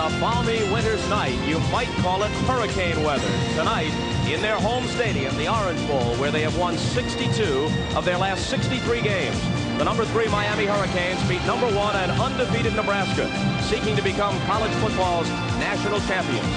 a balmy winter's night. You might call it hurricane weather. Tonight, in their home stadium, the Orange Bowl, where they have won 62 of their last 63 games. The #3 Miami Hurricanes beat #1 and undefeated Nebraska, seeking to become college football's national champions.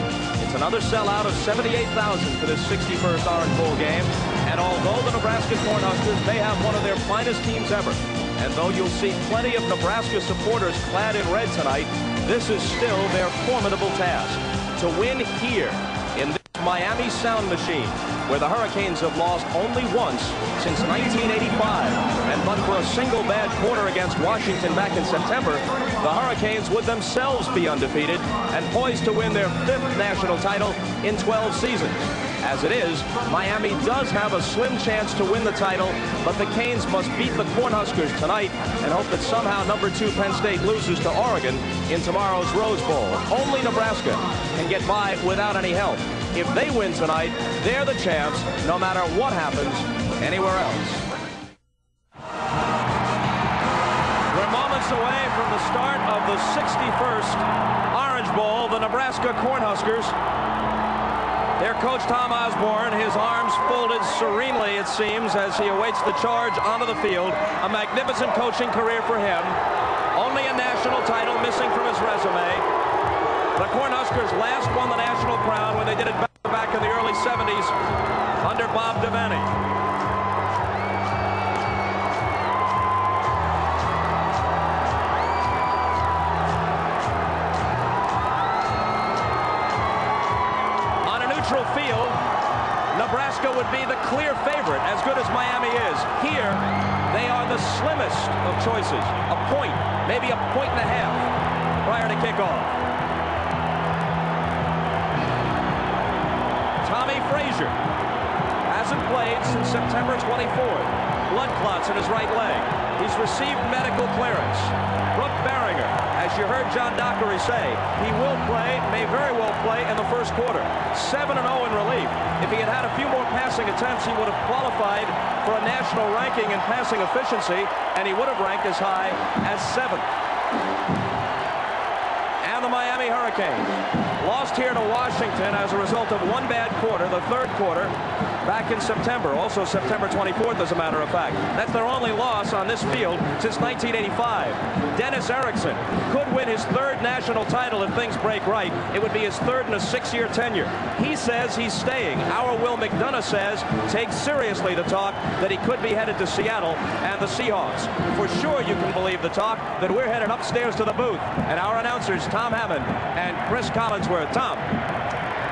It's another sellout of 78,000 for this 61st Orange Bowl game. And although the Nebraska Cornhuskers may have one of their finest teams ever, and though you'll see plenty of Nebraska supporters clad in red tonight, this is still their formidable task. To win here in this Miami sound machine, where the Hurricanes have lost only once since 1985, and but for a single bad quarter against Washington back in September, the Hurricanes would themselves be undefeated and poised to win their 5th national title in 12 seasons. As it is, Miami does have a slim chance to win the title, but the Canes must beat the Cornhuskers tonight and hope that somehow #2 Penn State loses to Oregon in tomorrow's Rose Bowl. Only Nebraska can get by without any help. If they win tonight, they're the champs, no matter what happens anywhere else. We're moments away from the start of the 61st Orange Bowl. The Nebraska Cornhuskers, their coach Tom Osbourne, his arms folded serenely, it seems, as he awaits the charge onto the field. A magnificent coaching career for him. Only a national title missing from his resume. The Cornhuskers last won the national crown when they did it back in the early 70s under Bob Devaney. Field, Nebraska would be the clear favorite, as good as Miami is. Here, they are the slimmest of choices. A point, maybe a point and a half prior to kickoff. Tommy Frazier hasn't played since September 24th. Blood clots in his right leg. He's received medical clearance. Brooke Barringer, as you heard John Dockery say, he will play, may very well play in the first quarter. 7-0 in relief. If he had had a few more passing attempts, he would have qualified for a national ranking in passing efficiency, and he would have ranked as high as 7th. And the Miami Hurricanes lost here to Washington as a result of one bad quarter, the 3rd quarter, back in September. Also September 24th, as a matter of fact. That's their only loss on this field since 1985. Dennis Erickson could win his 3rd national title if things break right. It would be his 3rd in a 6-year tenure. He says he's staying. Our Will McDonough says take seriously the talk that he could be headed to Seattle and the Seahawks. For sure you can believe the talk that we're headed upstairs to the booth. And our announcers, Tom Hammond and Chris Collinsworth. Tom.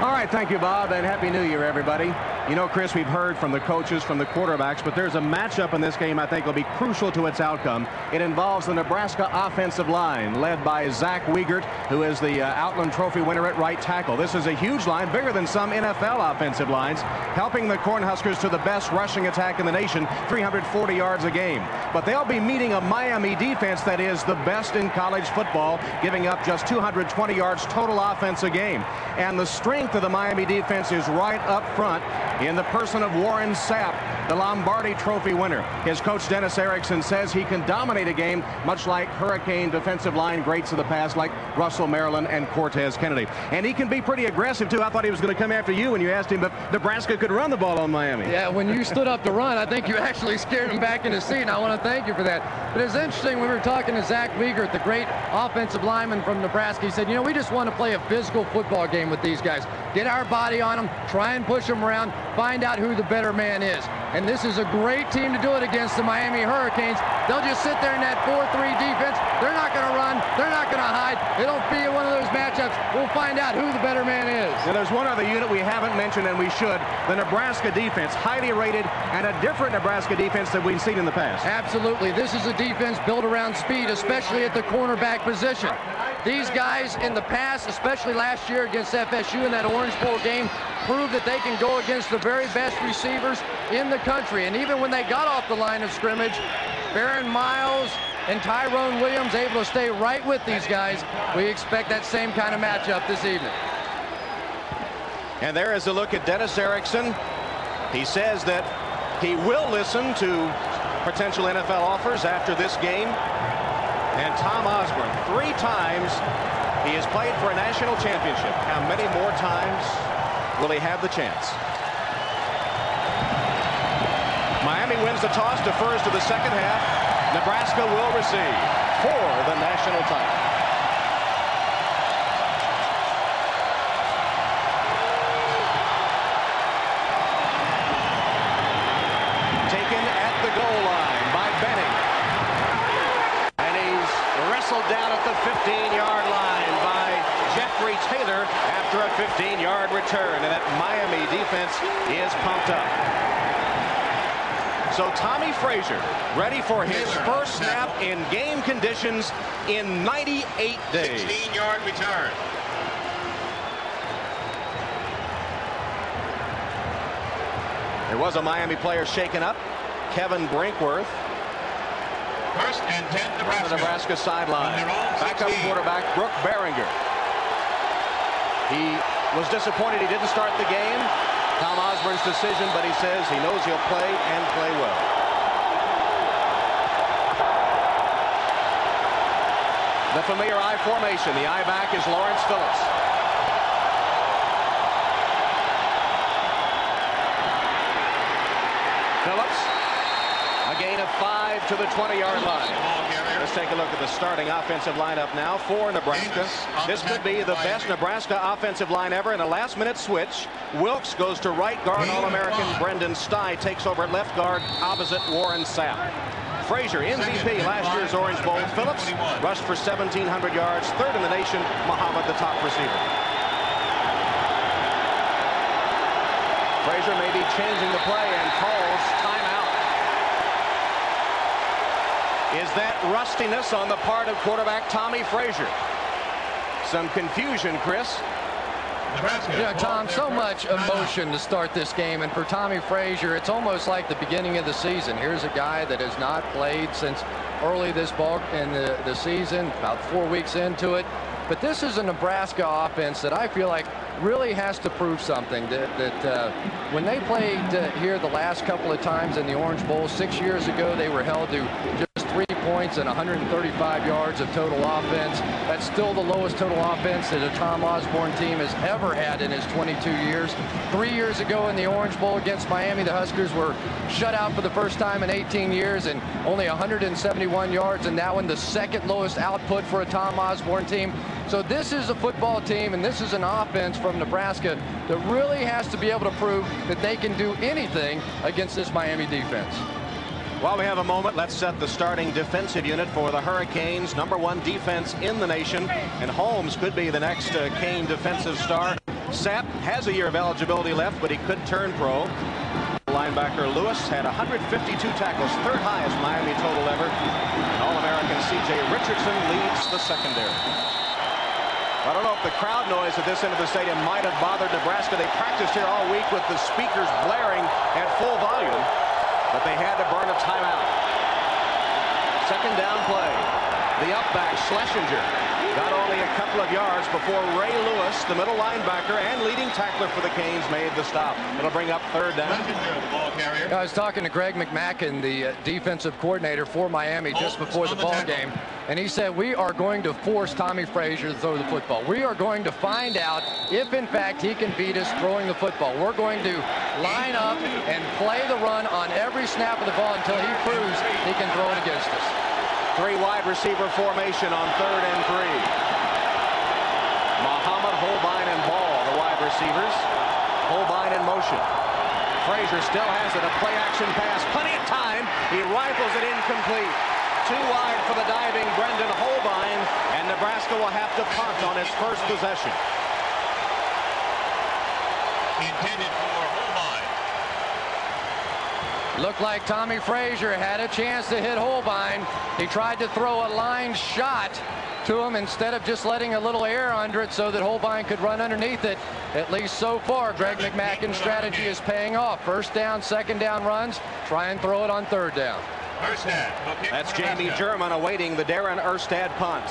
All right, thank you, Bob, and Happy New Year, everybody. You know, Chris, we've heard from the coaches, from the quarterbacks, but there's a matchup in this game I think will be crucial to its outcome. It involves the Nebraska offensive line, led by Zach Wiegert, who is the Outland Trophy winner at right tackle. This is a huge line, bigger than some NFL offensive lines, helping the Cornhuskers to the best rushing attack in the nation, 340 yards a game. But they'll be meeting a Miami defense that is the best in college football, giving up just 220 yards total offense a game. And the strength of the Miami defense is right up front in the person of Warren Sapp, the Lombardi Trophy winner. His coach Dennis Erickson says he can dominate a game much like Hurricane defensive line greats of the past like Russell Maryland and Cortez Kennedy. And he can be pretty aggressive too. I thought he was going to come after you when you asked him if Nebraska could run the ball on Miami. Yeah, when you stood up to run, I think you actually scared him back in his seat, and I want to thank you for that. But it's interesting, we were talking to Zach Wiegert, the great offensive lineman from Nebraska. He said, you know, we just want to play a physical football game with these guys. Get our body on them, try and push them around, find out who the better man is. And this is a great team to do it against the Miami Hurricanes. They'll just sit there in that 4-3 defense. They're not going to run. They're not going to hide. It'll be one of those matchups. We'll find out who the better man is. Now, there's one other unit we haven't mentioned, and we should. The Nebraska defense, highly rated, and a different Nebraska defense than we've seen in the past. Absolutely. This is a defense built around speed, especially at the cornerback position. These guys in the past, especially last year against FSU in that Orange Bowl game, proved that they can go against the very best receivers in the country. And even when they got off the line of scrimmage, Baron Miles and Tyrone Williams able to stay right with these guys. We expect that same kind of matchup this evening. And there is a look at Dennis Erickson. He says that he will listen to potential NFL offers after this game. And Tom Osbourne, 3 times He has played for a national championship. How many more times will he have the chance? Miami wins the toss, defers to the second half. Nebraska will receive for the national title. Taken at the goal line by Benning. And he's wrestled down at the 15-yard line by Jeffrey Taylor after a 15-yard return. And that Miami defense is pumped up. So Tommy Frazier ready for his first snap in game conditions in 98 days. 16-yard return. There was a Miami player shaken up, Kevin Brinkworth. First and 10, Nebraska. On the Nebraska sideline. Backup quarterback Brooke Behringer. He was disappointed he didn't start the game. Tom Osbourne's decision, but he says he knows he'll play and play well. The familiar I formation. The I back is Lawrence Phillips. Phillips, a gain of 5 to the 20-yard line. Let's take a look at the starting offensive lineup now for Nebraska. This could be the best Nebraska offensive line ever in a last-minute switch. Wilkes goes to right guard. All-American Brendan Stye takes over at left guard opposite Warren Sapp. Frazier, MVP last year's Orange Bowl. Phillips rushed for 1,700 yards, third in the nation. Muhammad, the top receiver. Frazier may be changing the play and calls timeout. Is that rustiness on the part of quarterback Tommy Frazier? Some confusion, Chris. Yeah, Tom, so much emotion to start this game, and for Tommy Frazier, it's almost like the beginning of the season. Here's a guy that has not played since early this ball in the season, about 4 weeks into it. But this is a Nebraska offense that I feel like really has to prove something. That when they played here the last couple of times in the Orange Bowl 6 years ago, they were held to just 3 points and 135 yards of total offense. That's still the lowest total offense that a Tom Osbourne team has ever had in his 22 years. 3 years ago in the Orange Bowl against Miami, the Huskers were shut out for the first time in 18 years and only 171 yards, and that one the second lowest output for a Tom Osbourne team. So this is a football team, and this is an offense from Nebraska that really has to be able to prove that they can do anything against this Miami defense. While we have a moment, let's set the starting defensive unit for the Hurricanes. #1 defense in the nation, and Holmes could be the next Cane defensive star. Sapp has a year of eligibility left, but he could turn pro. Linebacker Lewis had 152 tackles, third highest Miami total ever. And All-American C.J. Richardson leads the secondary. I don't know if the crowd noise at this end of the stadium might have bothered Nebraska. They practiced here all week with the speakers blaring at full volume, but they had to burn a timeout. Second down play. The up back, Schlesinger, got only a couple of yards before Ray Lewis, the middle linebacker and leading tackler for the Canes, made the stop. It'll bring up third down. I was talking to Greg McMackin, the defensive coordinator for Miami, just before the ball game, and he said we are going to force Tommy Frazier to throw the football. We are going to find out if, in fact, he can beat us throwing the football. We're going to line up and play the run on every snap of the ball until he proves he can throw it against us. 3 wide receiver formation on 3rd and 3. Muhammad, Holbein, and Ball, the wide receivers. Holbein in motion. Frazier still has it, a play-action pass. Plenty of time. He rifles it incomplete. 2 wide for the diving Brendan Holbein, and Nebraska will have to punt on its first possession. Intended for Holbein. Looked like Tommy Frazier had a chance to hit Holbein. He tried to throw a line shot to him instead of just letting a little air under it so that Holbein could run underneath it. At least so far, Greg McMackin's strategy is paying off. First down, second down runs. Try and throw it on third down. That's Jamie German awaiting the Darren Erstad punt.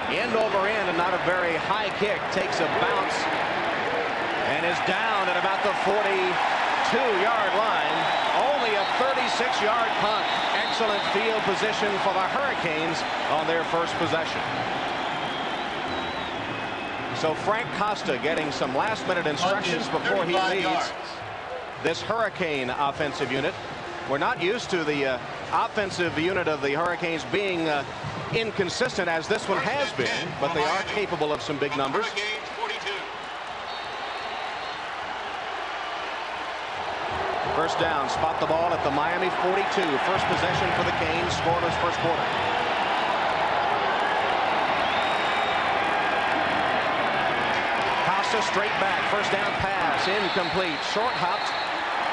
End over end, and not a very high kick. Takes a bounce and is down at about the 42-yard line. Only a 36-yard punt. excellent field position for the Hurricanes on their first possession. So Frank Costa getting some last-minute instructions before he leads this Hurricane offensive unit. We're not used to the offensive unit of the Hurricanes being inconsistent as this one has been, but they are capable of some big numbers. First down, spot the ball at the Miami 42. First possession for the Canes, scoreless first quarter. Costa straight back, first down pass, incomplete, short hopped.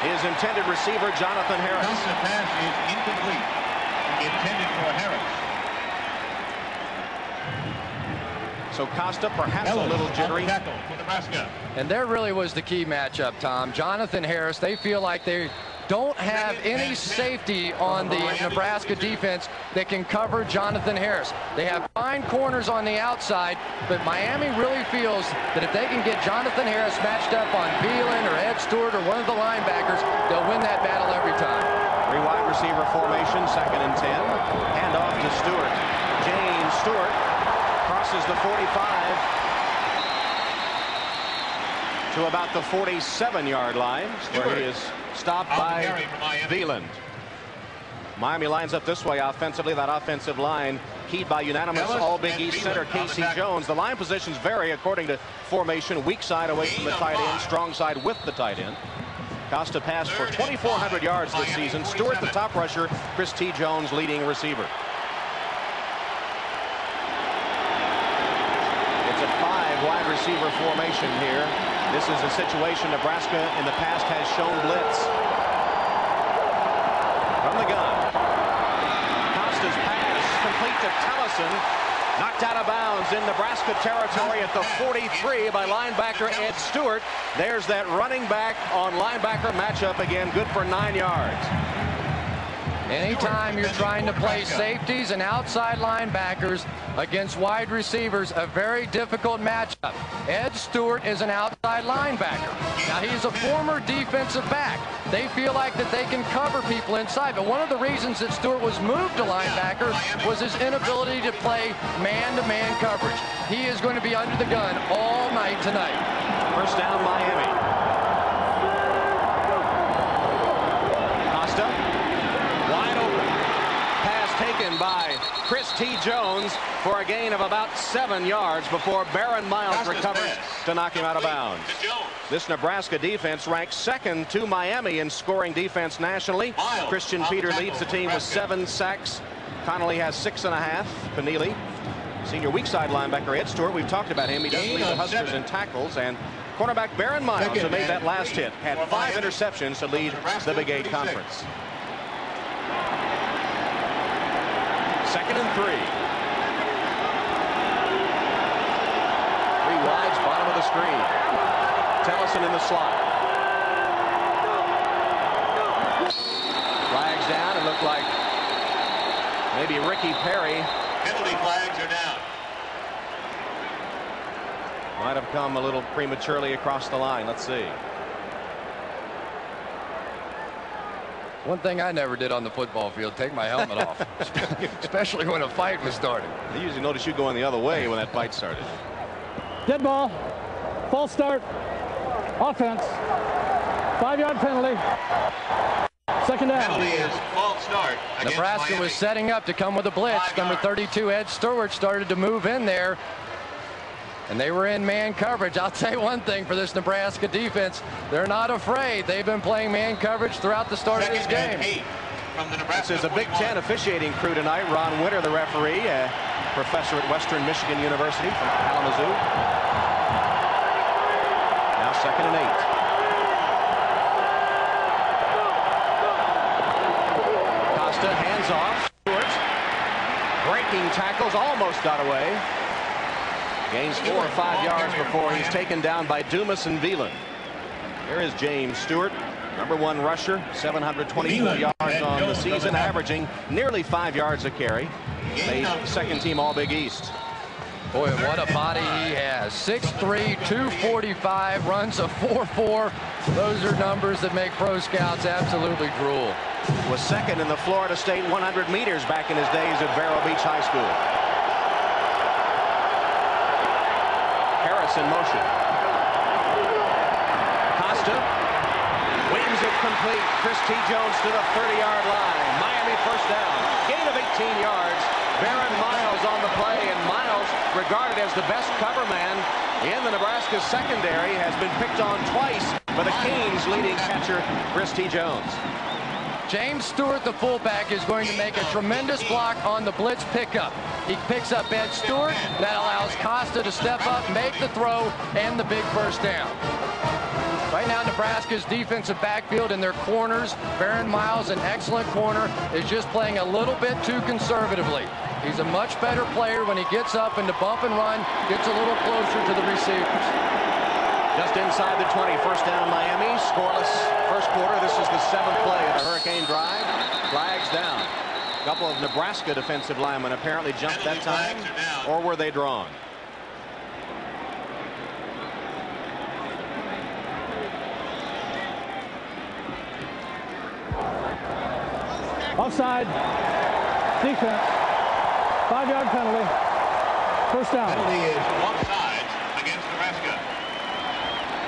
His intended receiver, Jonathan Harris. Costa pass is incomplete. Intended for Harris. So Costa perhaps a little jittery. And there really was the key matchup, Tom. Jonathan Harris, they feel like they don't have any safety on the Nebraska defense that can cover Jonathan Harris. They have fine corners on the outside, but Miami really feels that if they can get Jonathan Harris matched up on Veland or Ed Stewart or one of the linebackers, they'll win that battle every time. 3 wide receiver formation, 2nd and 10. Hand off to Stewart. James Stewart crosses the 45 to about the 47-yard line, where he is stopped by Veland. Miami lines up this way offensively. That offensive line keyed by unanimous All-Big East center Casey Jones. The line positions vary according to formation. Weak side away from the tight end, strong side with the tight end. Costa passed for 2,400 yards this season. Stewart the top rusher, Chris T. Jones leading receiver. It's a 5 wide receiver formation here. This is a situation Nebraska in the past has shown blitz. From the gun. Costa's pass complete to Tellison. Knocked out of bounds in Nebraska territory at the 43 by linebacker Ed Stewart. There's that running back on linebacker matchup again. Good for 9 yards. Anytime you're trying to play safeties and outside linebackers against wide receivers, a very difficult matchup. Ed Stewart is an outside linebacker. Now, he's a former defensive back. They feel like that they can cover people inside, but one of the reasons that Stewart was moved to linebacker was his inability to play man-to-man coverage. He is going to be under the gun all night tonight. First down, Miami. Costa. Wide open. Pass taken by Chris T. Jones for a gain of about 7 yards before Baron Miles recovers to knock him out of bounds. This Nebraska defense ranks 2nd to Miami in scoring defense nationally. Christian Peter leads the team with 7 sacks. Connolly has 6.5. Keneally, senior weak side linebacker Ed Stewart, we've talked about him. He does lead the Huskers in tackles. And cornerback Baron Miles, who made that last hit, had 5 interceptions to lead the Big 8 conference. 2nd and 3. 3 wides, bottom of the screen. Tellison in the slot. Flags down. It looked like maybe Ricky Perry. Penalty flags are down. Might have come a little prematurely across the line. Let's see. One thing I never did on the football field, take my helmet off, especially when a fight was starting. I usually notice you going the other way when that fight started. Dead ball, false start, offense, 5-yard penalty, 2nd down. Penalty is false start. Nebraska was setting up to come with a blitz. Number 32, Ed Stewart, started to move in there. And they were in man coverage. I'll tell you one thing for this Nebraska defense, they're not afraid. They've been playing man coverage throughout the start of this game. This is a Big Ten officiating crew tonight. Ron Winter, the referee, a professor at Western Michigan University from Kalamazoo. Now 2nd and 8. Costa hands off. Stewart breaking tackles, almost got away. Gains 4 or 5 yards before he's taken down by Dumas and Veland. Here is James Stewart, number 1 rusher, 724 yards on the season, averaging nearly 5 yards a carry. Made 2nd team All-Big East. Boy, what a body he has. 6'3", 245, runs a 4.4. Those are numbers that make pro scouts absolutely drool. Was second in the Florida State 100 meters back in his days at Vero Beach High School. Harris in motion. Costa wings it complete. Chris T. Jones to the 30-yard line. Miami first down. Gain of 18 yards. Baron Miles on the play, and Miles, regarded as the best cover man in the Nebraska secondary, has been picked on twice by the Canes' leading catcher, Chris T. Jones. James Stewart, the fullback, is going to make a tremendous block on the blitz pickup. He picks up Ed Stewart. That allows Costa to step up, make the throw, and the big first down. Right now, Nebraska's defensive backfield and their corners, Baron Miles, an excellent corner, is just playing a little bit too conservatively. He's a much better player when he gets up into bump and run, gets a little closer to the receivers. Just inside the 20, first down Miami, scoreless first quarter. This is the 7th play of the Hurricane drive. Flags down. A couple of Nebraska defensive linemen apparently jumped that time, or were they drawn? Offside. Defense. 5-yard penalty. First down. Penalty is offside against Nebraska.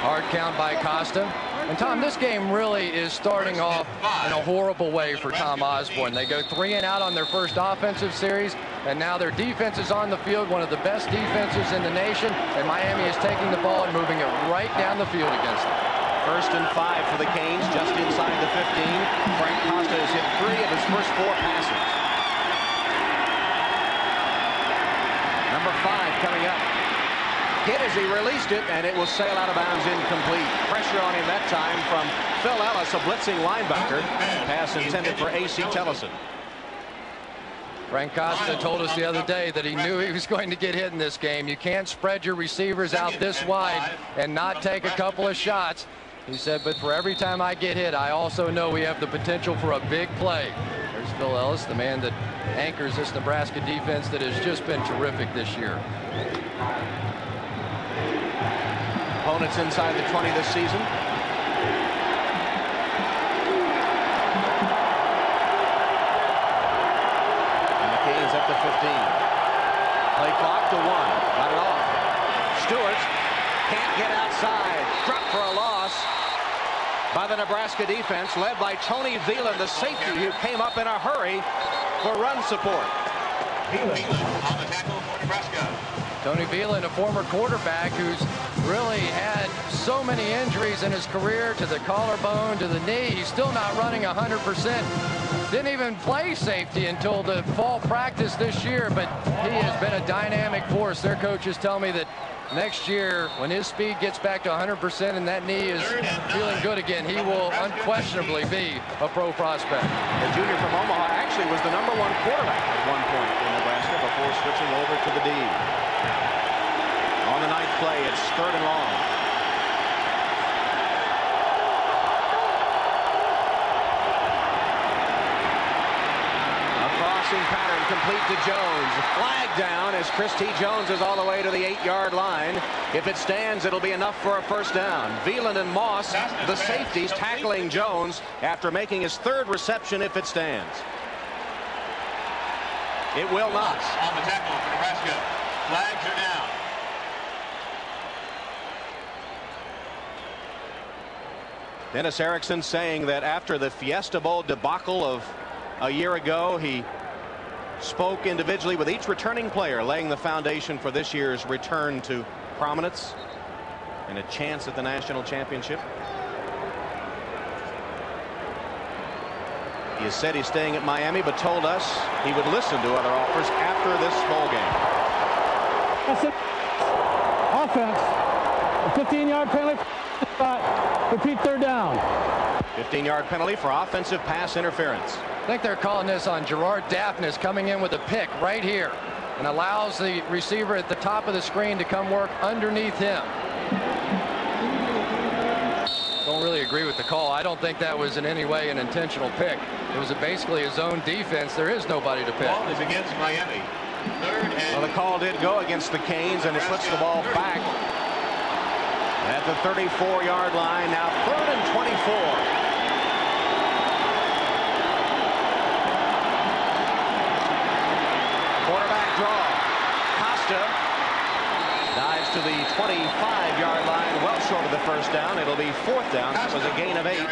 Hard count by Costa. And Tom, this game really is starting off in a horrible way for Tom Osbourne. They go 3 and out on their first offensive series, and now their defense is on the field, one of the best defenses in the nation, and Miami is taking the ball and moving it right down the field against them. 1st and 5 for the Canes, just inside the 15. Frank Costa has hit 3 of his first 4 passes. Number 5 coming up. Hit as he released it, and it will sail out of bounds incomplete. Pressure on him that time from Phil Ellis, a blitzing linebacker. Pass intended for A.C. Tellison. Frank Costa told us the other day that he knew he was going to get hit in this game. You can't spread your receivers out this wide and not take a couple of shots. He said, but for every time I get hit, I also know we have the potential for a big play. There's Phil Ellis, the man that anchors this Nebraska defense that has just been terrific this year. Opponents inside the 20 this season. And the Canes up to 15. Play clock to 1. Got it off. Stewart can't get outside. Dropped for a loss by the Nebraska defense, led by Tony Veland, the safety, who came up in a hurry for run support. Veland on the tackle for Nebraska. Tony Veland, a former quarterback who's really had so many injuries in his career, to the collarbone, to the knee. He's still not running 100%. Didn't even play safety until the fall practice this year, but he has been a dynamic force. Their coaches tell me that next year, when his speed gets back to 100% and that knee is feeling good again, he will unquestionably be a pro prospect. The junior from Omaha actually was the #1 quarterback at one point in Nebraska before switching over to the D. On the 9th play, it's 3rd and long. A crossing pattern complete to Jones. Flag down as Chris T. Jones is all the way to the 8-yard line. If it stands, it'll be enough for a first down. Veland and Moss, the safeties, tackling Jones after making his 3rd reception if it stands. It will not. On the tackle for Nebraska. Flags are down. Dennis Erickson saying that after the Fiesta Bowl debacle of a year ago, he spoke individually with each returning player, laying the foundation for this year's return to prominence and a chance at the national championship. He has said he's staying at Miami, but told us he would listen to other offers after this bowl game. That's it. Offense. A 15-yard penalty. Repeat 3rd down. 15-yard penalty for offensive pass interference. I think they're calling this on Gerard Daphnis, coming in with a pick right here and allows the receiver at the top of the screen to come work underneath him. Don't really agree with the call. I don't think that was in any way an intentional pick. It was basically his own defense. There is nobody to pick. Ball is against Miami. Well, the call did go against the Canes, and it puts the ball back at the 34-yard line. Now 3rd and 24. Quarterback draw. Costa dives to the 25-yard line, well short of the first down. It'll be 4th down. That was a gain of 8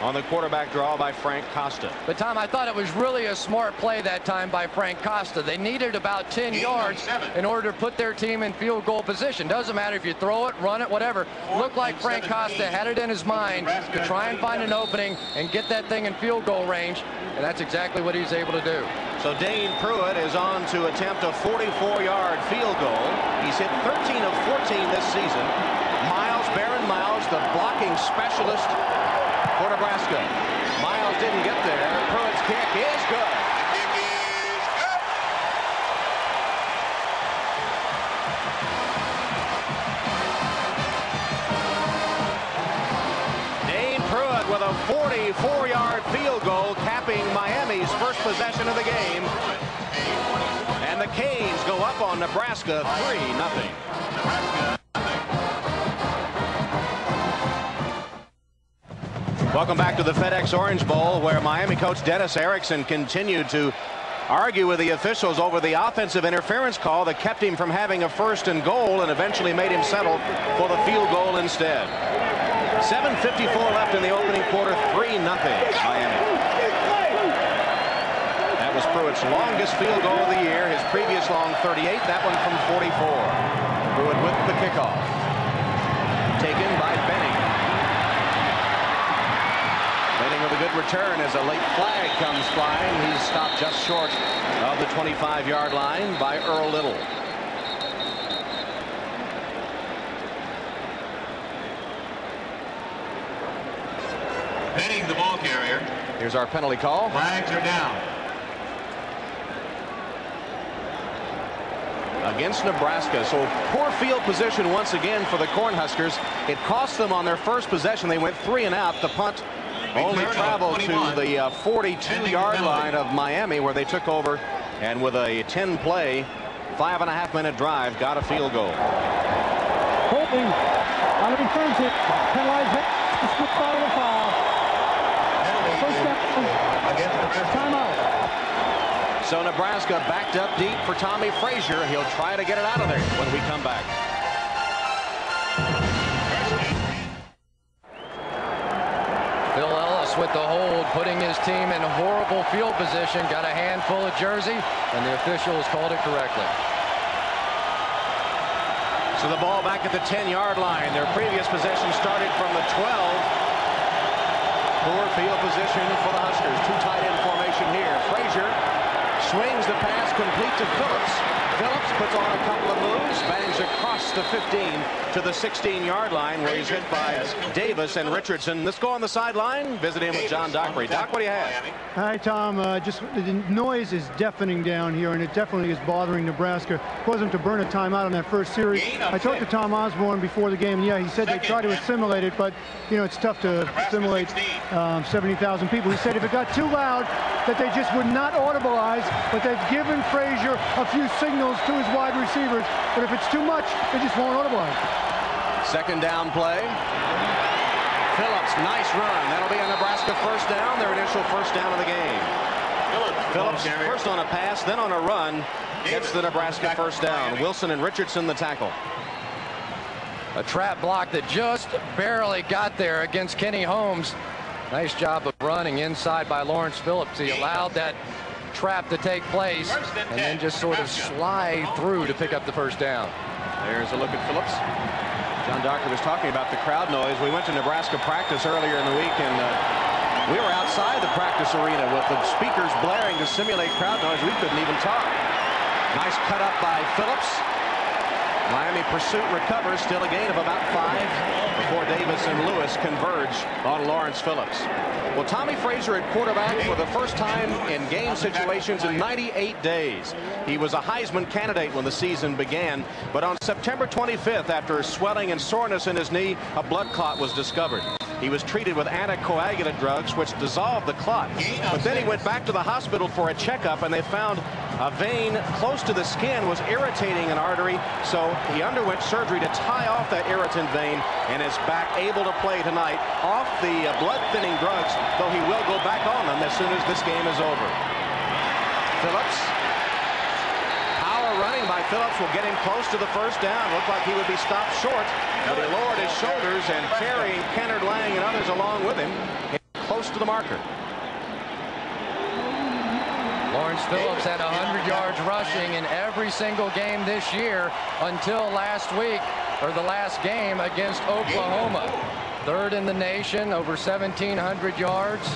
on the quarterback draw by Frank Costa. But Tom, I thought it was really a smart play that time by Frank Costa. They needed about 10 yards in order to put their team in field goal position. Doesn't matter if you throw it, run it, whatever. Looked like Frank Costa had it in his mind to try and find an opening and get that thing in field goal range, and that's exactly what he's able to do. So Dane Pruitt is on to attempt a 44-yard field goal. He's hit 13 of 14 this season. Baron Miles, the blocking specialist for Nebraska. Miles didn't get there. Pruitt's kick is good. Dane Pruitt with a 44-yard field goal, capping Miami's first possession of the game. And the Canes go up on Nebraska 3-0. Welcome back to the FedEx Orange Bowl, where Miami coach Dennis Erickson continued to argue with the officials over the offensive interference call that kept him from having a 1st and goal and eventually made him settle for the field goal instead. 7:54 left in the opening quarter, 3-0 Miami. That was Pruitt's longest field goal of the year, his previous long 38, that one from 44. Pruitt with the kickoff. Taken by Benning. With a good return as a late flag comes flying. He's stopped just short of the 25-yard line by Earl Little. Benning, the ball carrier. Here's our penalty call. Flags are down. Against Nebraska. So poor field position once again for the Cornhuskers. It cost them on their first possession. They went 3 and out. The punt only traveled to the 42-yard line of Miami, where they took over, and with a 10-play, 5.5-minute drive, got a field goal. Holding on the return kick, penalized the foul. First down. Timeout. So Nebraska backed up deep for Tommy Frazier. He'll try to get it out of there when we come back. With the hold, putting his team in horrible field position, got a handful of jersey, and the officials called it correctly. So the ball back at the 10-yard line. Their previous possession started from the 12. Poor field position for the Huskers. 2 tight end formation here. Frazier swings the pass complete to Phillips. Phillips puts on a couple of moves, bangs across the 15 to the 16-yard line, where he's hit by Davis and Richardson. Let's go on the sideline, visit him with John Dockery. Doc, what do you have? Hi, Tom. Just the noise is deafening down here, and it definitely is bothering Nebraska. It wasn't to burn a timeout on that first series. I talked to Tom Osbourne before the game, and yeah, he said they tried to assimilate it, but you know it's tough to assimilate 70,000 people. He said if it got too loud, that they just would not audibilize, but they've given Frazier a few signals to his wide receivers, but if it's too much, they just won't audibilize. Second down play. Phillips, nice run. That'll be a Nebraska first down, their initial first down of the game. Phillips first on a pass, then on a run, gets the Nebraska first down. Wilson and Richardson the tackle. A trap block that just barely got there against Kenny Holmes. Nice job of running inside by Lawrence Phillips. He allowed that trap to take place and then just sort of slide through to pick up the first down. There's a look at Phillips. John Dockery was talking about the crowd noise. We went to Nebraska practice earlier in the week, and we were outside the practice arena with the speakers blaring to simulate crowd noise. We couldn't even talk. Nice cut up by Phillips. Miami pursuit recovers, still a gain of about 5 before Davis and Lewis converge on Lawrence Phillips. Well, Tommy Frazier at quarterback for the first time in game situations in 98 days. He was a Heisman candidate when the season began, but on September 25th, after swelling and soreness in his knee, a blood clot was discovered. He was treated with anticoagulant drugs, which dissolved the clot. But then he went back to the hospital for a checkup, and they found a vein close to the skin was irritating an artery. So he underwent surgery to tie off that irritant vein, and is back able to play tonight off the blood-thinning drugs, though he will go back on them as soon as this game is over. Phillips. Power running by Phillips will get him close to the first down. Looked like he would be stopped short, but he lowered his shoulders and carrying Kennard Lang and others along with him close to the marker. Lawrence Phillips had 100 yards rushing in every single game this year until last week, or the last game against Oklahoma. Third in the nation, over 1,700 yards.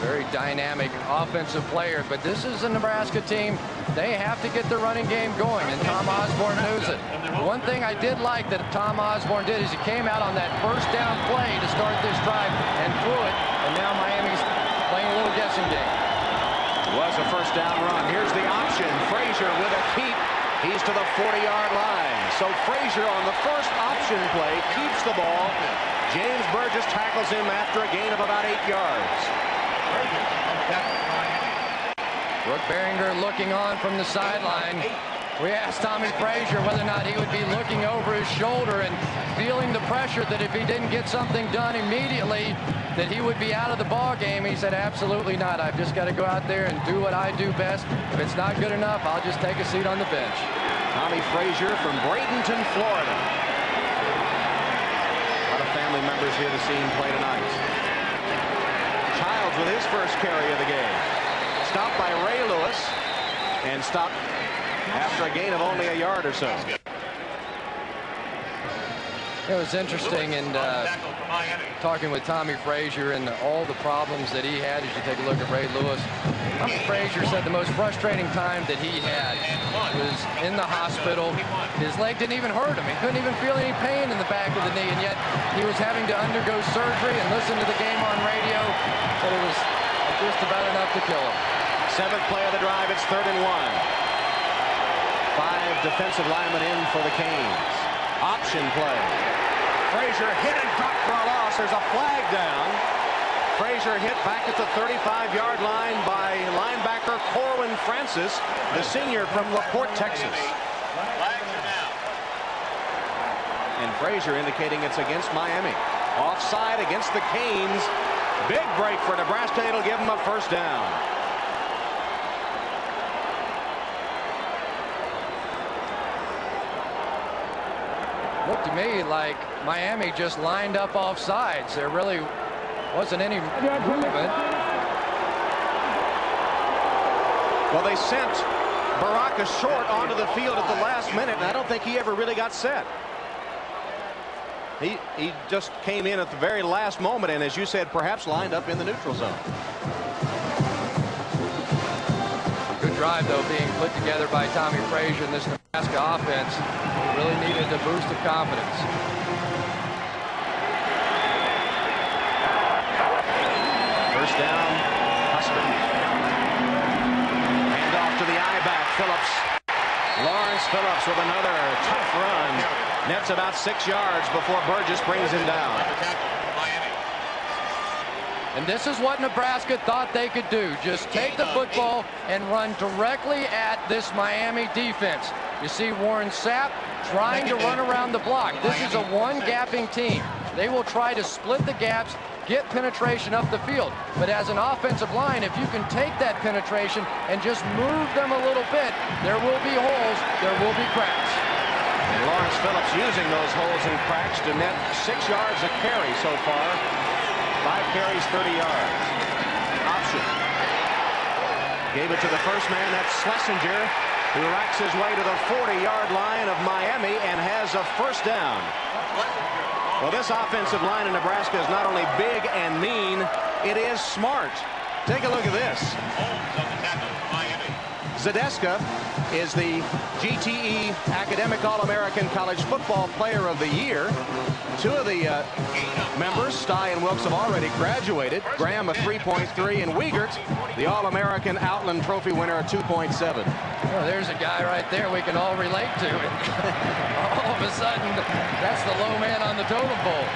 Very dynamic offensive player, but this is a Nebraska team. They have to get the running game going, and Tom Osbourne knows it. One thing I did like that Tom Osbourne did is he came out on that first down play to start this drive and threw it, and now Miami's playing a little guessing game. It was a first down run. Here's the option. Frazier with a keep. He's to the 40-yard line. So Frazier on the first option play keeps the ball. James Burgess tackles him after a gain of about 8 yards. Brooke Behringer looking on from the sideline. We asked Tommy Frazier whether or not he would be looking over his shoulder and feeling the pressure that if he didn't get something done immediately that he would be out of the ball game. He said absolutely not. I've just got to go out there and do what I do best. If it's not good enough, I'll just take a seat on the bench. Tommy Frazier from Bradenton, Florida. A lot of family members here to see him play tonight. Childs with his first carry of the game. Stopped by Ray Lewis and stopped after a gain of only a yard or so. It was interesting in talking with Tommy Frazier and all the problems that he had as you take a look at Ray Lewis. Tommy Frazier said the most frustrating time that he had was in the hospital. His leg didn't even hurt him. He couldn't even feel any pain in the back of the knee, and yet he was having to undergo surgery and listen to the game on radio, but it was just about enough to kill him. Seventh play of the drive. It's 3rd and 1. 5 defensive linemen in for the Canes. Option play. Frazier hit and dropped for a loss. There's a flag down. Frazier hit back at the 35-yard line by linebacker Corwin Francis, the senior from LaPorte, Texas. And Frazier indicating it's against Miami. Offside against the Canes. Big break for Nebraska. It'll give them a first down. Looked to me like Miami just lined up off sides. There really wasn't any movement. Well, they sent Baraka short onto the field at the last minute, and I don't think he ever really got set. He just came in at the very last moment, and as you said, perhaps lined up in the neutral zone. Good drive, though, being put together by Tommy Frazier in this Nebraska offense. Really needed a boost of confidence. First down, Huskers. Hand off to the I-back, Phillips. Lawrence Phillips with another tough run. Nets about 6 yards before Burgess brings him down. And this is what Nebraska thought they could do. Just take the football and run directly at this Miami defense. You see Warren Sapp trying to run around the block. This is a one-gapping team. They will try to split the gaps, get penetration up the field. But as an offensive line, if you can take that penetration and just move them a little bit, there will be holes, there will be cracks. And Lawrence Phillips using those holes and cracks to net 6 yards a carry so far. 5 carries, 30 yards. Option. Gave it to the first man. That's Schlesinger, who racks his way to the 40-yard line of Miami and has a first down. Well, this offensive line in Nebraska is not only big and mean, it is smart. Take a look at this. Zadeska is the GTE Academic All-American College Football Player of the Year. Two of the members, Stye and Wilkes, have already graduated. Graham a 3.3, and Wiegert, the All-American Outland Trophy winner, a 2.7. Well, there's a guy right there we can all relate to. All of a sudden, that's the low man on the totem pole.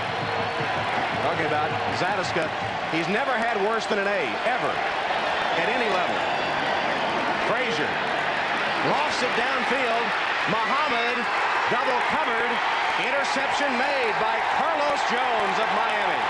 Talking about Zadeska, he's never had worse than an A, ever, at any level. Frazier lofts it downfield. Muhammad double covered. Interception made by Carlos Jones of Miami.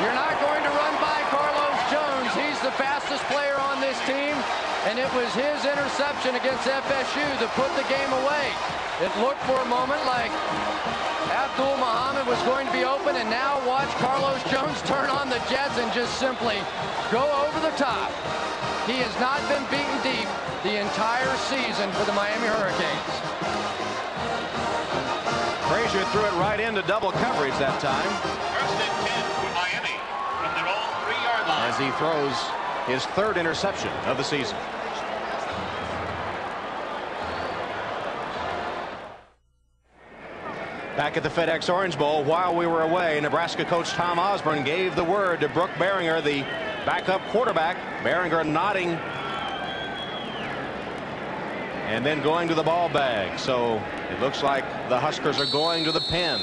You're not going to run by Carlos Jones. He's the fastest player on this team, and it was his interception against FSU that put the game away. It looked for a moment like Abdul Muhammad was going to be open, and now watch Carlos Jones turn on the Jets and just simply go over the top. He has not been beaten deep the entire season for the Miami Hurricanes. Frazier threw it right into double coverage that time. First and 10 for Miami from their own 3-yard line. As he throws his third interception of the season. Back at the FedEx Orange Bowl, while we were away, Nebraska coach Tom Osbourne gave the word to Brooke Behringer, the backup quarterback. Behringer nodding and then going to the ball bag. So it looks like the Huskers are going to the pen.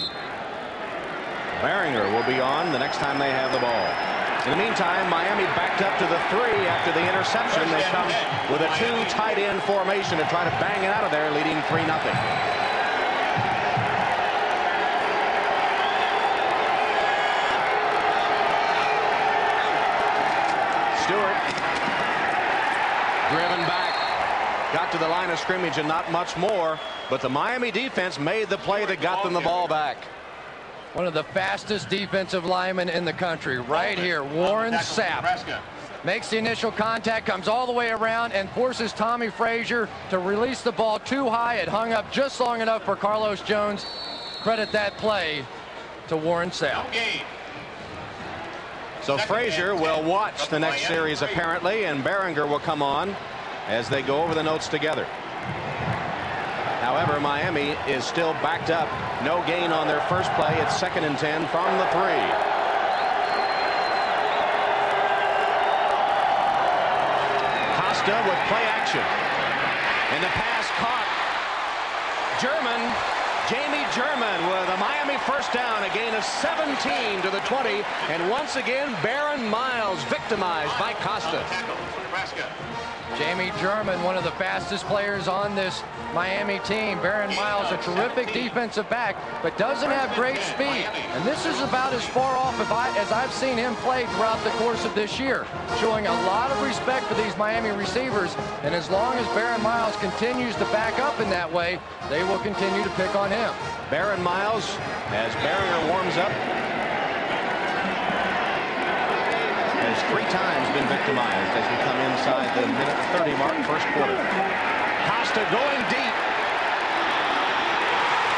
Behringer will be on the next time they have the ball. In the meantime, Miami backed up to the 3 after the interception. They come with a 2 tight end formation to try to bang it out of there, leading 3-0. Stewart driven back, got to the line of scrimmage and not much more, but the Miami defense made the play that got them the ball back. One of the fastest defensive linemen in the country right here, Warren Sapp. Makes the initial contact, comes all the way around, and forces Tommy Frazier to release the ball too high. It hung up just long enough for Carlos Jones. Credit that play to Warren Sapp. So Frazier will watch the next series apparently, and Behringer will come on as they go over the notes together. However, Miami is still backed up. No gain on their first play. It's 2nd and 10 from the 3. Costa with play action. And the pass caught. Jamie German with a Miami first down, a gain of 17 to the 20. And once again, Baron Miles victimized by Costa. Jamie German, one of the fastest players on this Miami team. Baron Miles, a terrific defensive back, but doesn't have great speed. And this is about as far off as I've seen him play throughout the course of this year, showing a lot of respect for these Miami receivers. And as long as Baron Miles continues to back up in that way, they will continue to pick on him. Baron Miles, as Behringer warms up, has 3 times been victimized as we come inside the minute 30 mark, first quarter. Costa going deep.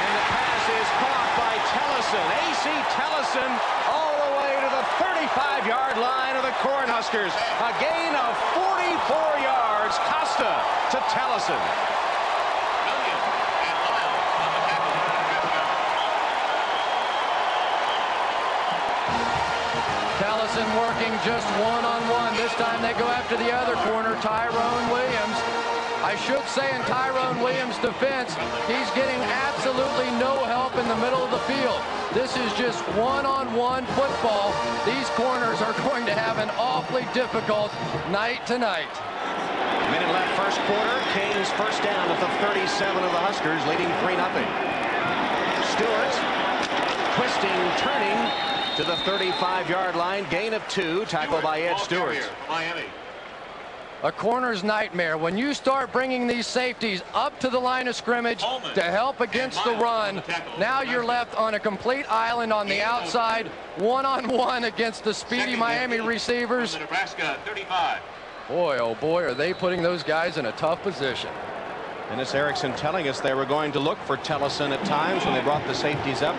And the pass is caught by Tellison. A.C. Tellison all the way to the 35-yard line of the Cornhuskers. A gain of 44 yards. Costa to Tellison. Tellison working just one-on-one. This time they go after the other corner, Tyrone Williams. I should say in Tyrone Williams' defense, he's getting absolutely no help in the middle of the field. This is just one-on-one football. These corners are going to have an awfully difficult night tonight. Minute left first quarter. Canes first down at the 37 of the Huskers, leading 3-0. Stewart twisting, turning to the 35-yard line. Gain of 2. Tackle by Ed Stewart. Miami. A corner's nightmare. When you start bringing these safeties up to the line of scrimmage to help against the run, now you're left on a complete island on the outside, one-on-one against the speedy Miami receivers. Nebraska 35. Boy, oh boy, are they putting those guys in a tough position. And it's Erickson telling us they were going to look for Tellison at times when they brought the safeties up,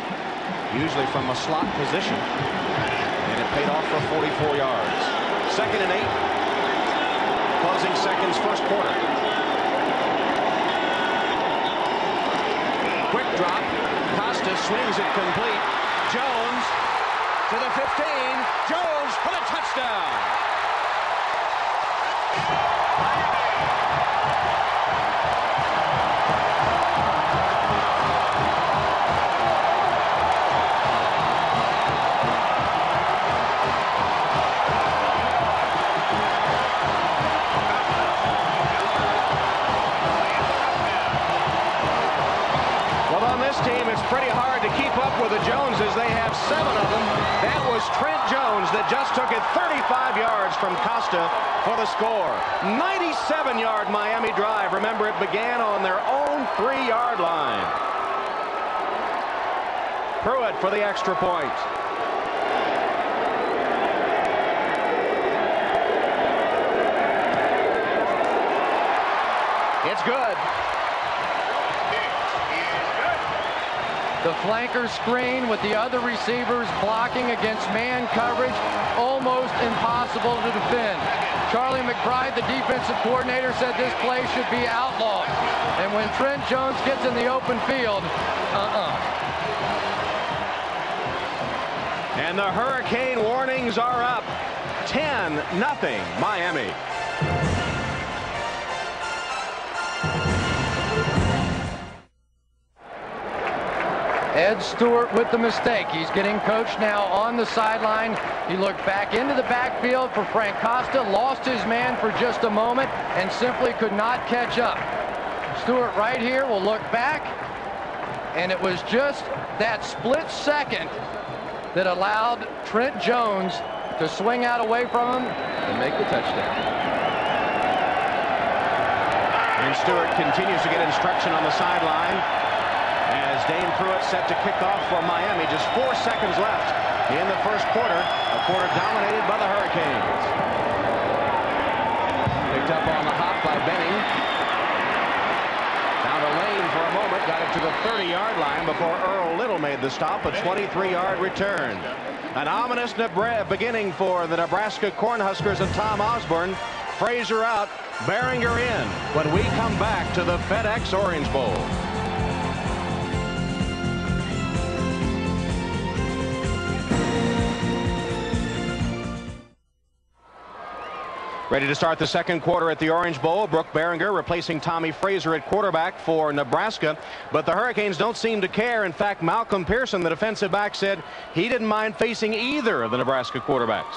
usually from a slot position. And it paid off for 44 yards. 2nd and 8. Closing seconds, first quarter. Quick drop. Costa swings it complete. Jones to the 15. Jones for the touchdown. Pretty hard to keep up with the Joneses. They have 7 of them. That was Trent Jones that just took it 35 yards from Costa for the score. 97-yard Miami drive. Remember, it began on their own 3-yard line. Pruitt for the extra point. It's good. The flanker screen with the other receivers blocking against man coverage, almost impossible to defend. Charlie McBride, the defensive coordinator, said this play should be outlawed. And when Trent Jones gets in the open field, And the hurricane warnings are up. 10-0 Miami. Ed Stewart with the mistake. He's getting coached now on the sideline. He looked back into the backfield for Frank Costa, lost his man for just a moment, and simply could not catch up. Stewart right here will look back, and it was just that split second that allowed Trent Jones to swing out away from him and make the touchdown. And Stewart continues to get instruction on the sideline as Dane Pruitt set to kick off for Miami. Just 4 seconds left in the first quarter, a quarter dominated by the Hurricanes. Picked up on the hop by Benning. Down the lane for a moment, got it to the 30-yard line before Earl Little made the stop. A 23-yard return. An ominous beginning for the Nebraska Cornhuskers and Tom Osbourne. Frazier out, Behringer in when we come back to the FedEx Orange Bowl. Ready to start the second quarter at the Orange Bowl. Brooke Behringer replacing Tommy Frazier at quarterback for Nebraska. But the Hurricanes don't seem to care. In fact, Malcolm Pearson, the defensive back, said he didn't mind facing either of the Nebraska quarterbacks.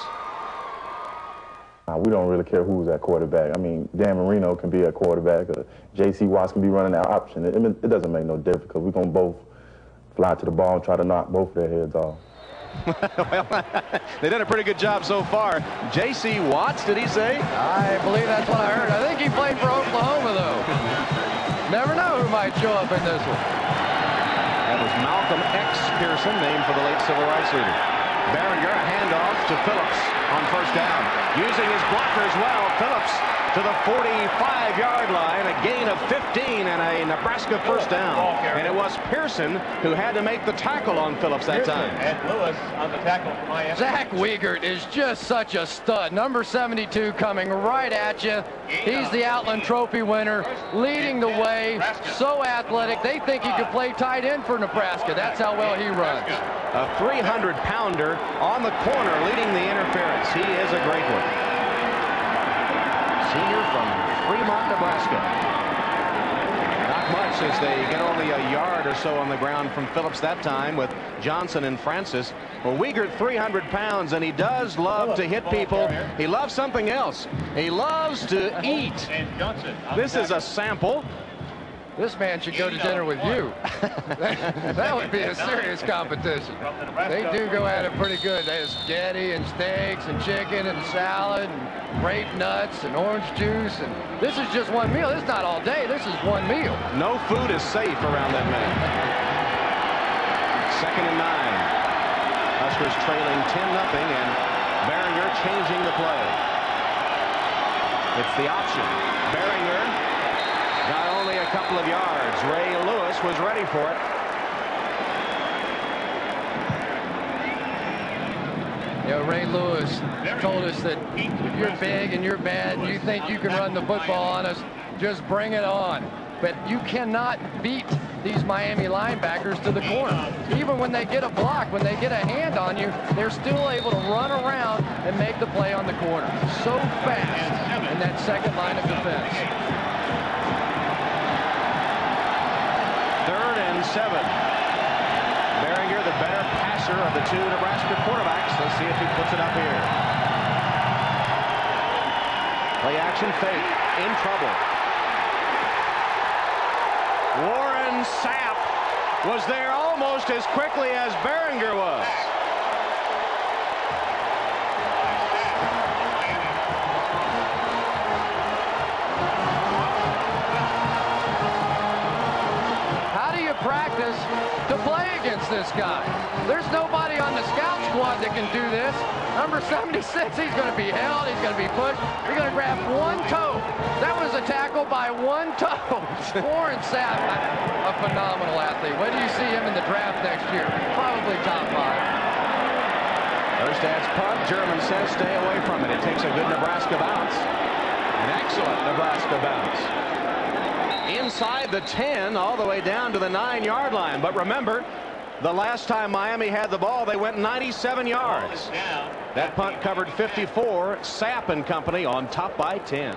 We don't really care who's at quarterback. I mean, Dan Marino can be a quarterback. J.C. Watts can be running that option. It doesn't make no difference because we're going to both fly to the ball and try to knock both their heads off. Well, they've done a pretty good job so far. J.C. Watts, did he say? I believe that's what I heard. I think he played for Oklahoma, though. Never know who might show up in this one. That was Malcolm X. Pearson, named for the late civil rights leader. Behringer, a handoff to Phillips on first down. Using his blockers well, Phillips to the 45-yard line, a gain of 15 and a Nebraska first down. And it was Pearson who had to make the tackle on Phillips that time. And Lewis on the tackle for Miami. Zach Wiegert is just such a stud. Number 72 coming right at you. He's the Outland Trophy winner, leading the way, so athletic. They think he could play tight end for Nebraska. That's how well he runs. A 300-pounder on the corner leading the interference. He is a great one. Senior from Fremont, Nebraska. Not much as they get only a yard or so on the ground from Phillips that time with Johnson and Francis. Well, Wiegert, 300 pounds, and he does love to hit people. He loves something else. He loves to eat. This is a sample. This man should go to dinner with you. That would be a serious competition. They do go at it pretty good. They have spaghetti and steaks and chicken and salad and grape nuts and orange juice. And this is just one meal. This is not all day. This is one meal. No food is safe around that man. 2nd and 9. Huskers trailing 10-0 and Behringer changing the play. It's the option. Behringer got only a couple of yards. Ray Lewis was ready for it. Ray Lewis told us that if you're big and you're bad and you think you can run the football on us, just bring it on. But you cannot beat these Miami linebackers to the corner. Even when they get a block, when they get a hand on you, they're still able to run around and make the play on the corner. So fast in that second line of defense. 3rd and 7. Behringer, the better passer of the 2 Nebraska quarterbacks. Let's see if he puts it up here. Play action fake. In trouble. Warren Sapp was there almost as quickly as Behringer was. How do you practice to play against this guy? There's nobody on the scout squad that can do this. Number 76, he's going to be held, he's going to be pushed. You're going to grab one toe. That was a tackle by one toe. Warren Sapp, a phenomenal athlete. Where do you see him in the draft next year? Probably top 5. Erstad's punt. German says stay away from it. It takes a good Nebraska bounce. An excellent Nebraska bounce. Inside the 10, all the way down to the 9-yard line. But remember, the last time Miami had the ball, they went 97 yards. That punt covered 54. Sapp and company on top by 10.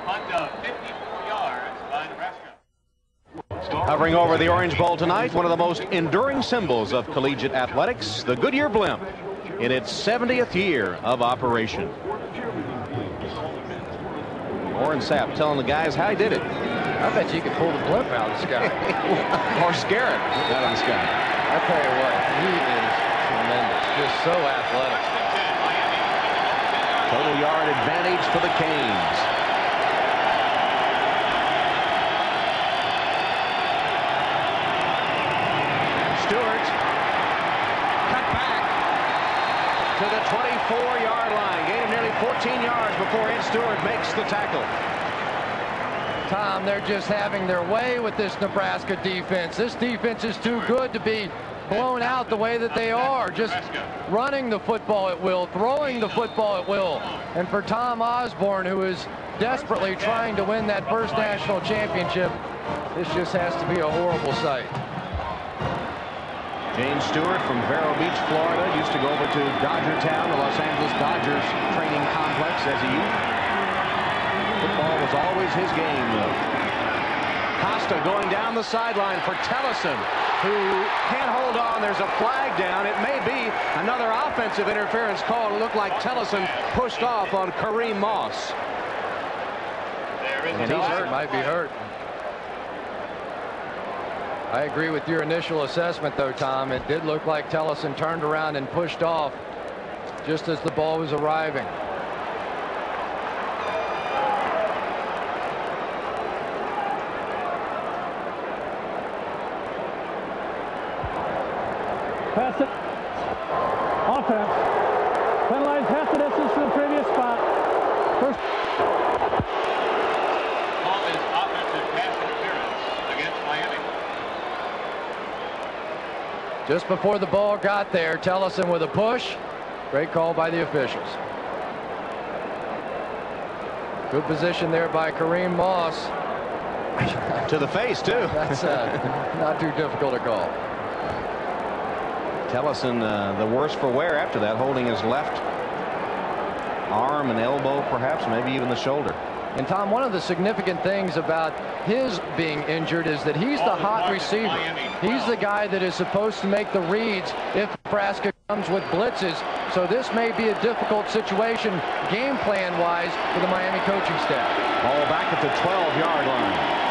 Punt of 54 yards by Nebraska. Hovering over the Orange Bowl tonight, one of the most enduring symbols of collegiate athletics, the Goodyear blimp, in its 70th year of operation. Warren Sapp telling the guys how he did it. I bet you could pull the blimp out of the sky. Or scare it out of the sky. I tell you what, he is tremendous. Just so athletic. Total yard advantage for the Canes. Stewart cut back to the 24-yard line. Gain of nearly 14 yards before Ed Stewart makes the tackle. Tom, they're just having their way with this Nebraska defense. This defense is too good to be blown out the way that they are. Just running the football at will, throwing the football at will. And for Tom Osbourne, who is desperately trying to win that first national championship, this just has to be a horrible sight. James Stewart from Vero Beach, Florida, used to go over to Dodger Town, the Los Angeles Dodgers training complex as a youth. Football was always his game, though. Costa going down the sideline for Tellison, who can't hold on. There's a flag down. It may be another offensive interference call. It looked like Tellison pushed off on Kareem Moss. And he's hurt. Might be hurt. I agree with your initial assessment, though, Tom. It did look like Tellison turned around and pushed off just as the ball was arriving. Pass it. Offense. Penalized half the distance from the previous spot. First. Call is offensive pass interference against Miami. Just before the ball got there, Tellison with a push. Great call by the officials. Good position there by Kareem Moss. To the face, too. That's not too difficult to call. Tellison, the worse for wear after that, holding his left arm and elbow, perhaps, maybe even the shoulder. And Tom, one of the significant things about his being injured is that he's the hot receiver. He's the guy that is supposed to make the reads if Nebraska comes with blitzes. So this may be a difficult situation game plan wise for the Miami coaching staff. Ball back at the 12-yard line.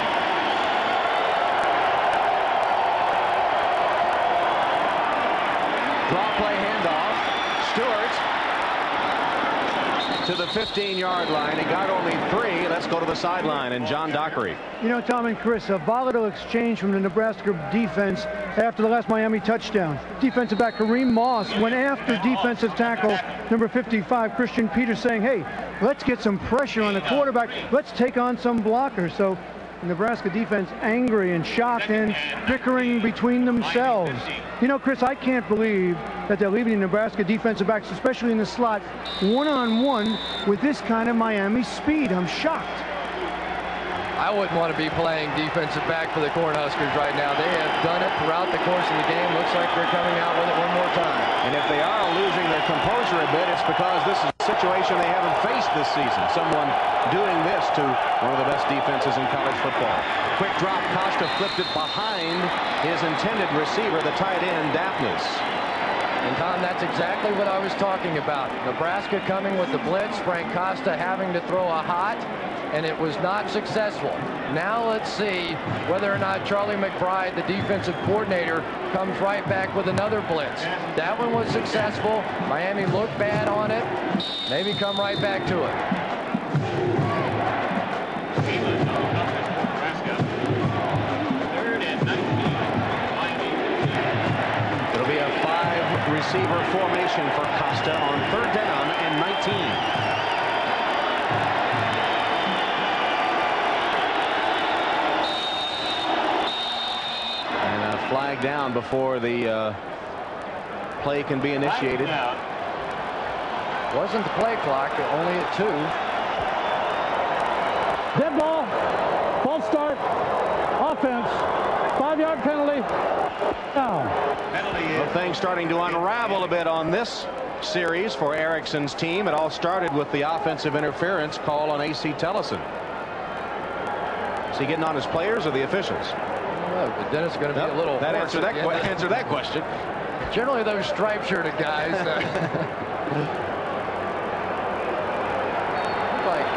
Draw play handoff. Stewart to the 15-yard line. He got only 3. Let's go to the sideline and John Dockery. You know, Tom and Chris, a volatile exchange from the Nebraska defense after the last Miami touchdown. Defensive back Kareem Moss went after defensive tackle number 55, Christian Peters, saying, hey, let's get some pressure on the quarterback. Let's take on some blockers. So Nebraska defense angry and shocked and bickering between themselves. You know, Chris, I can't believe that they're leaving the Nebraska defensive backs, especially in the slot, one-on-one with this kind of Miami speed. I'm shocked. I wouldn't want to be playing defensive back for the Cornhuskers right now. They have done it throughout the course of the game. Looks like they're coming out with it one more time. And if they are losing their composure a bit, it's because this is a situation they haven't faced this season. Someone doing this to one of the best defenses in college football. Quick drop. Costa flipped it behind his intended receiver, the tight end, Daphnis. And Tom, that's exactly what I was talking about. Nebraska coming with the blitz, Frank Costa having to throw a hot, and it was not successful. Now let's see whether or not Charlie McBride, the defensive coordinator, comes right back with another blitz. That one was successful. Miami looked bad on it. Maybe come right back to it. It'll be a 5-receiver formation for Costa on 3rd down and 19. And a flag down before the play can be initiated. Wasn't the play clock, only at 2. Dead ball. False start. Offense. 5-yard penalty. Down. Well, things starting to unravel a bit on this series for Erickson's team. It all started with the offensive interference call on A.C. Tellison. Is he getting on his players or the officials? But Dennis is going to be a little. That answer that question. Generally, those striped-shirted guys. Like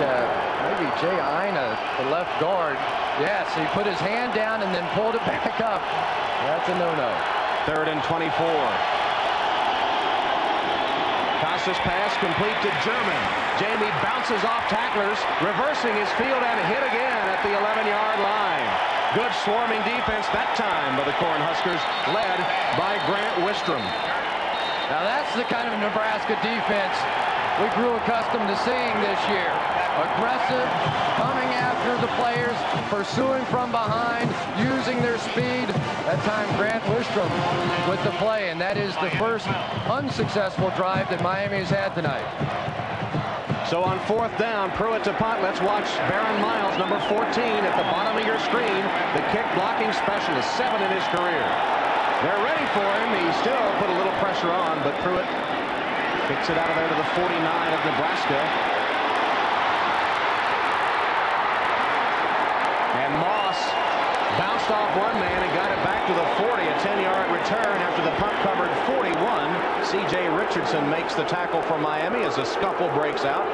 maybe Jay Ina, the left guard. Yes, he put his hand down and then pulled it back up. That's a no-no. 3rd and 24. Costa's pass complete to German. Jamie bounces off tacklers, reversing his field and hit again at the 11-yard line. Good swarming defense that time by the Cornhuskers, led by Grant Wistrom. Now that's the kind of Nebraska defense we grew accustomed to seeing this year. Aggressive, coming after the players, pursuing from behind, using their speed. That time Grant Wistrom with the play, and that is the first unsuccessful drive that Miami has had tonight. So on 4th down, Pruitt to punt. Let's watch Baron Miles, number 14, at the bottom of your screen. The kick blocking specialist, 7 in his career. They're ready for him. He still put a little pressure on, but Pruitt kicks it out of there to the 49 of Nebraska. And Moss bounced off one man and got it back to the 40. A 10-yard return after the punt covered 41. C.J. Richardson makes the tackle for Miami as a scuffle breaks out.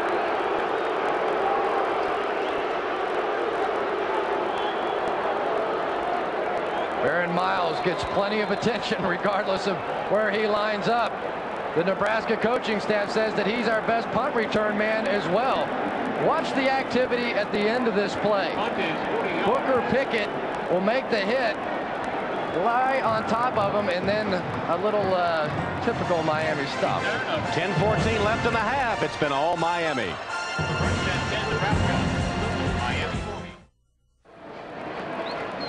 Baron Miles gets plenty of attention regardless of where he lines up. The Nebraska coaching staff says that he's our best punt return man as well. Watch the activity at the end of this play. Booker Pickett will make the hit, lie on top of him, and then a little typical Miami stuff. 10-14 left in the half. It's been all Miami.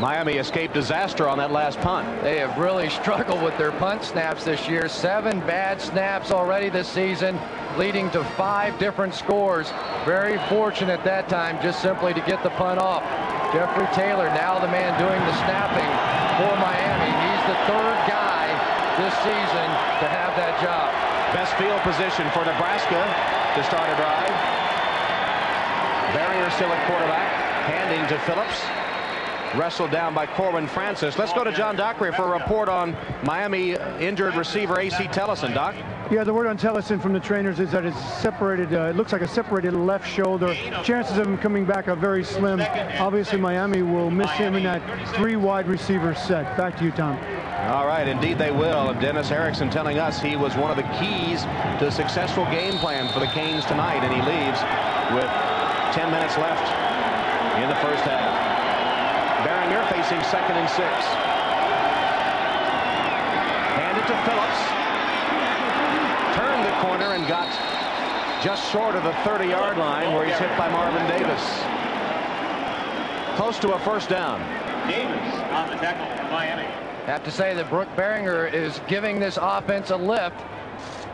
Miami escaped disaster on that last punt. They have really struggled with their punt snaps this year. 7 bad snaps already this season, leading to 5 different scores. Very fortunate that time just simply to get the punt off. Jeffrey Taylor now the man doing the snapping for Miami. He's the 3rd guy this season to have that job. Best field position for Nebraska to start a drive. Barrier still at quarterback, handing to Phillips. Wrestled down by Corwin Francis. Let's go to John Dockery for a report on Miami injured receiver A.C. Tellison. Doc? Yeah, the word on Tellison from the trainers is that it's separated. It looks like a separated left shoulder. Chances of him coming back are very slim. Obviously, Miami will miss him in that 3 wide receiver set. Back to you, Tom. All right, indeed they will. And Dennis Erickson telling us he was one of the keys to a successful game plan for the Canes tonight, and he leaves with 10 minutes left in the first half. Barron, you're facing 2nd and 6. Handed to Phillips. Turned the corner and got just short of the 30-yard line where he's hit by Marvin Davis. close to a first down. Davis on the tackle for Miami. Have to say that Brooke Behringer is giving this offense a lift.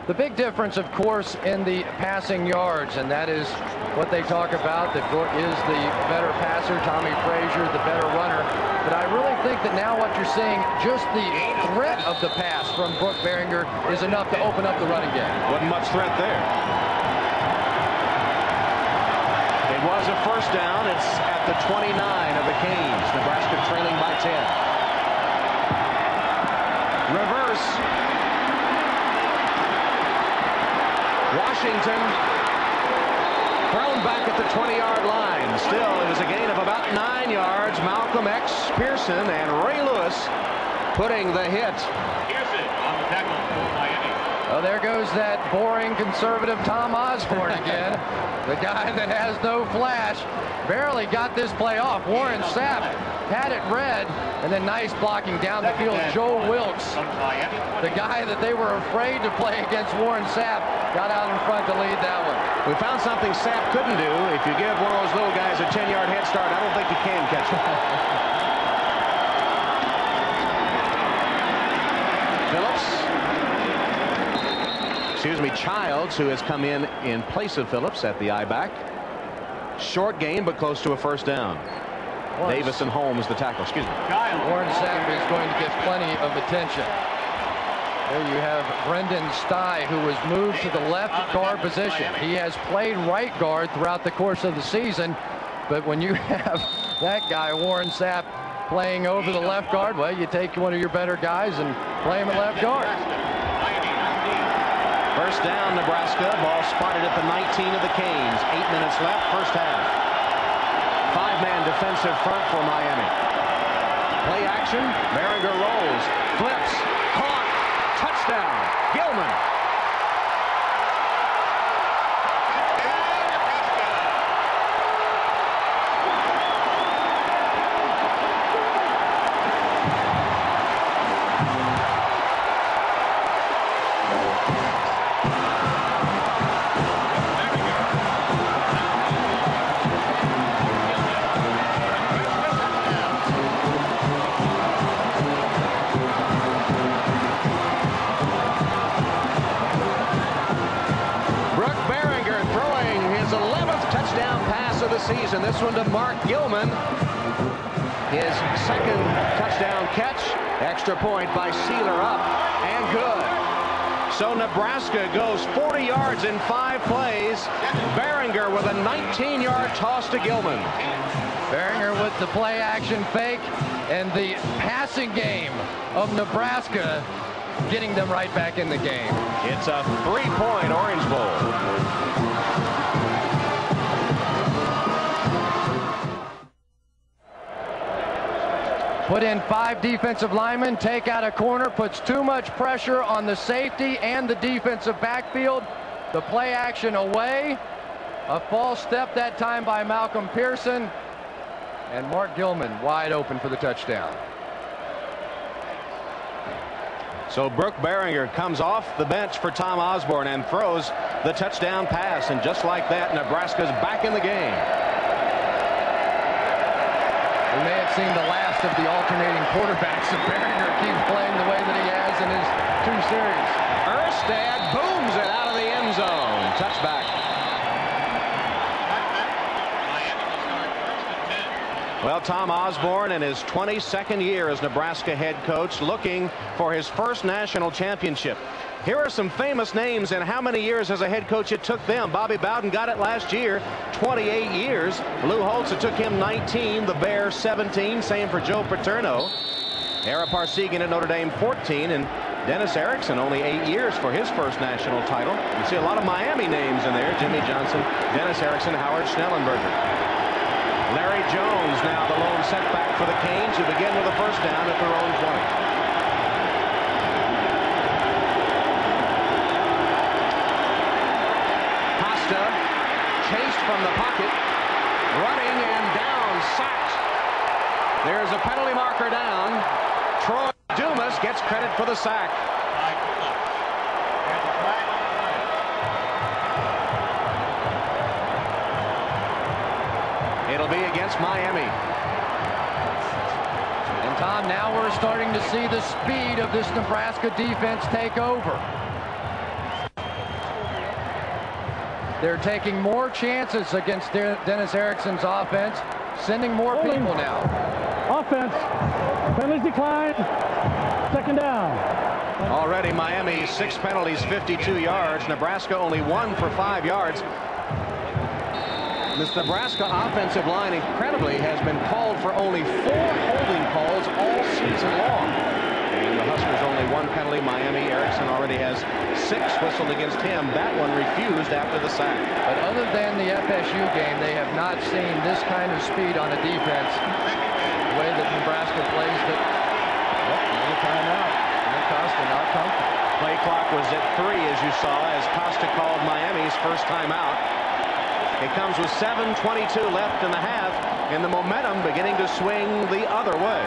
The big difference, of course, in the passing yards, and that is what they talk about, that Brooke is the better passer, Tommy Frazier the better runner. But I really think that now what you're seeing, just the threat of the pass from Brooke Behringer is enough to open up the running game. Wasn't much threat there. It was a first down. It's at the 29 of the Canes. Nebraska trailing by 10. Reverse. Washington thrown back at the 20-yard line. Still, it was a gain of about 9 yards. Malcolm X, Pearson, and Ray Lewis putting the hit. Pearson on the tackle for Miami. Oh, there goes that boring conservative Tom Osbourne again. The guy that has no flash. Barely got this play off. Warren Sapp had it read, and then nice blocking down the field. Joe Wilkes, the guy that they were afraid to play against Warren Sapp, got out in front to lead that one. We found something Sapp couldn't do. If you give one of those little guys a 10-yard head start, I don't think you can catch him. Childs, who has come in place of Phillips at the I-back. Short gain, but close to a first down. Davis and Holmes, the tackle. Excuse me. Warren Sapp is going to get plenty of attention. There you have Brendan Stye, who was moved to the left guard position. He has played right guard throughout the course of the season, but when you have that guy, Warren Sapp, playing over the left guard, well, you take one of your better guys and play him at left guard. First down, Nebraska. Ball spotted at the 19 of the Canes. 8 minutes left, first half. 5-man defensive front for Miami. Play action. Behringer rolls, flips, caught, touchdown. Gilman. Season. This one to Mark Gilman. His second touchdown catch. Extra point by Sealer up and good. So Nebraska goes 40 yards in 5 plays. Behringer with a 19-yard toss to Gilman. Behringer with the play action fake, and the passing game of Nebraska getting them right back in the game. It's a 3-point Orange Bowl. Put in 5 defensive linemen, take out a corner, puts too much pressure on the safety and the defensive backfield. The play action away. A false step that time by Malcolm Pearson. And Mark Gilman wide open for the touchdown. So Brooke Behringer comes off the bench for Tom Osbourne and throws the touchdown pass. And just like that, Nebraska's back in the game. We may have seen the last of the alternating quarterbacks if Behringer keeps playing the way that he has in his 2 series. Erstad booms it out of the end zone. Touchback. Well, Tom Osbourne in his 22nd year as Nebraska head coach, looking for his first national championship. Here are some famous names and how many years as a head coach it took them. Bobby Bowden got it last year, 28 years. Lou Holtz, it took him 19. The Bears 17. Same for Joe Paterno. Ara Parsegian at Notre Dame 14. And Dennis Erickson only 8 years for his first national title. You see a lot of Miami names in there. Jimmy Johnson, Dennis Erickson, Howard Schnellenberger. Larry Jones now the lone setback for the Canes, who begin with a first down at their own 20. Chased from the pocket, running and down, sacked. There's a penalty marker down. Troy Dumas gets credit for the sack. It'll be against Miami. Tom, now we're starting to see the speed of this Nebraska defense take over. They're taking more chances against Dennis Erickson's offense, sending more people now. Offense. Penalties decline. Second down. Already Miami 6 penalties, 52 yards. Nebraska only 1 for 5 yards. This Nebraska offensive line, incredibly, has been called for only 4 holding calls all season long. And the Huskers only 1 penalty. Miami, Erickson already has 6 whistled against him. That one refused after the sack. But other than the FSU game, they have not seen this kind of speed on a defense. The way that Nebraska plays it. Another timeout. Costa not comfortable. Play clock was at 3, as you saw, as Costa called Miami's first timeout. It comes with 7:22 left in the half, and the momentum beginning to swing the other way.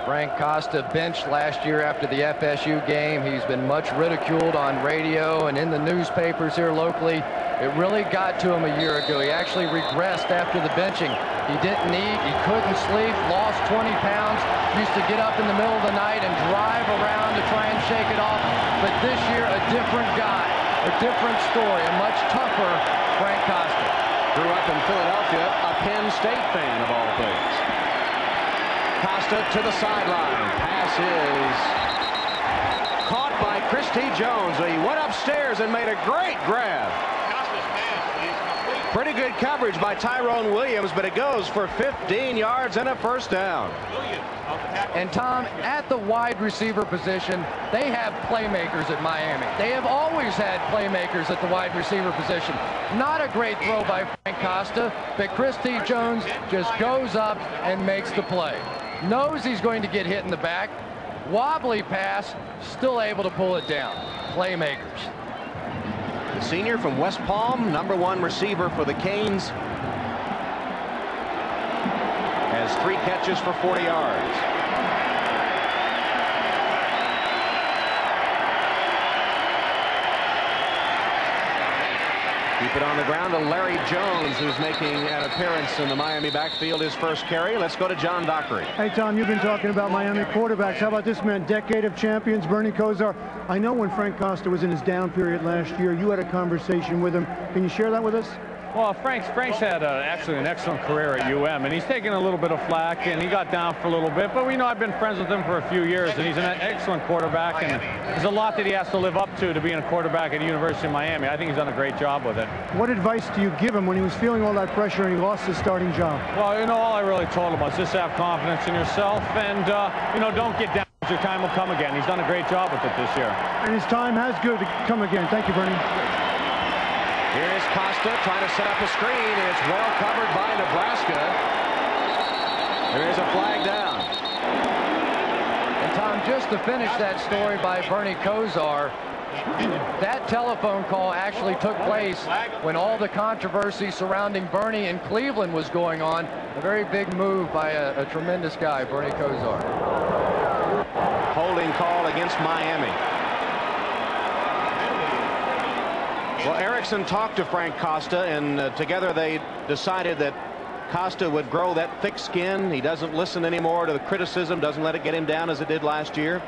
Frank Costa benched last year after the FSU game. He's been much ridiculed on radio and in the newspapers here locally. It really got to him a year ago. He actually regressed after the benching. He didn't eat, he couldn't sleep, lost 20 pounds, used to get up in the middle of the night and drive around to try and shake it off. But this year, a different guy, a different story, a much tougher Frank Costa. Grew up in Philadelphia, a Penn State fan of all things. Costa to the sideline. Pass is caught by Christy Jones. He went upstairs and made a great grab. Pretty good coverage by Tyrone Williams, but it goes for 15 yards and a first down. And Tom, at the wide receiver position, they have playmakers at Miami. They have always had playmakers at the wide receiver position. Not a great throw by Frank Costa, but Christy Jones just goes up and makes the play. Knows he's going to get hit in the back. Wobbly pass, still able to pull it down. Playmakers. The senior from West Palm, #1 receiver for the Canes, has 3 catches for 40 yards. Keep it on the ground to Larry Jones, who's making an appearance in the Miami backfield, his first carry. Let's go to John Dockery. Hey, Tom, you've been talking about Miami quarterbacks. How about this man, decade of champions, Bernie Kosar? I know when Frank Costa was in his down period last year, you had a conversation with him. Can you share that with us? Well, Frank's had actually an excellent career at UM, and he's taken a little bit of flack, and he got down for a little bit. But we know I've been friends with him for a few years, and he's an excellent quarterback, and there's a lot that he has to live up to being a quarterback at the University of Miami. I think he's done a great job with it. What advice do you give him when he was feeling all that pressure and he lost his starting job? Well, you know, all I really told him was just have confidence in yourself, and, you know, don't get down. Your time will come again. He's done a great job with it this year. And his time has good to come again. Thank you, Bernie. Here is Costa trying to set up a screen, and it's well covered by Nebraska. There is a flag down. And Tom, just to finish that story by Bernie Kosar, that telephone call actually took place when all the controversy surrounding Bernie in Cleveland was going on. A very big move by a tremendous guy, Bernie Kosar. Holding call against Miami. Well, Erickson talked to Frank Costa, and together they decided that Costa would grow that thick skin. He doesn't listen anymore to the criticism, doesn't let it get him down as it did last year.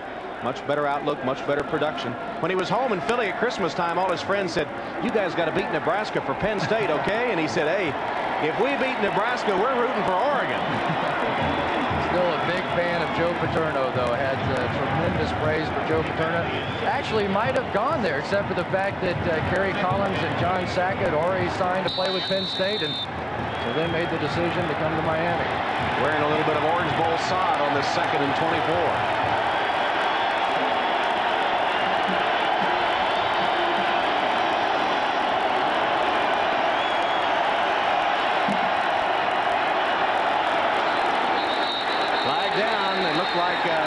Much better outlook, much better production. When he was home in Philly at Christmas time, all his friends said, "You guys got to beat Nebraska for Penn State, okay?" And he said, "Hey, if we beat Nebraska, we're rooting for Oregon." Still a big fan of Joe Paterno, though. Had tremendous praise for Joe Paterno. Actually might have gone there, except for the fact that Kerry Collins and John Sackett already signed to play with Penn State, and so they made the decision to come to Miami. Wearing a little bit of Orange Bowl sod on this 2nd and 24.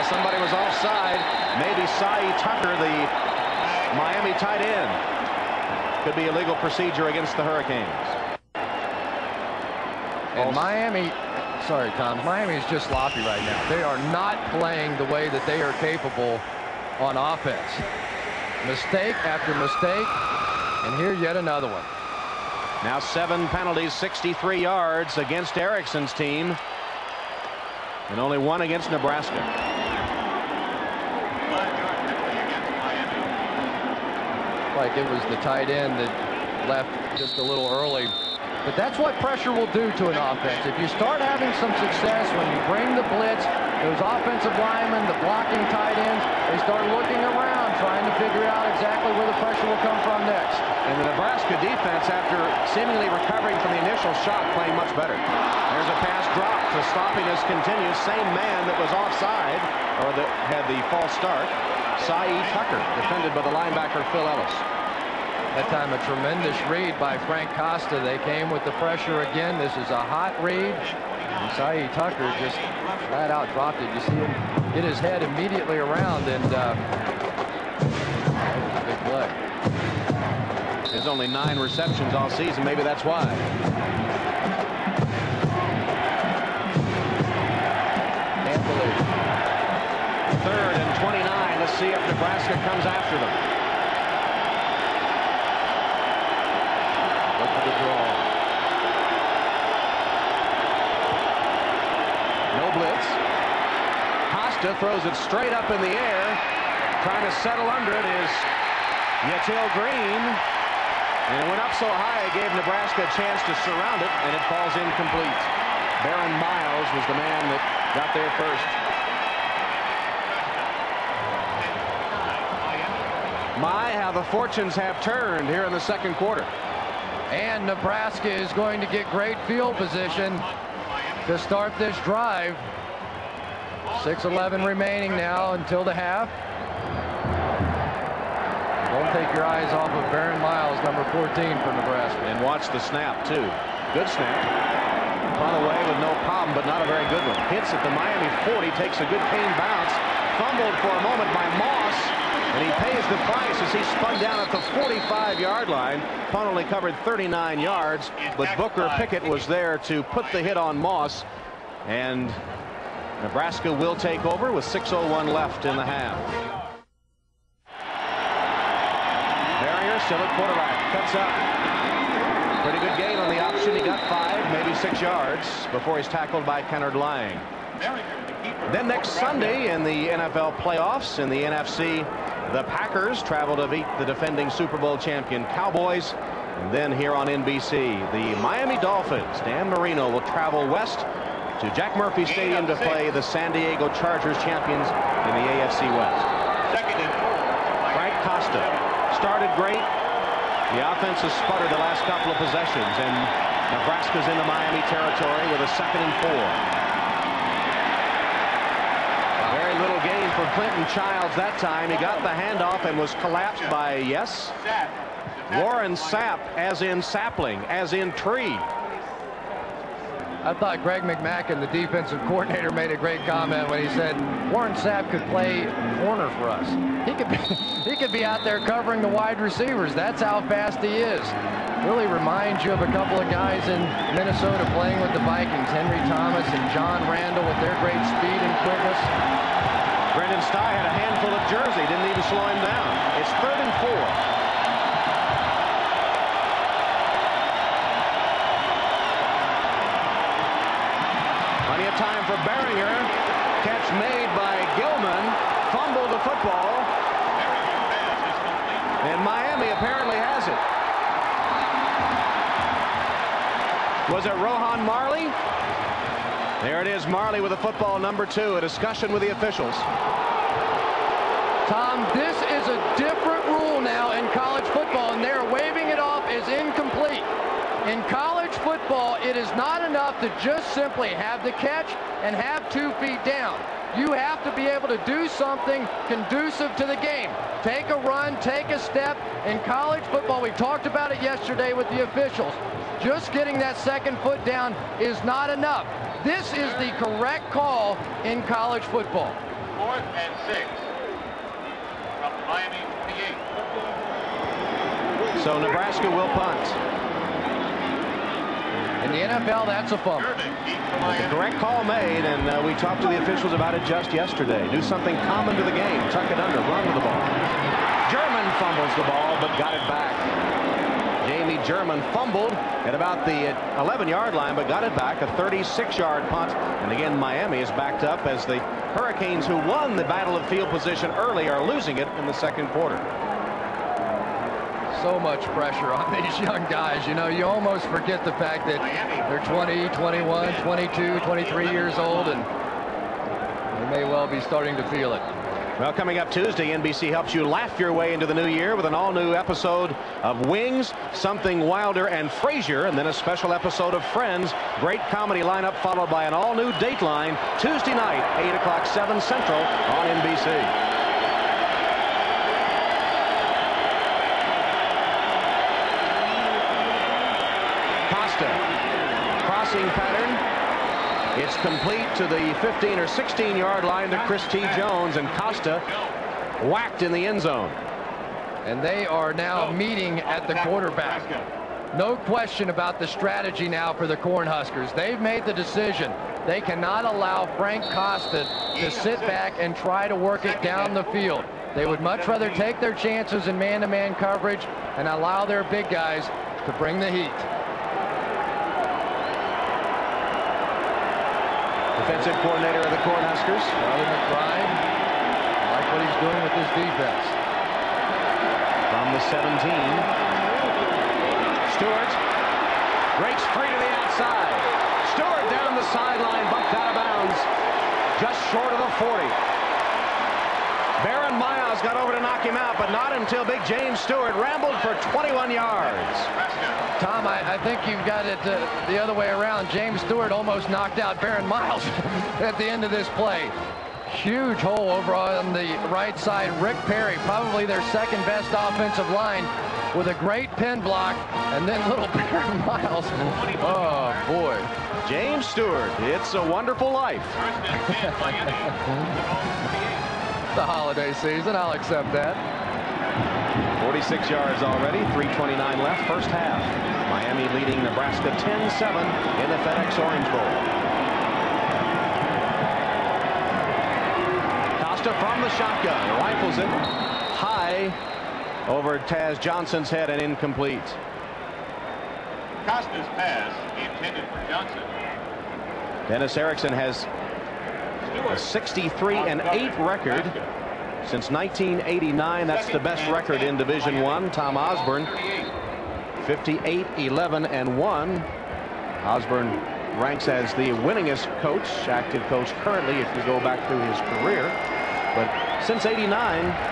Somebody was offside. Maybe Cy Tucker, the Miami tight end. Could be a legal procedure against the Hurricanes. And Miami, sorry, Tom, Miami is just sloppy right now. They are not playing the way that they are capable on offense. Mistake after mistake, and here yet another one. Now 7 penalties, 63 yards against Erickson's team, and only 1 against Nebraska. Like it was the tight end that left just a little early. But that's what pressure will do to an offense. If you start having some success when you bring the blitz, those offensive linemen, the blocking tight ends, they start looking around, trying to figure out exactly where the pressure will come from next. And the Nebraska defense, after seemingly recovering from the initial shock, playing much better. There's a pass dropped. The sloppiness continues. Same man that was offside, or that had the false start. Saeed Tucker, defended by the linebacker Phil Ellis. That time a tremendous read by Frank Costa. They came with the pressure again. This is a hot read. And Saeed Tucker just flat out dropped it. You see him hit his head immediately around, and that was a big play. There's only 9 receptions all season. Maybe that's why. Can't believe it. 3rd and 29. Let's see if Nebraska comes after them. Look for the draw. No blitz. Costa throws it straight up in the air. Trying to settle under it is Yatil Green. And it went up so high it gave Nebraska a chance to surround it, and it falls incomplete. Baron Miles was the man that got there first. My, how the fortunes have turned here in the 2nd quarter. And Nebraska is going to get great field position to start this drive. 6:11 remaining now until the half. Don't take your eyes off of Baron Miles, number 14 for Nebraska. And watch the snap, too. Good snap. Run away with no problem, but not a very good one. Hits at the Miami 40, takes a good clean bounce. Fumbled for a moment by Moss. And he pays the price as he spun down at the 45-yard line. Punt only covered 39 yards, but Booker Pickett was there to put the hit on Moss. And Nebraska will take over with 6:01 left in the half. Barrier still at quarterback. Cuts up. Pretty good gain on the option. He got 5, maybe 6 yards before he's tackled by Kennard Lang. Then next Sunday in the NFL playoffs in the NFC, the Packers travel to beat the defending Super Bowl champion Cowboys. And then here on NBC, the Miami Dolphins, Dan Marino, will travel west to Jack Murphy Stadium to play the San Diego Chargers, champions in the AFC West. Frank Costa started great. The offense has sputtered the last couple of possessions, and Nebraska's into Miami territory with a 2nd and 4. Very little gain for Clinton Childs that time. He got the handoff and was collapsed by, yes, Warren Sapp, as in sapling, as in tree. I thought Greg McMackin, the defensive coordinator, made a great comment when he said Warren Sapp could play corner for us. He could be out there covering the wide receivers. That's how fast he is. Really reminds you of a couple of guys in Minnesota playing with the Vikings, Henry Thomas and John Randall, with their great speed and quickness. Brendan Stye had a handful of Jersey, didn't even slow him down. It's 3rd and 4. Plenty of time for Barringer. Catch made by Gilman. Fumbled the football. And Miami apparently has it. Was it Rohan Marley? There it is, Marley with the football, number 2. A discussion with the officials. Tom, this is a different rule now in college football, and they're waving it off as incomplete. In college football, it is not enough to just simply have the catch and have 2 feet down. You have to be able to do something conducive to the game. Take a run, take a step. In college football, we talked about it yesterday with the officials. Just getting that 2nd foot down is not enough. This is the correct call in college football. 4th and 6 from Miami 28. So Nebraska will punt. In the NFL, that's a fumble. The correct call made, and we talked to the officials about it just yesterday. Do something common to the game. Tuck it under. Run with the ball. German fumbles the ball, but got it back. Jamie German fumbled at about the 11-yard line, but got it back, a 36-yard punt. And again, Miami is backed up as the Hurricanes, who won the battle of field position early, are losing it in the second quarter. So much pressure on these young guys. You know, you almost forget the fact that they're 20, 21, 22, 23 years old, and they may well be starting to feel it. Well, coming up Tuesday, NBC helps you laugh your way into the new year with an all-new episode of Wings, Something Wilder and Frasier, and then a special episode of Friends. Great comedy lineup followed by an all-new Dateline Tuesday night, 8 o'clock, 7 Central on NBC. Costa, crossing pattern. It's complete to the 15 or 16-yard line to Chris T. Jones, and Costa whacked in the end zone. And they are now meeting at the quarterback. No question about the strategy now for the Cornhuskers. They've made the decision. They cannot allow Frank Costa to sit back and try to work it down the field. They would much rather take their chances in man-to-man coverage and allow their big guys to bring the heat. Defensive coordinator of the Cornhuskers, Charlie McBride. I like what he's doing with this defense. From the 17. Stewart breaks free to the outside. Stewart down the sideline, bumped out of bounds, just short of the 40. Baron Miles got over to knock him out, but not until big James Stewart rambled for 21 yards. Tom, I think you've got it the other way around. James Stewart almost knocked out Baron Miles at the end of this play. Huge hole over on the right side. Rick Perry, probably their second best offensive line, with a great pin block, and then little Baron Miles. Oh, boy. James Stewart, it's a wonderful life. The holiday season, I'll accept that. 46 yards already, 3:29 left, first half. Miami leading Nebraska 10-7 in the FedEx Orange Bowl. Costa from the shotgun, rifles it high over Taz Johnson's head and incomplete. Costa's pass intended for Johnson. Dennis Erickson has a 63-8 record since 1989. That's the best record in Division I. Tom Osbourne, 58-11-1. Osbourne ranks as the winningest coach, active coach currently if you go back through his career. But since '89,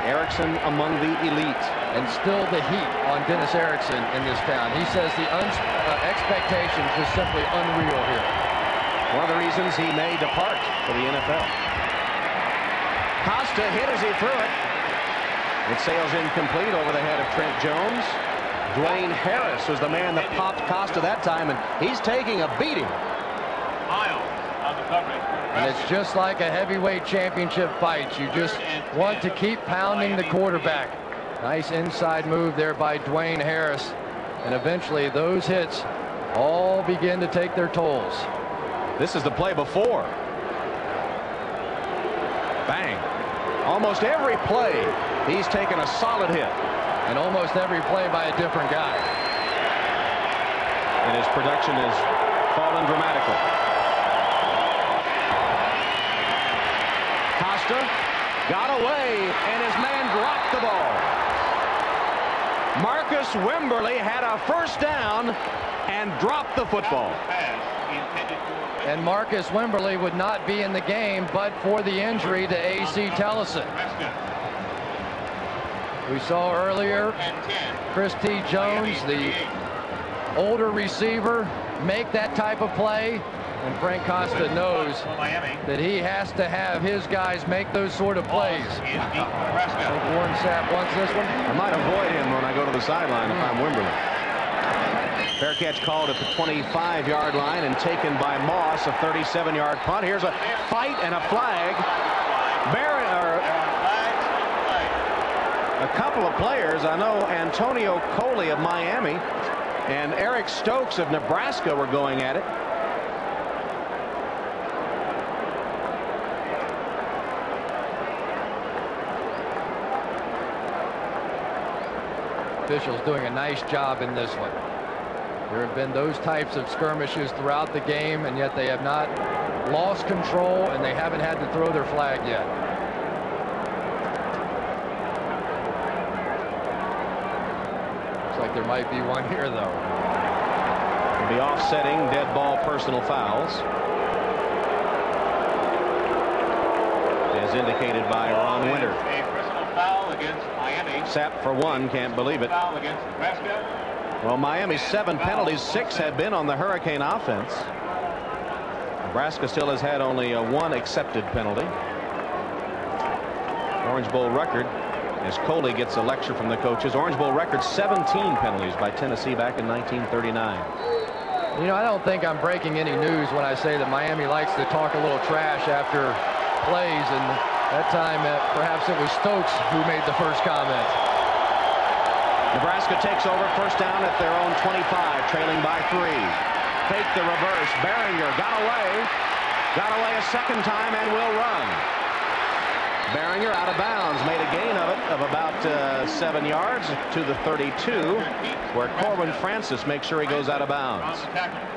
Erickson among the elite. And still the heat on Dennis Erickson in this town. He says the expectations are simply unreal here. One of the reasons he may depart for the NFL. Costa hit as he threw it. It sails incomplete over the head of Trent Jones. Dwayne Harris was the man that popped Costa that time, and he's taking a beating. Miles on the coverage. And it's just like a heavyweight championship fight. You just want to keep pounding the quarterback. Nice inside move there by Dwayne Harris. And eventually those hits all begin to take their tolls. This is the play before. Bang. Almost every play, he's taken a solid hit. And almost every play by a different guy. And his production has fallen dramatically. Costa got away, and his man dropped the ball. Marcus Wimberly had a first down and dropped the football. And Marcus Wimberly would not be in the game but for the injury to A.C. Tellison. We saw earlier Chris T. Jones, the older receiver, make that type of play. And Frank Costa knows that he has to have his guys make those sort of plays. I think Warren Sapp wants this one. I might avoid him when I go to the sideline if I'm Wimberly. Fair catch called at the 25-yard line and taken by Moss, a 37-yard punt. Here's a fight and a flag. A couple of players, I know Antonio Coley of Miami and Eric Stokes of Nebraska were going at it. Officials doing a nice job in this one. There have been those types of skirmishes throughout the game, and yet they have not lost control, and they haven't had to throw their flag yet. Looks like there might be one here, though. The offsetting dead ball personal fouls, as indicated by Ron Winter. A personal foul against Miami. Sapp for one, can't believe it. Foul against Nebraska. Well, Miami's 7 penalties, 6 have been on the Hurricane offense. Nebraska still has had only a 1 accepted penalty. Orange Bowl record, as Coley gets a lecture from the coaches. Orange Bowl record 17 penalties by Tennessee back in 1939. You know, I don't think I'm breaking any news when I say that Miami likes to talk a little trash after plays, and that time perhaps it was Stokes who made the first comment. Nebraska takes over, first down at their own 25, trailing by 3. Fake the reverse. Behringer got away a second time and will run. Behringer out of bounds, made a gain of it of about 7 yards to the 32, where Corbin Francis makes sure he goes out of bounds.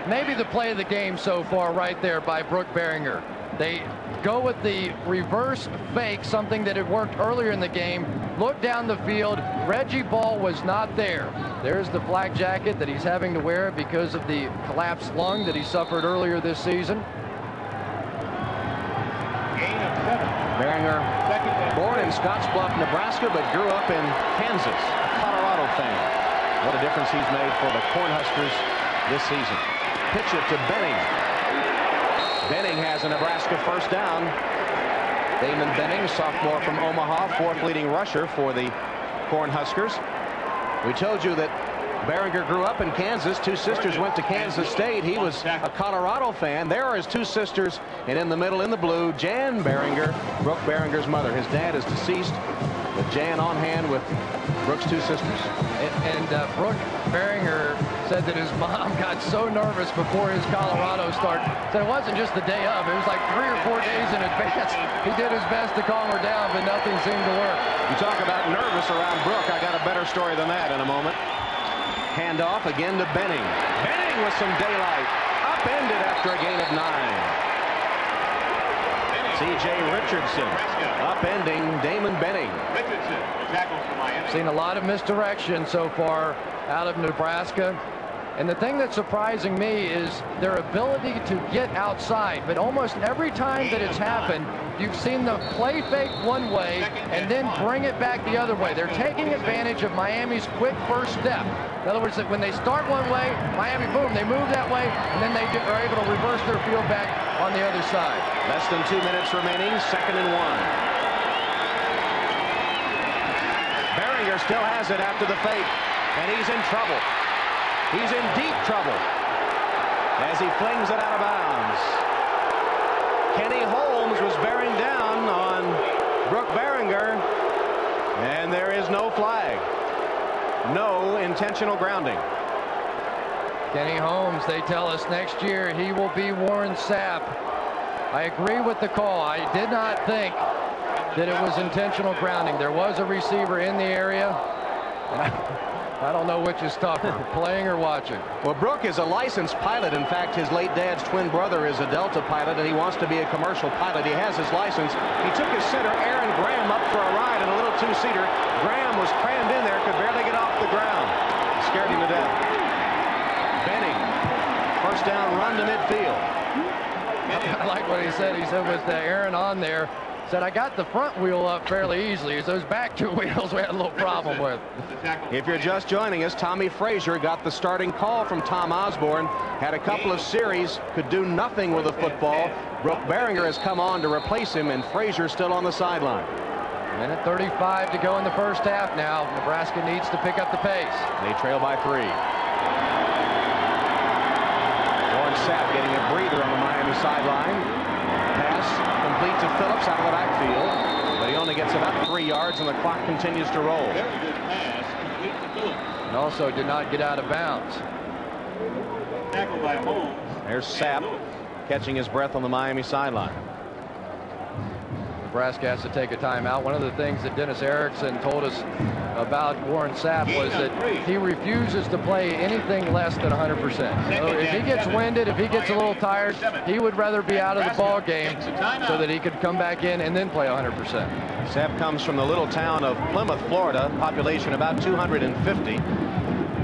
Maybe the play of the game so far right there by Brooke Behringer. They go with the reverse fake, something that had worked earlier in the game. Look down the field. Reggie Ball was not there. There's the flak jacket that he's having to wear because of the collapsed lung that he suffered earlier this season. Behringer, born in Scottsbluff, Nebraska, but grew up in Kansas, a Colorado fan. What a difference he's made for the Cornhuskers this season. Pitch it to Benning. Benning has a Nebraska first down. Damon Benning, sophomore from Omaha, 4th leading rusher for the Cornhuskers. We told you that Behringer grew up in Kansas. 2 sisters went to Kansas State. He was a Colorado fan. There are his 2 sisters, and in the middle in the blue, Jan Behringer, Brooke Behringer's mother. His dad is deceased, but Jan on hand with Brooke's 2 sisters. And Brooke Behringer said that his mom got so nervous before his Colorado start. Said it wasn't just the day of. It was like 3 or 4 days in advance. He did his best to calm her down, but nothing seemed to work. You talk about nervous around Brooke. I got a better story than that in a moment. Handoff again to Benning. Benning with some daylight. Upended after a gain of 9. C.J. Richardson upending Damon Benning. Richardson, tackle for Miami. Seen a lot of misdirection so far out of Nebraska. And the thing that's surprising me is their ability to get outside. But almost every time that it's happened, you've seen them play fake one way and then bring it back the other way. They're taking advantage of Miami's quick first step. In other words, that when they start one way, Miami, boom, they move that way, and then they are able to reverse their field back on the other side. Less than 2 minutes remaining, 2nd and 1. Behringer still has it after the fake, and he's in trouble. He's in deep trouble as he flings it out of bounds. Kenny Holmes was bearing down on Brooke Behringer, and there is no flag. No intentional grounding. Kenny Holmes, they tell us next year he will be Warren Sapp. I agree with the call. I did not think that it was intentional grounding. There was a receiver in the area. And I don't know which is tougher, playing or watching. Well, Brooke is a licensed pilot. In fact, his late dad's twin brother is a Delta pilot, and he wants to be a commercial pilot. He has his license. He took his center, Aaron Graham, up for a ride in a little 2-seater. Graham was crammed in there, could barely get off the ground. Scared him to death. Benning, first down run to midfield. I like what he said. He said with Aaron on there, said, I got the front wheel up fairly easily. It's those back 2 wheels we had a little problem with. If you're just joining us, Tommy Frazier got the starting call from Tom Osbourne. Had a couple of series, could do nothing with the football. Brooke Behringer has come on to replace him, and Frazier still on the sideline. Minute 35 to go in the first half now. Nebraska needs to pick up the pace. They trail by 3. Warren Sapp getting a breather on the Miami sideline. Pass complete to Phillips out of the backfield, but he only gets about 3 yards, and the clock continues to roll. Very good pass, complete to Phillips. And also did not get out of bounds. Tackle by Holmes. There's Sapp catching his breath on the Miami sideline. Nebraska has to take a timeout. One of the things that Dennis Erickson told us about Warren Sapp was that he refuses to play anything less than 100%. So if he gets winded, if he gets a little tired, he would rather be out of the ball game so that he could come back in and then play 100%. Sapp comes from the little town of Plymouth, Florida, population about 250.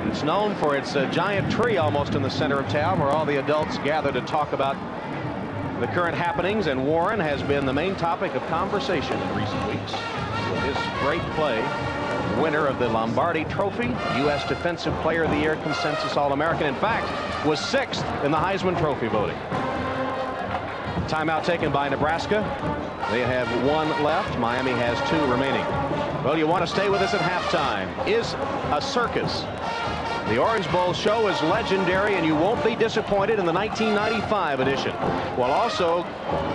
It's known for its giant tree almost in the center of town where all the adults gather to talk about the current happenings, and Warren has been the main topic of conversation in recent weeks with his great play. Winner of the Lombardi Trophy, U.S. Defensive Player of the Year consensus All-American. In fact, was 6th in the Heisman Trophy voting. Timeout taken by Nebraska. They have 1 left. Miami has 2 remaining. Well, you want to stay with us at halftime. Is a circus. The Orange Bowl show is legendary, and you won't be disappointed in the 1995 edition. We'll also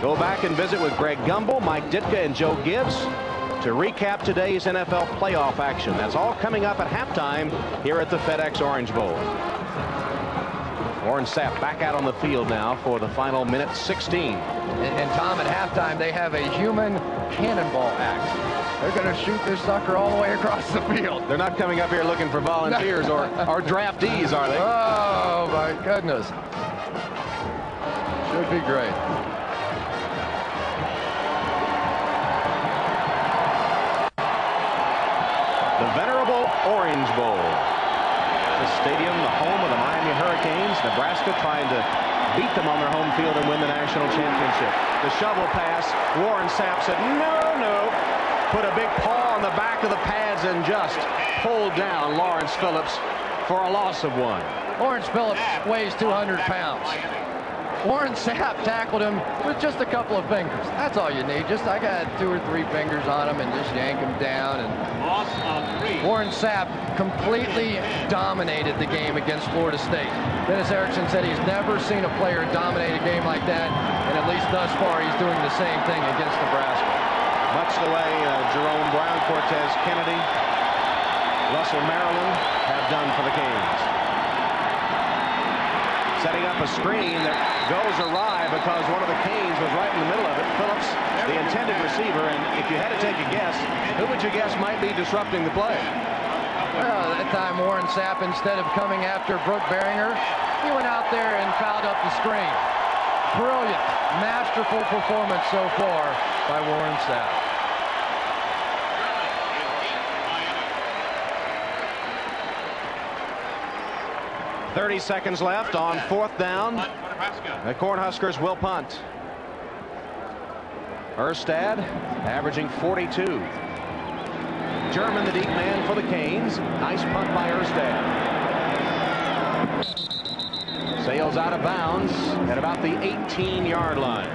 go back and visit with Greg Gumbel, Mike Ditka, and Joe Gibbs to recap today's NFL playoff action. That's all coming up at halftime here at the FedEx Orange Bowl. Warren Sapp back out on the field now for the final minute 16. And Tom, at halftime, they have a human cannonball act. They're going to shoot this sucker all the way across the field. They're not coming up here looking for volunteers or draftees, are they? Oh, my goodness. Should be great. The venerable Orange Bowl. The stadium, the home of the Miami Hurricanes. Nebraska trying to beat them on their home field and win the national championship. The shovel pass. Warren Sapp said, no, no. Put a big paw on the back of the pads and just pulled down Lawrence Phillips for a loss of 1. Lawrence Phillips weighs 200 pounds. Warren Sapp tackled him with just a couple of fingers. That's all you need. Just I got 2 or 3 fingers on him and just yank him down. And Warren Sapp completely dominated the game against Florida State. Dennis Erickson said he's never seen a player dominate a game like that, and at least thus far he's doing the same thing against Nebraska. Much the way Jerome Brown, Cortez Kennedy, Russell Maryland have done for the Canes. Setting up a screen that goes awry because one of the Canes was right in the middle of it. Phillips, the intended receiver, and if you had to take a guess, who would you guess might be disrupting the play? Well, that time Warren Sapp, instead of coming after Brooke Behringer, he went out there and fouled up the screen. Brilliant, masterful performance so far by Warren Sapp. .30 seconds left on 4th down. The Cornhuskers will punt. Erstad averaging 42. German, the deep man for the Canes. Nice punt by Erstad. Sails out of bounds at about the 18-yard line.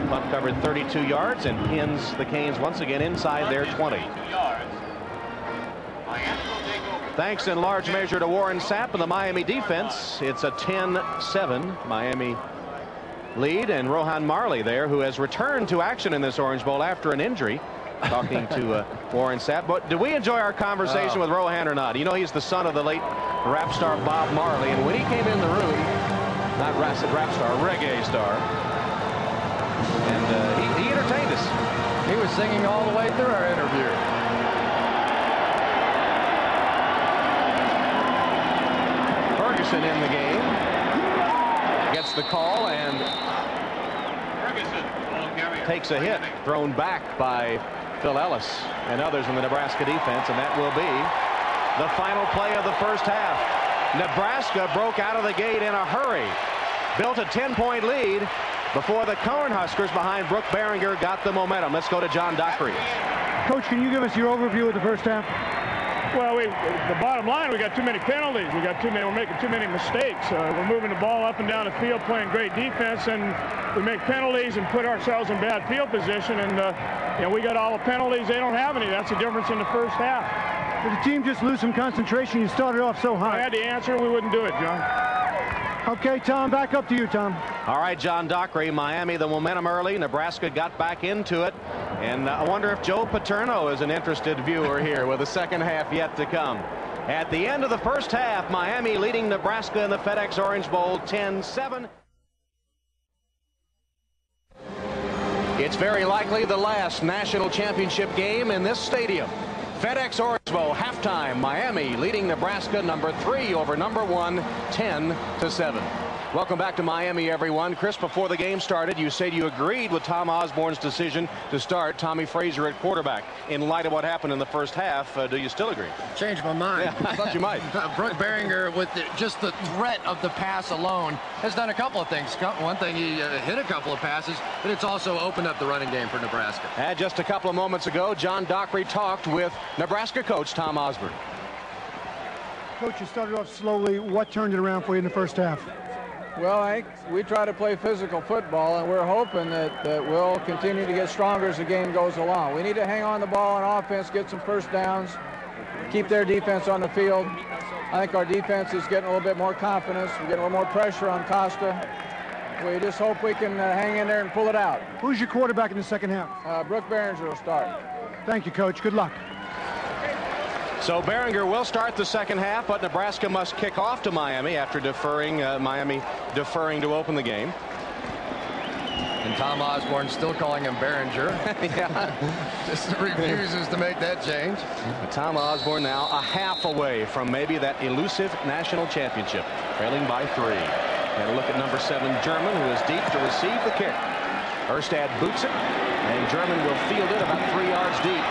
Punt covered 32 yards and pins the Canes once again inside their 20. Thanks in large measure to Warren Sapp and the Miami defense. It's a 10-7 Miami lead, and Rohan Marley there, who has returned to action in this Orange Bowl after an injury, talking to Warren Sapp. But did we enjoy our conversation with Rohan or not? You know, he's the son of the late rap star Bob Marley, and when he came in the room, not rap star, reggae star, and he entertained us. He was singing all the way through our interview. Ferguson in the game. Gets the call and takes a hit thrown back by Phil Ellis and others in the Nebraska defense, and that will be the final play of the first half. Nebraska broke out of the gate in a hurry, built a 10-point lead before the Cornhuskers behind Brooke Behringer got the momentum. Let's go to John Dockery. Coach, can you give us your overview of the first half? Well, the bottom line, we got too many penalties. We're making too many mistakes. We're moving the ball up and down the field, playing great defense, and we make penalties and put ourselves in bad field position. And you know, we got all the penalties. They don't have any. That's the difference in the first half. Did the team just lose some concentration? You started off so high. I had the answer, and we wouldn't do it, John. Okay, Tom, back up to you, Tom. All right, John Dockery, Miami, the momentum early. Nebraska got back into it. And I wonder if Joe Paterno is an interested viewer here with the second half yet to come. At the end of the first half, Miami leading Nebraska in the FedEx Orange Bowl 10-7. It's very likely the last national championship game in this stadium. FedEx Orangevo halftime. Miami leading Nebraska number 3 over number 1, 10-7. Welcome back to Miami, everyone. Chris, before the game started, you said you agreed with Tom Osbourne's decision to start Tommy Frazier at quarterback. In light of what happened in the first half, do you still agree? Changed my mind. Yeah, I thought you might. Brooke Behringer, with just the threat of the pass alone, has done a couple of things. One thing, he hit a couple of passes, but it's also opened up the running game for Nebraska. And just a couple of moments ago, John Dockery talked with Nebraska coach Tom Osbourne. Coach, you started off slowly. What turned it around for you in the first half? Well, I think we try to play physical football, and we're hoping that we'll continue to get stronger as the game goes along. We need to hang on the ball on offense, get some first downs, keep their defense on the field. I think our defense is getting a little bit more confidence. We're getting a little more pressure on Costa. We just hope we can hang in there and pull it out. Who's your quarterback in the second half? Brooke Behringer will start. Thank you, Coach. Good luck. So Behringer will start the second half, but Nebraska must kick off to Miami after Miami deferring to open the game. And Tom Osbourne still calling him Behringer. Yeah. Just refuses to make that change. Tom Osbourne now a half away from maybe that elusive national championship, trailing by 3. And a look at number 7, German, who is deep to receive the kick. Erstad boots it, and German will field it about 3 yards deep.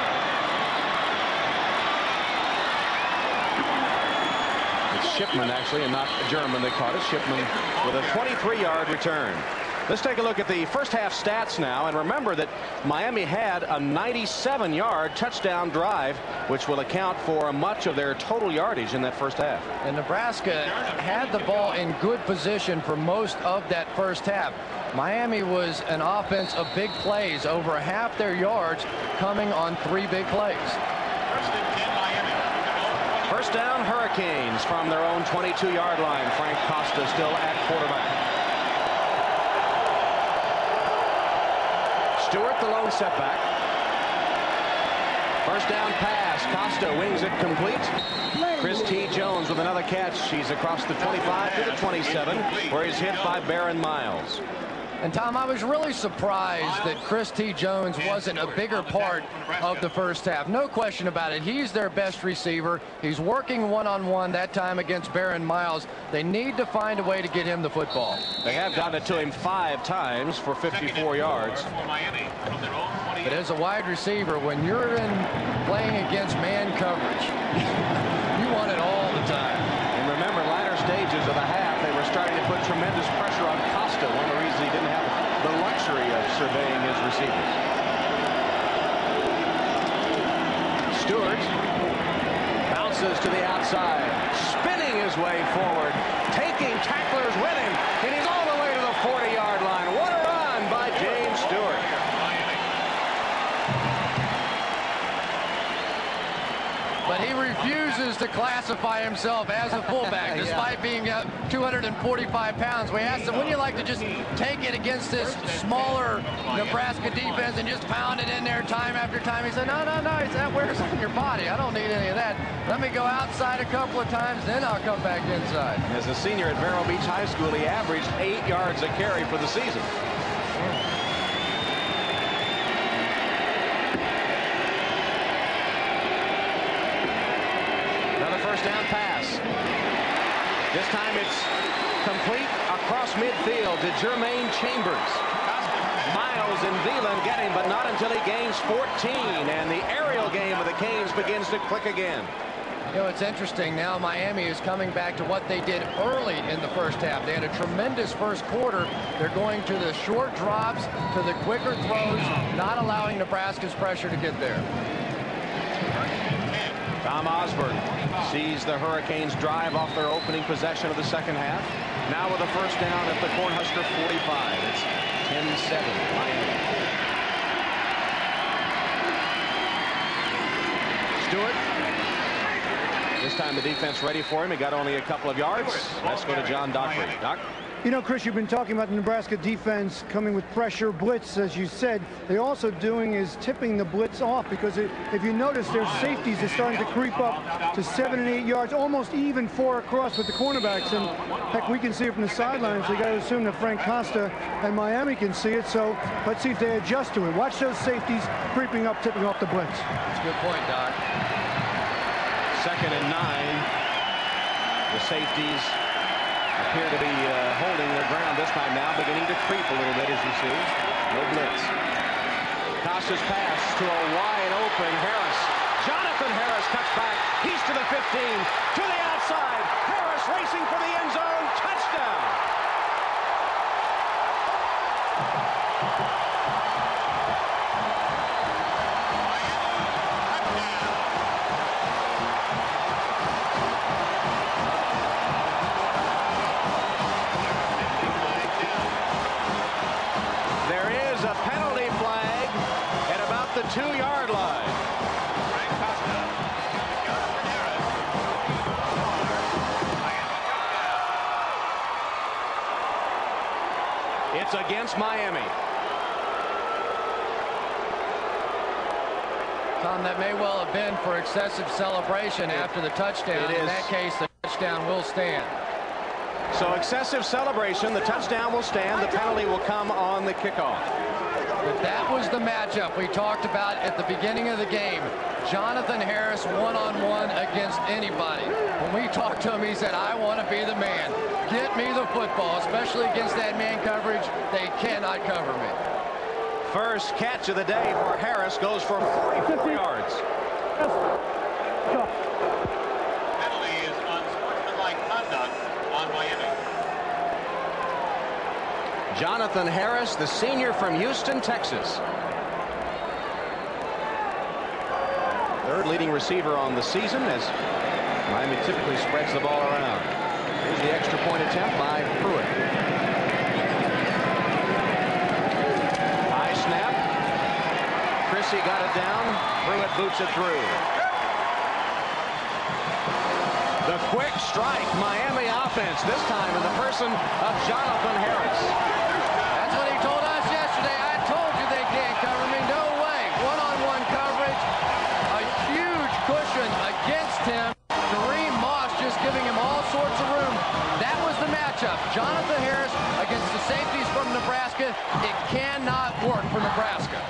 Shipman, actually, and not German. They caught it. Shipman with a 23-yard return. Let's take a look at the first half stats now, and remember that Miami had a 97-yard touchdown drive, which will account for much of their total yardage in that first half. And Nebraska had the ball in good position for most of that first half. Miami was an offense of big plays, over half their yards coming on 3 big plays. First down, Hurricanes from their own 22-yard line. Frank Costa still at quarterback. Stewart, the lone setback. First down pass. Costa wings it complete. Chris T. Jones with another catch. He's across the 25 to the 27, where he's hit by Baron Miles. And Tom, I was really surprised that Chris T. Jones wasn't a bigger part of the first half. No question about it. He's their best receiver. He's working one-on-one that time against Baron Miles. They need to find a way to get him the football. They have gotten it to him 5 times for 54 yards. But as a wide receiver, when you're playing against man coverage, you want it all the time. And remember, latter stages of the half, they were starting to put tremendous pressure on Costa. One of the reasons he didn't have the luxury of surveying his receivers. Stewart bounces to the outside, spinning his way forward, taking tacklers with him, and he's all the way to the 40-yard line. What a run by James Stewart. But he refuses to classify himself as a fullback, despite being 245 pounds. We asked him, wouldn't you like to just take it against this smaller Nebraska defense and just pound it in there time after time? He said, no. He said, that wears on your body. I don't need any of that. Let me go outside a couple of times, then I'll come back inside. As a senior at Vero Beach High School, he averaged 8 yards a carry for the season. First down pass. This time it's complete across midfield to Jermaine Chambers. Miles and Veland get him, but not until he gains 14. And the aerial game of the Canes begins to click again. You know, it's interesting now. Miami is coming back to what they did early in the first half. They had a tremendous first quarter. They're going to the short drops, to the quicker throws, not allowing Nebraska's pressure to get there. Tom Osbourne sees the Hurricanes drive off their opening possession of the second half. Now with a first down at the Cornhusker 45. It's 10-7 Miami. Stewart. This time the defense ready for him. He got only a couple of yards. Let's go to John Dockery. Doc. You know, Chris, you've been talking about the Nebraska defense coming with pressure, blitz, as you said. They're also doing is tipping the blitz off, because if you notice, their safeties are starting to creep up to 7 and 8 yards, almost even 4 across with the cornerbacks. And heck, we can see it from the sidelines. So you got to assume that Frank Costa and Miami can see it. So let's see if they adjust to it. Watch those safeties creeping up, tipping off the blitz. That's a good point, Doc. 2nd and 9. The safeties appear to be holding their ground this time now, beginning to creep a little bit, as you see. No blitz. Costa's pass to a wide open Harris. Jonathan Harris cuts back. He's to the 15, to the outside. Harris racing for the end zone. Touchdown. A penalty flag at about the 2-yard line. It's against Miami. Tom, that may well have been for excessive celebration after the touchdown. In that case, the touchdown will stand. So excessive celebration, the touchdown will stand, the penalty will come on the kickoff. But that was the matchup we talked about at the beginning of the game. Jonathan Harris one-on-one against anybody. When we talked to him, he said, I want to be the man. Get me the football, especially against that man coverage. They cannot cover me. First catch of the day for Harris goes for 44 yards. Penalty is unsportsmanlike conduct on Miami. Jonathan Harris, the senior from Houston, Texas. Third leading receiver on the season, as Miami typically spreads the ball around. Here's the extra point attempt by Pruitt. High snap. Chrissy got it down. Pruitt boots it through. The quick strike Miami offense, this time in the person of Jonathan Harris. That's what he told us yesterday. I told you they can't cover me. No way. One-on-one coverage. A huge cushion against him. Kareem Moss just giving him all sorts of room. That was the matchup. Jonathan Harris against the safeties from Nebraska. It cannot work for Nebraska.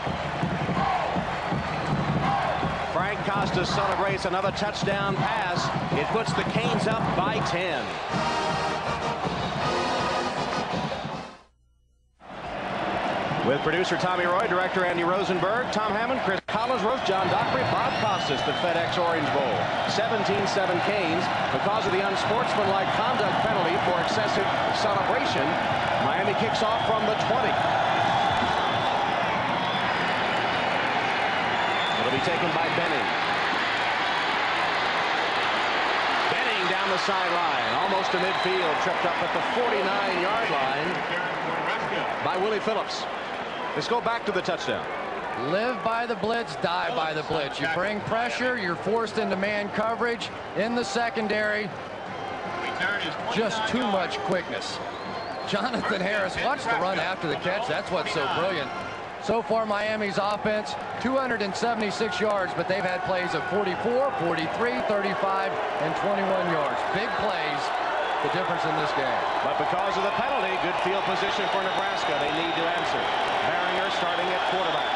Frank Costa celebrates another touchdown pass. It puts the Canes up by 10. With producer Tommy Roy, director Andy Rosenberg, Tom Hammond, Chris Collinsworth, John Dockery, Bob Costas, the FedEx Orange Bowl. 17-7 Canes because of the unsportsmanlike conduct penalty for excessive celebration. Miami kicks off from the 20. It'll be taken by Benning. Benning down the sideline, almost to midfield, tripped up at the 49-yard line by Willie Phillips. Let's go back to the touchdown. Live by the blitz, die by the blitz. You bring pressure, you're forced into man coverage in the secondary. Just too much quickness. Jonathan Harris, watch the run after the catch. That's what's so brilliant. So far, Miami's offense, 276 yards, but they've had plays of 44, 43, 35, and 21 yards. Big plays, the difference in this game. But because of the penalty, good field position for Nebraska. They need to answer. Barringer starting at quarterback.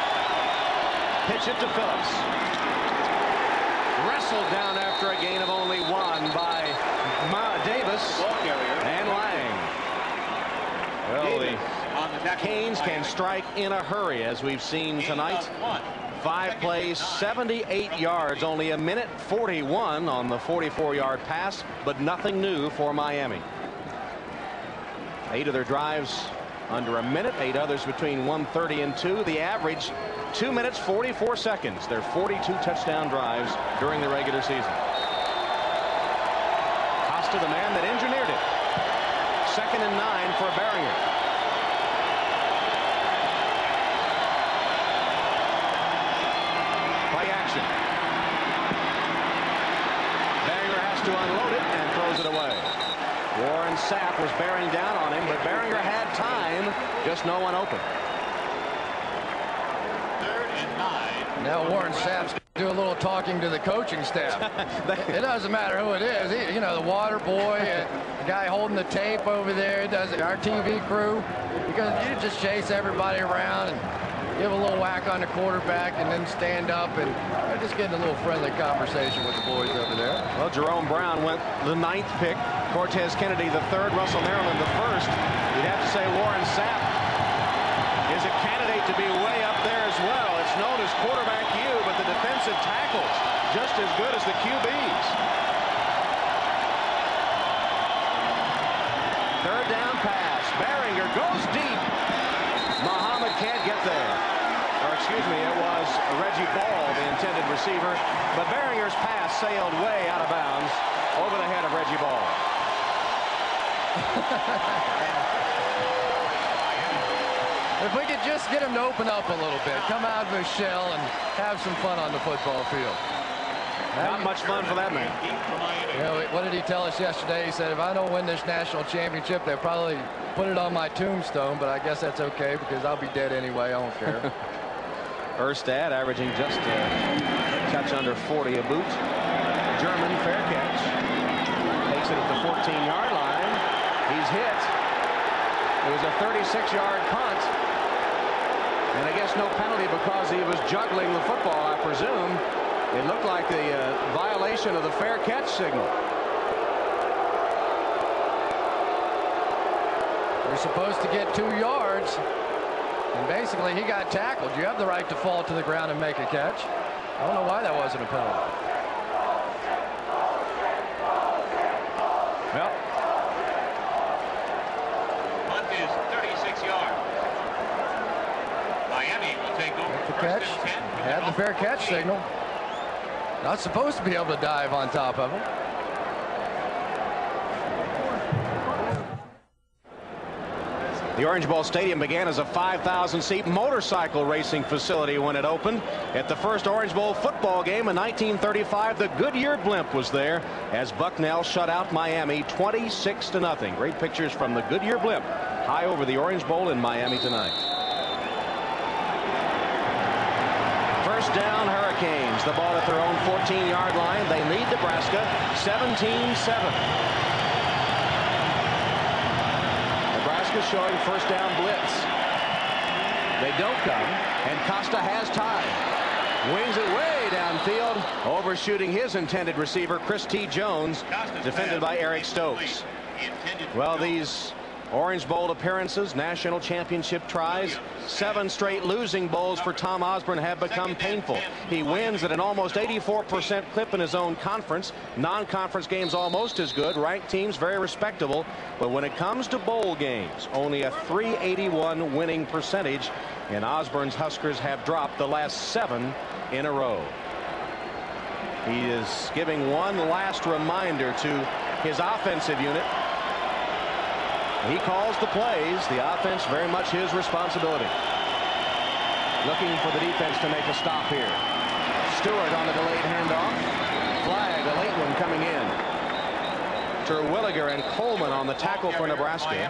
Pitch it to Phillips. Wrestled down after a gain of only 1 by Davis and Lang. Well, the Canes can strike in a hurry, as we've seen tonight. 5 plays, 78 yards, only a minute 41 on the 44-yard pass, but nothing new for Miami. 8 of their drives under a minute, 8 others between 1:30 and 2. The average 2 minutes 44 seconds. Their 42 touchdown drives during the regular season. Costa, the man that engineered it. 2nd and 9 for Barringer. Play action. Barringer has to unload it and throws it away. Warren Sapp was bearing down on him, but Behringer had time, just no one open. 3rd and 9. Now Warren Sapp's do a little talking to the coaching staff. It doesn't matter who it is. You know, the water boy, the guy holding the tape over there, our TV crew, because you just chase everybody around and give a little whack on the quarterback and then stand up, and they're just getting a little friendly conversation with the boys over there. Well, Jerome Brown went the 9th pick, Cortez Kennedy the 3rd, Russell Maryland the 1st. You'd have to say Warren Sapp is a candidate to be way up there as well. It's known as quarterback U, but the defensive tackles just as good as the QBs. 3rd down pass. Behringer goes deep. Muhammad can't get there. Or excuse me, it was Reggie Ball, the intended receiver. But Behringer's pass sailed way out of bounds over the head of Reggie Ball. If we could just get him to open up a little bit, come out of his shell and have some fun on the football field. Not much fun for that man. You know, what did he tell us yesterday? He said, if I don't win this national championship, they'll probably put it on my tombstone, but I guess that's okay because I'll be dead anyway. I don't care. Erstad averaging just a touch under 40 a boot. German fair catch. Takes it at the 14-yard line. He's hit. It was a 36-yard punt. And I guess no penalty because he was juggling the football, I presume. It looked like the violation of the fair catch signal. You're supposed to get 2 yards. And basically, he got tackled. You have the right to fall to the ground and make a catch. I don't know why that wasn't a penalty. Well, Punt is 36 yards. Miami will take over. The catch. Had the fair catch signal. Not supposed to be able to dive on top of him. the Orange Bowl Stadium began as a 5,000-seat motorcycle racing facility when it opened. At the first Orange Bowl football game in 1935, the Goodyear blimp was there as Bucknell shut out Miami 26-0. Great pictures from the Goodyear blimp high over the Orange Bowl in Miami tonight. First down, Hurricanes. The ball at their own 14-yard line. They lead Nebraska 17-7. Showing first down blitz. They don't come, and Costa has time. Wings it way downfield, overshooting his intended receiver, Chris T. Jones, defended by Eric Stokes. Well, these Orange Bowl appearances, national championship tries, 7 straight losing bowls for Tom Osbourne have become painful. He wins at an almost 84% clip in his own conference. Non-conference games almost as good. Ranked teams very respectable. But when it comes to bowl games, only a .381 winning percentage. And Osbourne's Huskers have dropped the last 7 in a row. He is giving one last reminder to his offensive unit. He calls the plays. The offense very much his responsibility. Looking for the defense to make a stop here. Stewart on the delayed handoff. Flag, a late one coming in. Terwilliger and Coleman on the tackle for Nebraska.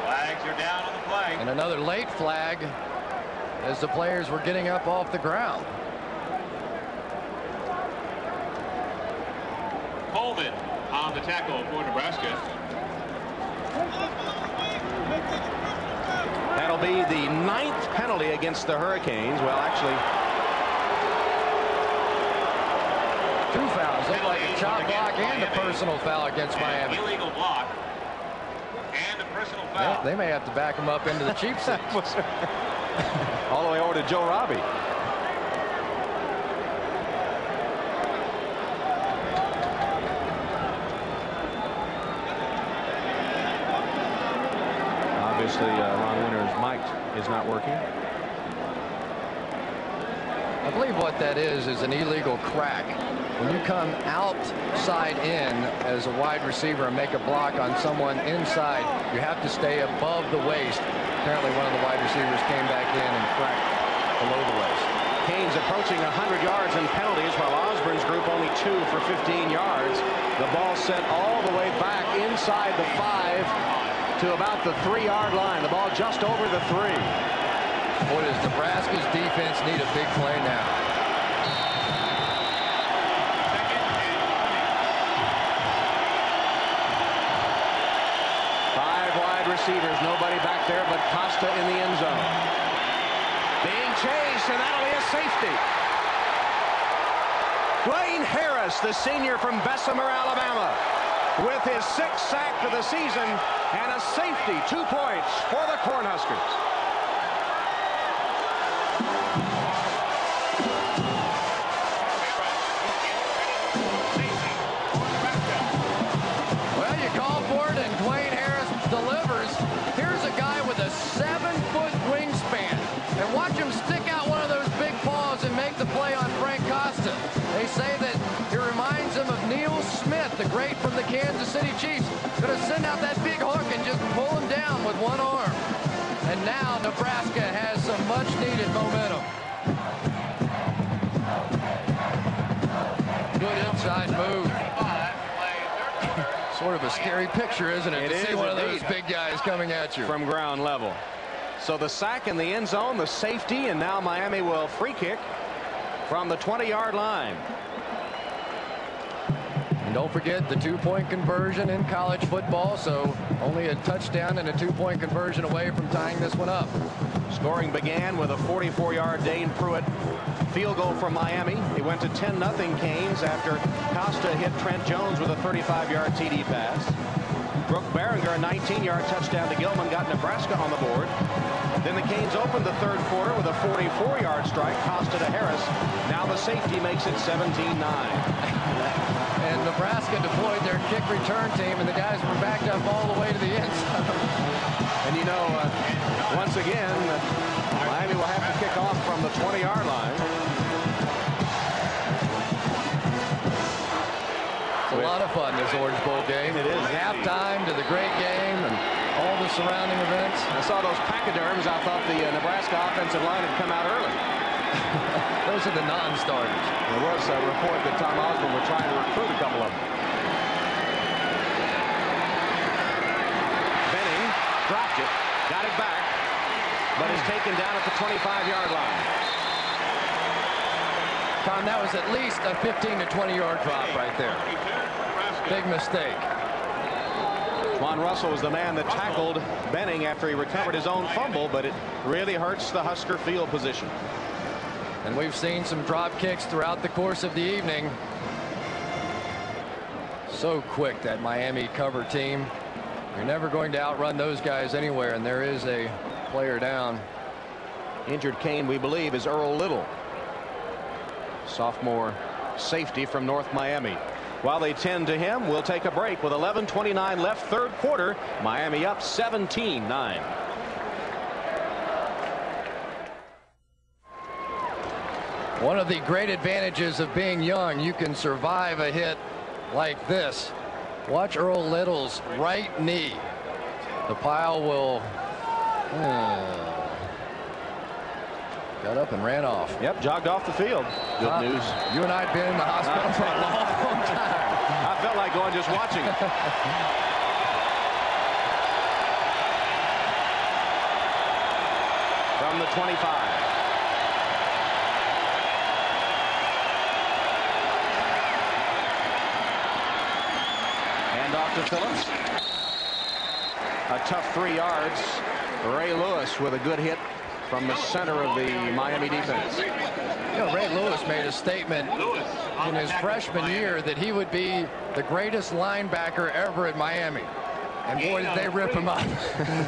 Flags are down on the play. And another late flag as the players were getting up off the ground. Coleman on the tackle for Nebraska. That'll be the 9th penalty against the Hurricanes. Well, actually, 2 fouls. Looked like a chop block and a personal foul against Miami. Illegal block and a personal foul. They may have to back him up into the cheap seats. all the way over to Joe Robbie. Obviously, Ron Winter's mic is not working. I believe what that is an illegal crack. When you come outside in as a wide receiver and make a block on someone inside, you have to stay above the waist. Apparently one of the wide receivers came back in and cracked below the waist. Canes approaching 100 yards in penalties, while Osbourne's group only 2 for 15 yards. The ball sent all the way back inside the 5 to about the 3-yard line. The ball just over the 3. Boy, does Nebraska's defense need a big play now. Receivers, nobody back there but Costa in the end zone. Being chased, and that'll be a safety. Dwayne Harris, the senior from Bessemer, Alabama, with his 6th sack for the season and a safety. 2 points for the Cornhuskers. Well, you call for it, and Dwayne Harris delivers. Here's a guy with a 7-foot wingspan, and watch him stick out one of those big paws and make the play on Frank Costa. They say that he reminds him of Neil Smith, the great from the Kansas City Chiefs. Going to send out that big hook and just pull him down with one arm. And now Nebraska has some much-needed momentum. Good inside move. Sort of a scary picture, isn't it? To see one of those big guys coming at you from ground level. So the sack in the end zone, the safety, and now Miami will free kick from the 20-yard line. And don't forget the 2-point conversion in college football, so only a touchdown and a 2-point conversion away from tying this one up. Scoring began with a 44-yard Dane Pruitt field goal from Miami. He went to 10-0 Canes after Costa hit Trent Jones with a 35-yard TD pass. Brooke Behringer, a 19-yard touchdown to Gilman, got Nebraska on the board. Then the Canes opened the third quarter with a 44-yard strike, Costa to Harris. Now the safety makes it 17-9. And Nebraska deployed their kick return team, and the guys were backed up all the way to the end zone. And you know, once again, Miami will have to kick off from the 20-yard line. It's a lot of fun, this Orange Bowl game. It is. Halftime to the great game and all the surrounding events. I saw those pachyderms. I thought the Nebraska offensive line had come out early. Those are the non-starters. There was a report that Tom Osbourne was trying to recruit a couple of them. Benning dropped it, got it back, but is taken down at the 25-yard line. Tom, that was at least a 15 to 20-yard drop right there. Big mistake. Juan Russell was the man that tackled Benning after he recovered his own fumble, but it really hurts the Husker field position. And we've seen some drop kicks throughout the course of the evening. So quick, that Miami cover team. You're never going to outrun those guys anywhere, and there is a player down. Injured Cane, we believe, is Earl Little, sophomore safety from North Miami. While they tend to him, we'll take a break with 11:29 left, third quarter. Miami up 17-9. One of the great advantages of being young, you can survive a hit like this. Watch Earl Little's right knee. The pile will got up and ran off. Yep, jogged off the field. Good news. You and I have been in the hospital for a long time. I felt like going just watching it. From the 25. Hand off to Phillips. A tough 3 yards. Ray Lewis with a good hit from the center of the Miami defense. You know, Ray Lewis made a statement in his freshman year that he would be the greatest linebacker ever at Miami. And boy, did they rip him up.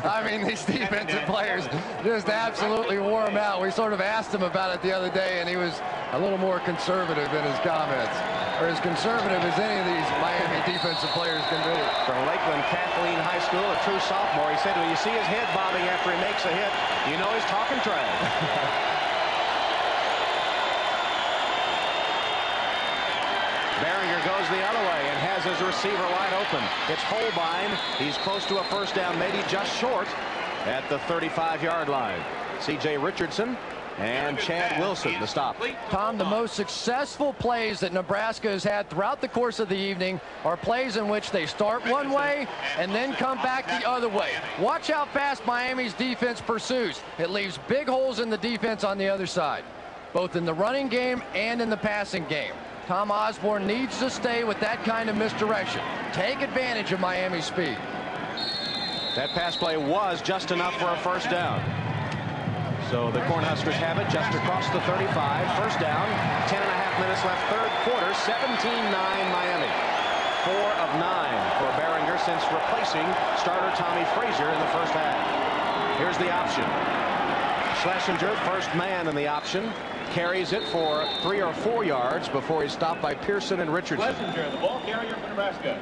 I mean, these defensive players just absolutely wore him out. We sort of asked him about it the other day, and he was a little more conservative in his comments, or as conservative as any of these Miami defensive players can be. From Lakeland Kathleen High School, a true sophomore, he said when you see his head bobbing after he makes a hit, you know he's talking trash. Behringer goes the other way and has his receiver wide open. It's Holbein. He's close to a first down, maybe just short at the 35-yard line. C.J. Richardson And Chad Wilson, the stop. Tom, the most successful plays that Nebraska has had throughout the course of the evening are plays in which they start one way and then come back the other way. Watch how fast Miami's defense pursues. It leaves big holes in the defense on the other side, both in the running game and in the passing game. Tom Osbourne needs to stay with that kind of misdirection. Take advantage of Miami's speed. That pass play was just enough for a first down. So the Cornhuskers have it just across the 35. First down, 10.5 minutes left, third quarter, 17-9 Miami. 4 of 9 for Behringer since replacing starter Tommy Frazier in the first half. Here's the option. Schlesinger, first man in the option, carries it for 3 or 4 yards before he's stopped by Pearson and Richardson. Schlesinger, the ball carrier for Nebraska.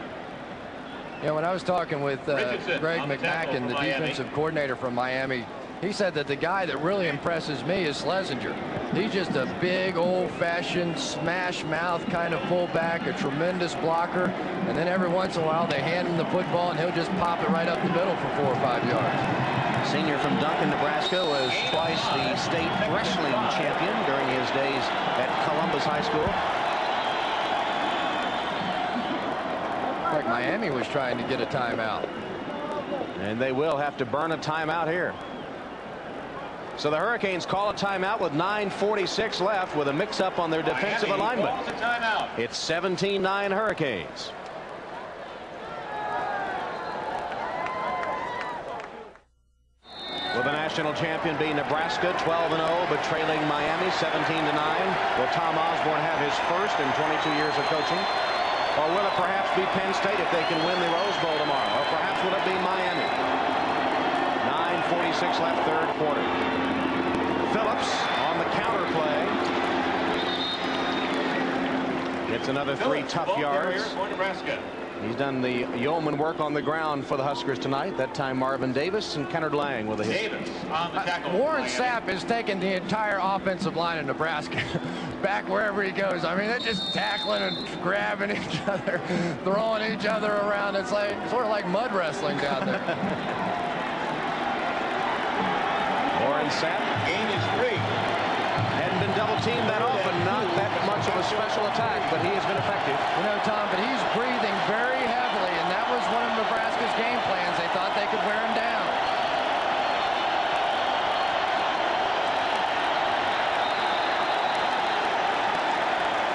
Yeah, when I was talking with Greg McMackin, the defensive coordinator from Miami, he said that the guy that really impresses me is Schlesinger. He's just a big, old-fashioned, smash-mouth kind of fullback, a tremendous blocker, and then every once in a while they hand him the football and he'll just pop it right up the middle for 4 or 5 yards. Senior from Duncan, Nebraska, was twice the state wrestling champion during his days at Columbus High School. Like Miami was trying to get a timeout. And they will have to burn a timeout here. So the Hurricanes call a timeout with 9:46 left with a mix-up on their defensive alignment. It's 17-9 Hurricanes. Will the national champion be Nebraska, 12-0, but trailing Miami 17-9? Will Tom Osbourne have his first in 22 years of coaching? Or will it perhaps be Penn State if they can win the Rose Bowl tomorrow? Or perhaps will it be Miami? 9:46 left, third quarter. Phillips on the counter play. Gets another 3 tough yards. He's done the yeoman work on the ground for the Huskers tonight. That time Marvin Davis and Kennard Lang with a hit. Warren Sapp is taking the entire offensive line of Nebraska back wherever he goes. I mean, they're just tackling and grabbing each other, throwing each other around. It's like sort of like mud wrestling down there. Warren Sapp. Gain is 3. Hadn't been double teamed that often, not that much of a special attack, but he has been effective. You know, Tom, but he's breathing very heavily, and that was one of Nebraska's game plans. They thought they could wear him down.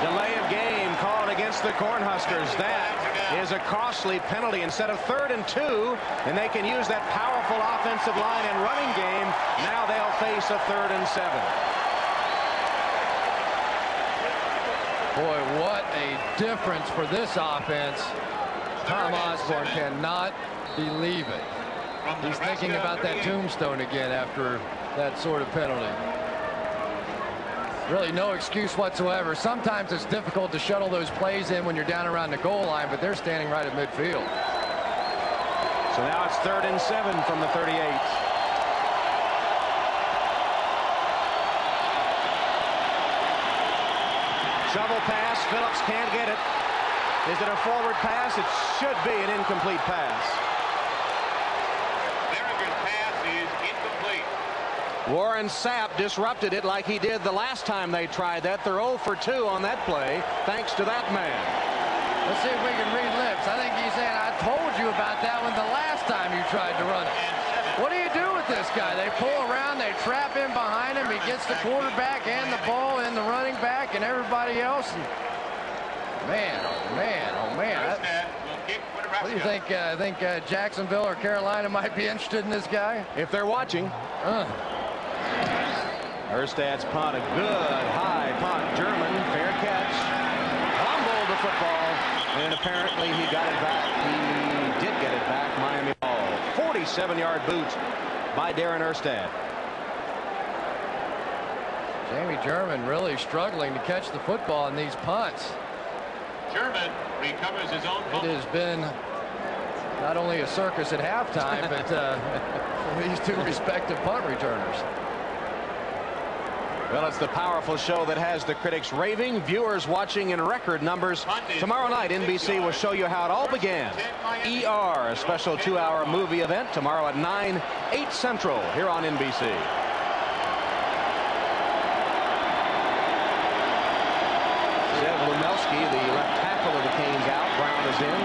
Delay of game called against the Cornhuskers. That is a costly penalty. Instead of 3rd and 2, and they can use that powerful offensive line and running game, now they'll face a 3rd and 7. Boy, what a difference for this offense. Tom Osbourne cannot believe it. He's thinking about that tombstone again after that sort of penalty. Really no excuse whatsoever. Sometimes it's difficult to shuttle those plays in when you're down around the goal line, but they're standing right at midfield. So now it's 3rd and 7 from the 38. Shovel pass. Phillips can't get it. Is it a forward pass? It should be an incomplete pass. Behringer's pass is incomplete. Warren Sapp disrupted it like he did the last time they tried that. They're 0 for 2 on that play, thanks to that man. Let's see if we can read lips. I think he's saying, I told you about that one the last time you tried to run it. What do you do with this guy? They pull around, they trap in behind him. He gets the quarterback and the ball and the running back and everybody else. And man, oh man, oh man. What do you think? I think Jacksonville or Carolina might be interested in this guy? If they're watching. Erstad's punt, a good high punt. German, fair catch. Fumbled the football, and apparently he got it back. He did get it back. Miami ball. 47-yard boot by Darren Erstad. Jamie German really struggling to catch the football in these punts. German recovers his own punt. It has been not only a circus at halftime, but these two respective punt returners. Well, it's the powerful show that has the critics raving, viewers watching in record numbers. Tomorrow night, NBC will show you how it all began. ER, a special 2-hour movie event tomorrow at 9, 8 Central here on NBC. Lumelski, the left tackle of the Canes, out. Brown is in.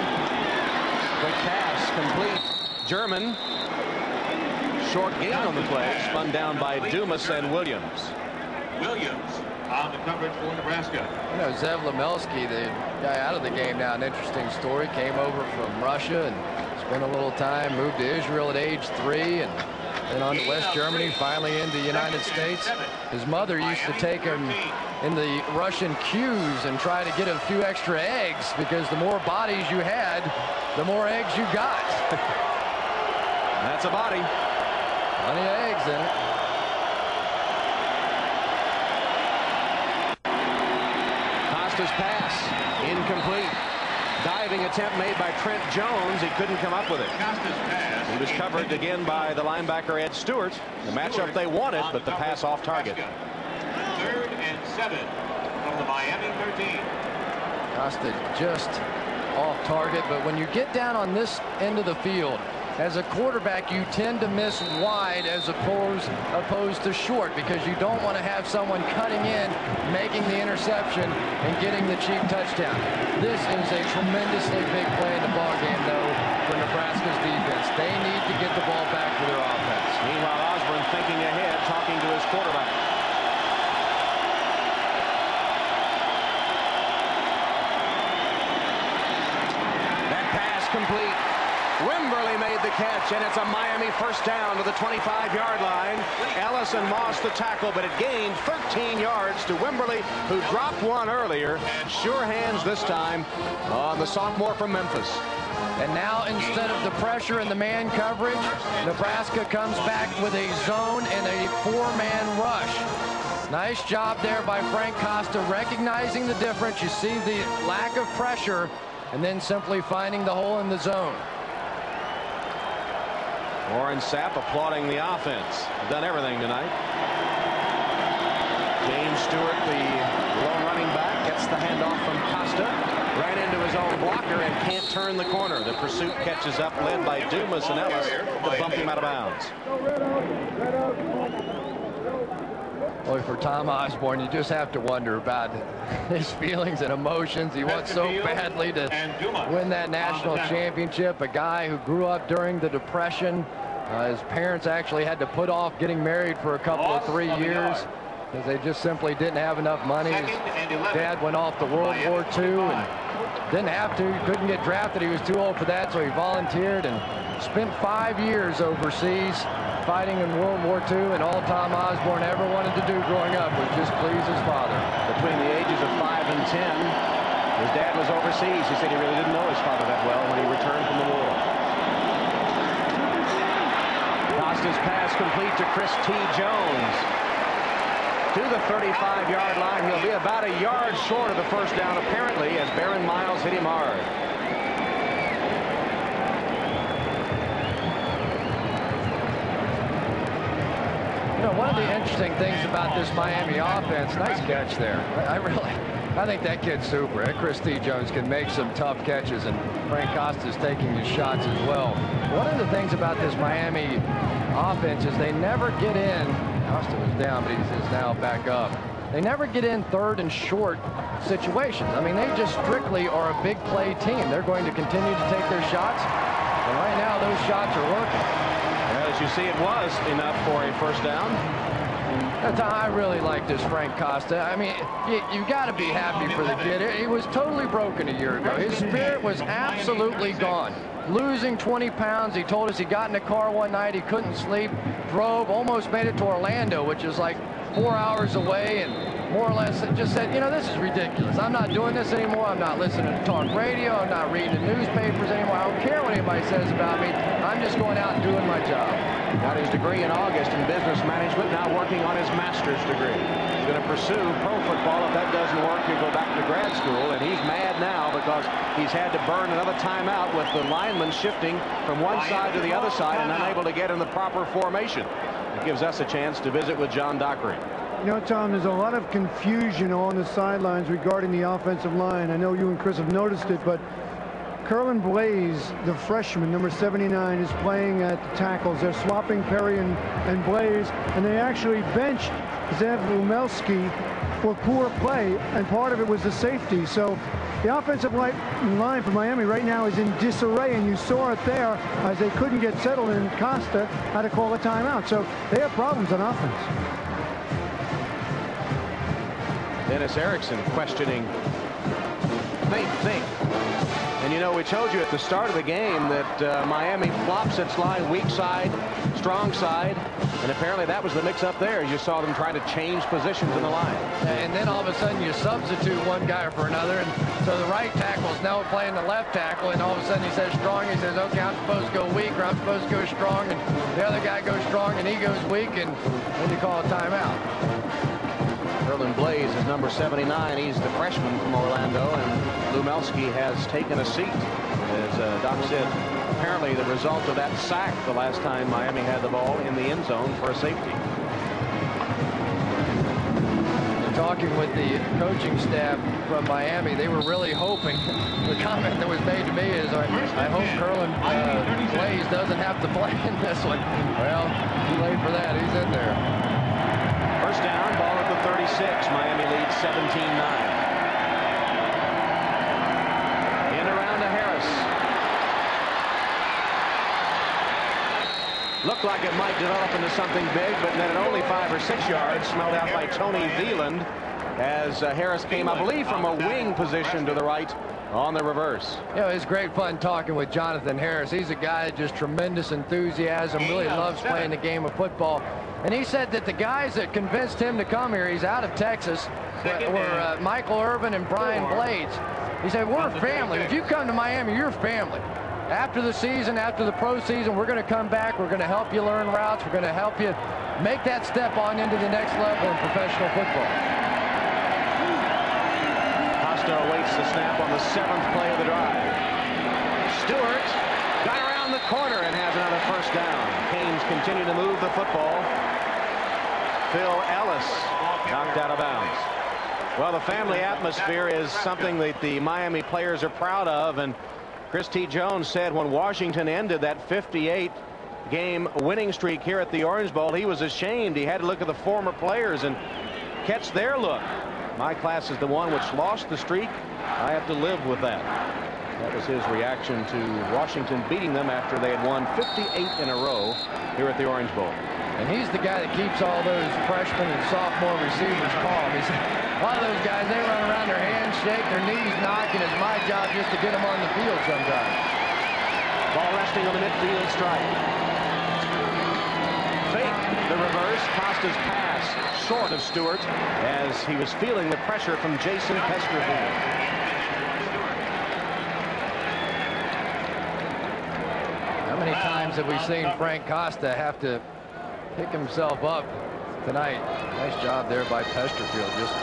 Quick pass complete. German. Short gain on the play. Spun down by Dumas and Williams. Williams on the coverage for Nebraska. You know, Zev Lumelski, the guy out of the game now, an interesting story. Came over from Russia and spent a little time, moved to Israel at age 3, and then on to West Germany, finally into the United States. His mother used to take him in the Russian queues and try to get a few extra eggs, because the more bodies you had, the more eggs you got. That's a body. Plenty of eggs in it. Costa's pass, incomplete. Diving attempt made by Trent Jones. He couldn't come up with it. He was covered again by the linebacker Ed Stewart. The matchup they wanted, but the pass off target. 3rd and 7 from the Miami 13. Costa just off target, but when you get down on this end of the field, as a quarterback, you tend to miss wide as opposed to short, because you don't want to have someone cutting in, making the interception, and getting the cheap touchdown. This is a tremendously big play in the ball game, though, for Nebraska's defense. They need to get the ball back for their offense. Meanwhile, Osbourne thinking ahead, talking to his quarterback. That pass complete. Wimberly made the catch, and it's a Miami first down to the 25-yard line. Ellis and Moss the tackle, but it gained 13 yards to Wimberly, who dropped one earlier. Sure hands this time on the sophomore from Memphis. And now, instead of the pressure and the man coverage, Nebraska comes back with a zone and a 4-man rush. Nice job there by Frank Costa, recognizing the difference. You see the lack of pressure, and then simply finding the hole in the zone. Warren Sapp applauding the offense. Done everything tonight. James Stewart, the lone running back, gets the handoff from Costa. Ran into his own blocker and can't turn the corner. The pursuit catches up, led by Dumas and Ellis, to bump him out of bounds. Boy, for Tom Osbourne, you just have to wonder about his feelings and emotions. He wants so badly to win that national championship. A guy who grew up during the Depression. His parents actually had to put off getting married for a couple of 3 years because they just simply didn't have enough money. His dad went off to World War II and didn't have to. He couldn't get drafted. He was too old for that, so he volunteered and spent 5 years overseas fighting in World War II, and all Tom Osbourne ever wanted to do growing up was just please his father. Between the ages of 5 and 10, his dad was overseas. He said he really didn't know his father that well when he returned from the war. Costa's pass complete to Chris T. Jones. To the 35-yard line. He'll be about a yard short of the first down, apparently, as Baron Miles hit him hard. You know, one of the interesting things about this Miami offense, nice catch there. I think that kid's super. Chris T. Jones can make some tough catches, and Frank Costa's taking his shots as well. One of the things about this Miami offense is they never get in. Costa was down, but he's now back up. They never get in third and short situations. I mean, they just strictly are a big play team. They're going to continue to take their shots, and right now those shots are working. As you see, it was enough for a first down. I really like this Frank Costa. I mean, you got to be happy for the kid. He was totally broken a year ago. His spirit was absolutely gone. Losing 20 pounds. He told us he got in a car one night. He couldn't sleep. Drove, almost made it to Orlando, which is like 4 hours away, and more or less just said, you know, this is ridiculous. I'm not doing this anymore. I'm not listening to talk radio. I'm not reading the newspapers anymore. I don't care what anybody says about me. I'm just going out and doing my job. Got his degree in August in business management, now working on his master's degree. He's going to pursue pro football. If that doesn't work, he'll go back to grad school, and he's mad now because he's had to burn another timeout with the linemen shifting from one side to the other side and unable to get in the proper formation. It gives us a chance to visit with John Dockery. You know, Tom, there's a lot of confusion on the sidelines regarding the offensive line. I know you and Chris have noticed it, but Kerlin Blaze, the freshman, number 79, is playing at the tackles. They're swapping Perry and Blaze, and they actually benched Zev Lumelski were poor play, and part of it was the safety. So the offensive line for Miami right now is in disarray, and you saw it there as they couldn't get settled, and Costa had to call a timeout. So they have problems on offense. Dennis Erickson questioning think. And you know, we told you at the start of the game that Miami flops its line weak side, strong side, and apparently that was the mix-up there. You saw them trying to change positions in the line. And then all of a sudden you substitute one guy for another, and so the right tackle is now playing the left tackle, and all of a sudden he says strong, he says, okay, I'm supposed to go weak, or I'm supposed to go strong, and the other guy goes strong and he goes weak, and then you call a timeout. Erlen Blaze is number 79. He's the freshman from Orlando, and Lumelski has taken a seat. As Doc said, apparently the result of that sack the last time Miami had the ball in the end zone for a safety. Talking with the coaching staff from Miami, they were really hoping. The comment that was made to me is, I hope Erlen Blaze doesn't have to play in this one. Well, too late for that. He's in there. First down, ball at the 36. Miami leads 17-9. In around to Harris. Looked like it might develop into something big, but then at only 5 or 6 yards, smelled out by Tony Veland as Harris came, I believe, from a wing position to the right on the reverse. You know, it's great fun talking with Jonathan Harris. He's a guy that just tremendous enthusiasm, really loves playing the game of football. And he said that the guys that convinced him to come here, he's out of Texas, were Michael Irvin and Brian Blades. He said, we're family. If you come to Miami, you're family. After the season, after the pro season, we're going to come back. We're going to help you learn routes. We're going to help you make that step on into the next level in professional football. Costa awaits the snap on the 7th play of the drive. Stewart got around the corner and has another first down. Canes continue to move the football. Phil Ellis knocked out of bounds. Well, the family atmosphere is something that the Miami players are proud of, and Chris T. Jones said when Washington ended that 58-game winning streak here at the Orange Bowl, he was ashamed. He had to look at the former players and catch their look. My class is the one which lost the streak. I have to live with that. That was his reaction to Washington beating them after they had won 58 in a row here at the Orange Bowl. And he's the guy that keeps all those freshmen and sophomore receivers calm. He said, a lot of those guys, they run around, their hands shake, their knees knocking. It's my job just to get them on the field sometimes. Ball resting on the midfield stripe. Fake the reverse. Costa's pass short of Stewart as he was feeling the pressure from Jason Pesterfield. How many times have we seen Frank Costa have to pick himself up tonight? Nice job there by Pesterfield, just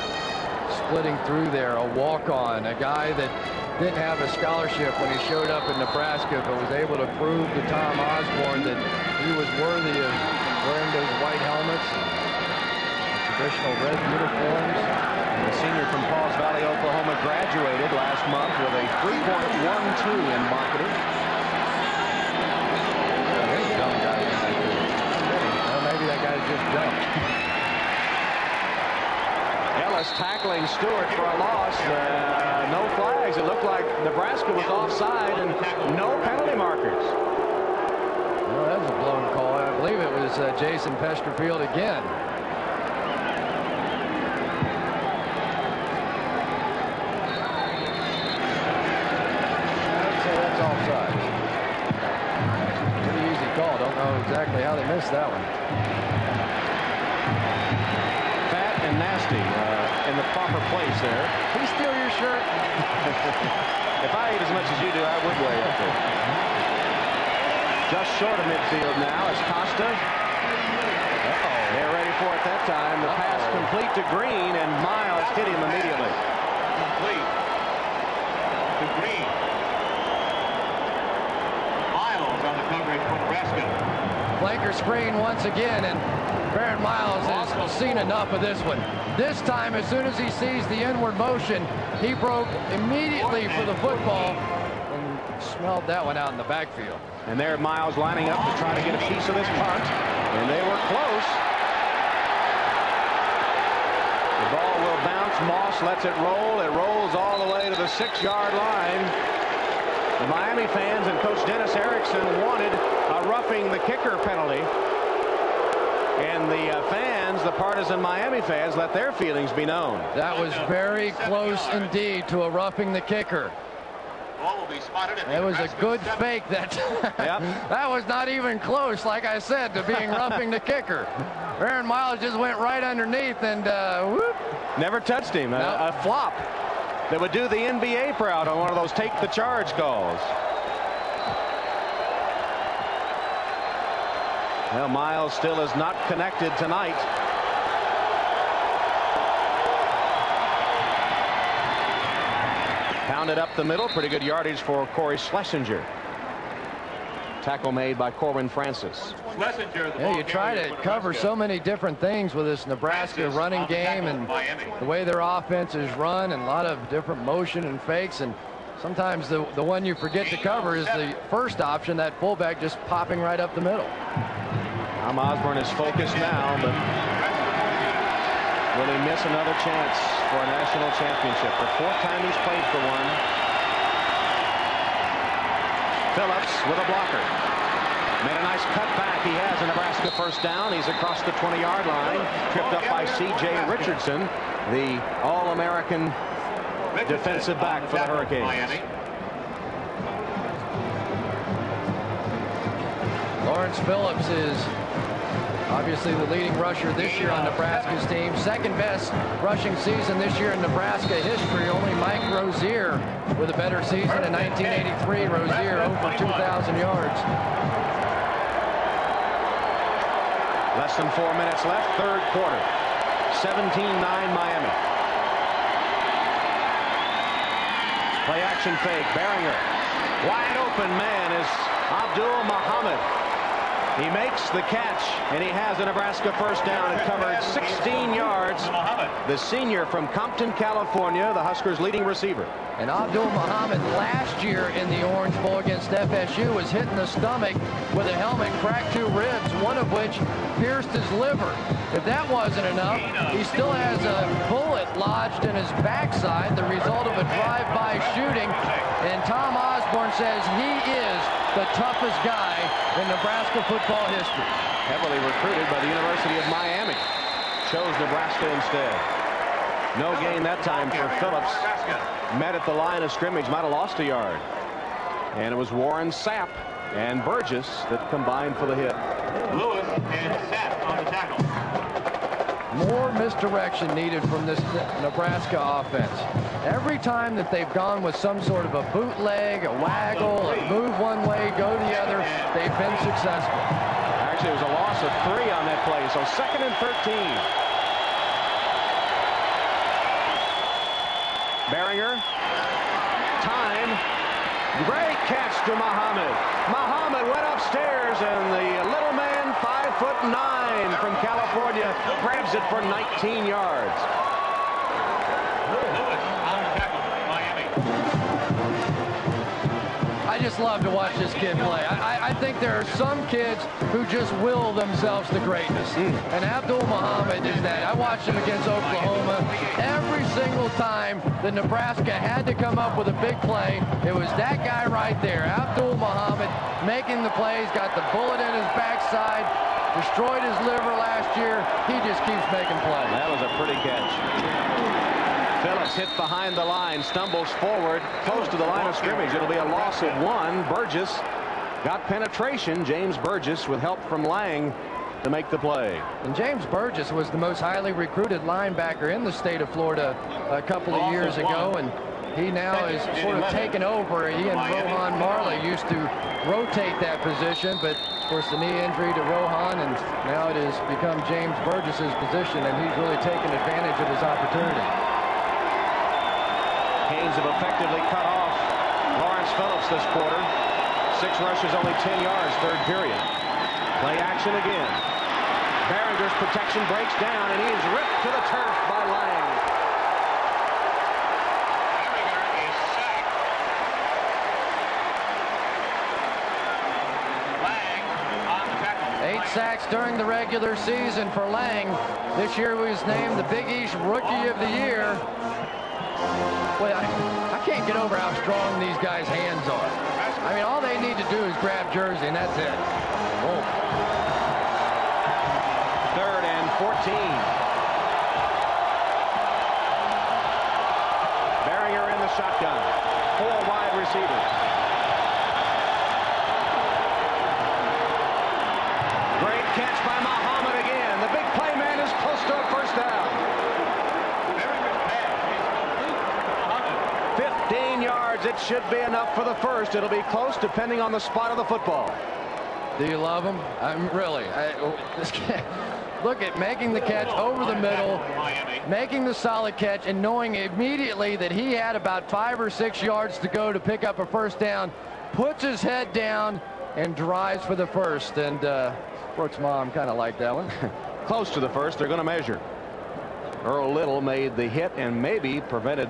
splitting through there. A walk-on, a guy that didn't have a scholarship when he showed up in Nebraska, but was able to prove to Tom Osbourne that he was worthy of wearing those white helmets and traditional red uniforms. The senior from Pauls Valley, Oklahoma, graduated last month with a 3.12 in marketing. Maybe that guy's just dumb. Ellis tackling Stewart for a loss. No flags. It looked like Nebraska was offside and no penalty markers. Well, that was a blown call. I believe it was Jason Pesterfield again. I'd say that's offside. Pretty easy call. Don't know exactly how they missed that one. Fat and nasty in the proper place there. Can he steal your shirt? If I ate as much as you do, I would weigh up there. Just short of midfield now is Costa. They're ready for it that time. The pass complete to Green, and Miles hit him immediately. Complete to Green. Miles on the coverage for Nebraska. Flanker screen once again, and Barrett Miles has seen enough of this one. This time, as soon as he sees the inward motion, he broke immediately for the football and smelled that one out in the backfield. And there Miles lining up to try to get a piece of this punt, and they were close. The ball will bounce Phillips lets it roll. It rolls all the way to the 6-yard line. The Miami fans and Coach Dennis Erickson wanted a roughing the kicker penalty. And the fans, the partisan Miami fans, let their feelings be known. That was very close indeed to a roughing the kicker. It was a good fake that time. Yep. That was not even close, like I said, to being roughing the kicker. Aaron Miles just went right underneath and whoop. Never touched him. Nope. A flop that would do the NBA proud on one of those take the charge calls. Well, Miles still is not connected tonight. Pounded up the middle. Pretty good yardage for Corey Schlesinger. Tackle made by Corwin Francis. Yeah, you try to cover so many different things with this Nebraska running game and the way their offense is run, and a lot of different motion and fakes, and sometimes the one you forget to cover is the first option, that fullback just popping right up the middle. Osbourne is focused now, but will he miss another chance for a national championship? The 4th time he's played for one. Phillips with a blocker. Made a nice cut back. He has a Nebraska first down. He's across the 20-yard line. Tripped up by C.J. Richardson, the All-American defensive back for the Hurricanes. Lawrence Phillips is obviously the leading rusher this year on Nebraska's team. Second best rushing season this year in Nebraska history. Only Mike Rozier with a better season in 1983. Rozier over 2,000 yards. Less than 4 minutes left, 3rd quarter. 17-9 Miami. Play action fake. Behringer. Wide open man is Abdul Muhammad. He makes the catch, and he has a Nebraska first down and covered 16 yards. The senior from Compton, California, the Huskers' leading receiver. And Abdul Muhammad last year in the Orange Bowl against FSU was hit in the stomach with a helmet, cracked 2 ribs, one of which pierced his liver. If that wasn't enough, he still has a bullet lodged in his backside, the result of a drive-by shooting. And Tom Osbourne says he is the toughest guy in Nebraska football history. Heavily recruited by the University of Miami. Chose Nebraska instead. No gain that time for Phillips. Met at the line of scrimmage, might have lost a yard. And it was Warren Sapp and Burgess that combined for the hit. Lewis and Sapp on the tackle. More misdirection needed from this Nebraska offense. Every time that they've gone with some sort of a bootleg, a waggle, a move one way, go the other, they've been successful. Actually, it was a loss of 3 on that play, so 2nd and 13. Behringer. Time. Great catch to Muhammad. Muhammad went upstairs, and the little man, 5'9" from California, grabs it for 19 yards. I just love to watch this kid play. I think there are some kids who just will themselves to greatness. And Abdul Muhammad is that. I watched him against Oklahoma. Every single time that Nebraska had to come up with a big play, it was that guy right there, Abdul Muhammad, making the plays, got the bullet in his backside, destroyed his liver last year. He just keeps making plays. That was a pretty catch. Phillips hit behind the line, stumbles forward, close to the line of scrimmage. It'll be a loss of 1. Burgess got penetration. James Burgess with help from Lang to make the play. And James Burgess was the most highly recruited linebacker in the state of Florida a couple of years ago, and he now is sort of taken over. He and Rohan Marley used to rotate that position, but of course the knee injury to Rohan, and now it has become James Burgess's position, and he's really taken advantage of his opportunity. Canes have effectively cut off Lawrence Phillips this quarter. 6 rushes, only 10 yards, 3rd period. Play action again. Behringer's protection breaks down, and he is ripped to the turf by Lang. Behringer is sacked. Lang on the tackle. 8 sacks during the regular season for Lang. This year he was named the Big East Rookie of the Year. Boy, I can't get over how strong these guys' hands are. I mean, all they need to do is grab jersey, and that's it. Whoa. 3rd and 14. Barringer in the shotgun. 4 wide receivers. Great catch by Muhammad again. The big play man is close to a first down. 15 yards. It should be enough for the first. It'll be close depending on the spot of the football. Do you love him? Really. Look at making the catch over the middle, making the solid catch, and knowing immediately that he had about 5 or 6 yards to go to pick up a first down, puts his head down and drives for the first. And Brooks' mom kind of liked that one. Close to the first. They're going to measure. Earl Little made the hit and maybe prevented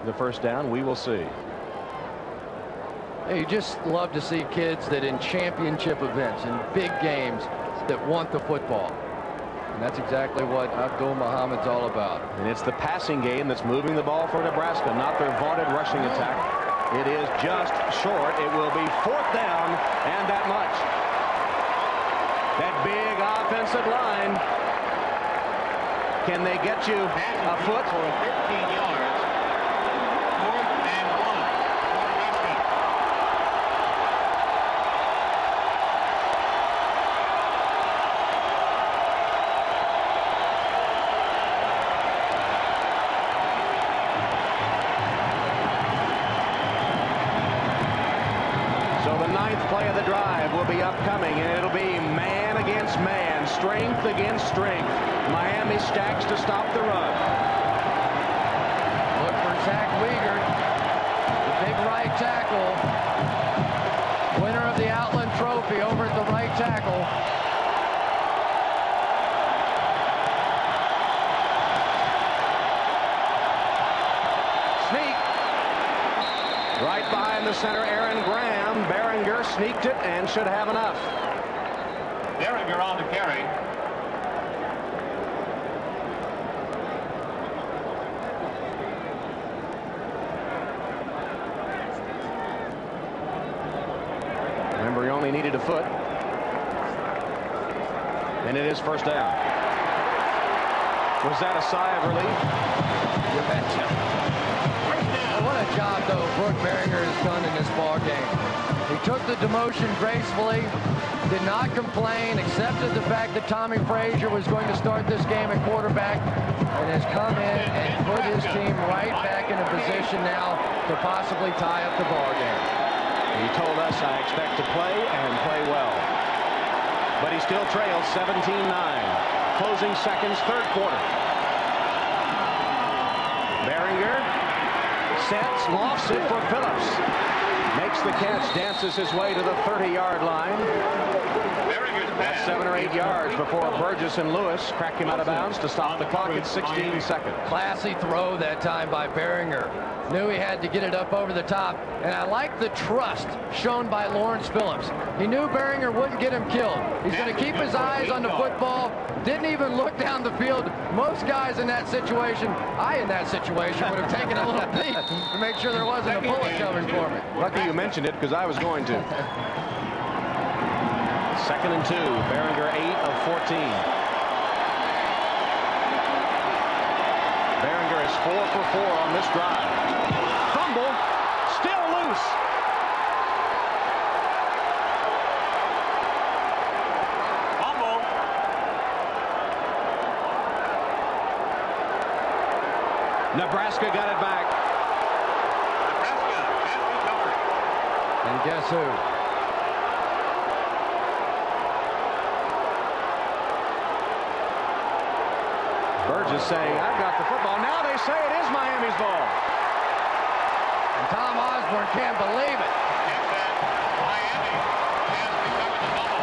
the first down. We will see. Hey, you just love to see kids that in championship events and big games that want the football. And that's exactly what Abdul Muhammad's all about. And it's the passing game that's moving the ball for Nebraska, not their vaunted rushing attack. It is just short. It will be 4th down and that much. That big offensive line. Can they get you a foot? For 15 yards. 4th and 1. Nebraska. So the 9th play of the drive will be upcoming, and it'll be man against man, strength against strength. Miami stacks to stop the run. Look for Zach Wiegert, the big right tackle, winner of the Outland Trophy over at the right tackle. Sneak. Right behind the center, Aaron Graham. Barringer sneaked it and should have enough. Barringer on the carry. Remember, he only needed a foot. And it is first down. Was that a sigh of relief? You betcha. What a job, though, Brooke Barringer has done in this ball game. He took the demotion gracefully, did not complain, accepted the fact that Tommy Frazier was going to start this game at quarterback, and has come in and put his team right back in a position now to possibly tie up the ball game. He told us, I expect to play and play well. But he still trails 17-9. Closing seconds, 3rd quarter. Barringer sets, lofts it for Phillips. Makes the catch, dances his way to the 30-yard line. That's 7 or 8 yards before Burgess and Lewis crack him out of bounds to stop the clock at 16 seconds. Classy throw that time by Barringer. Knew he had to get it up over the top, and I like the trust shown by Lawrence Phillips. He knew Barringer wouldn't get him killed. He's going to keep his eyes on the football. Didn't even look down the field. Most guys in that situation, in that situation, would have taken a little peek to make sure there wasn't a bullet coming for me. Lucky you mentioned it, because I was going to. 2nd and 2. Barringer 8 of 14. Barringer is 4 for 4 on this drive. Fumble, still loose. Fumble. Nebraska got it back. Nebraska has recovered. And guess who? Burgess saying, I've got the football. Now they say it is Miami's ball. And Tom Osbourne can't believe it. And then Miami has recovered the ball.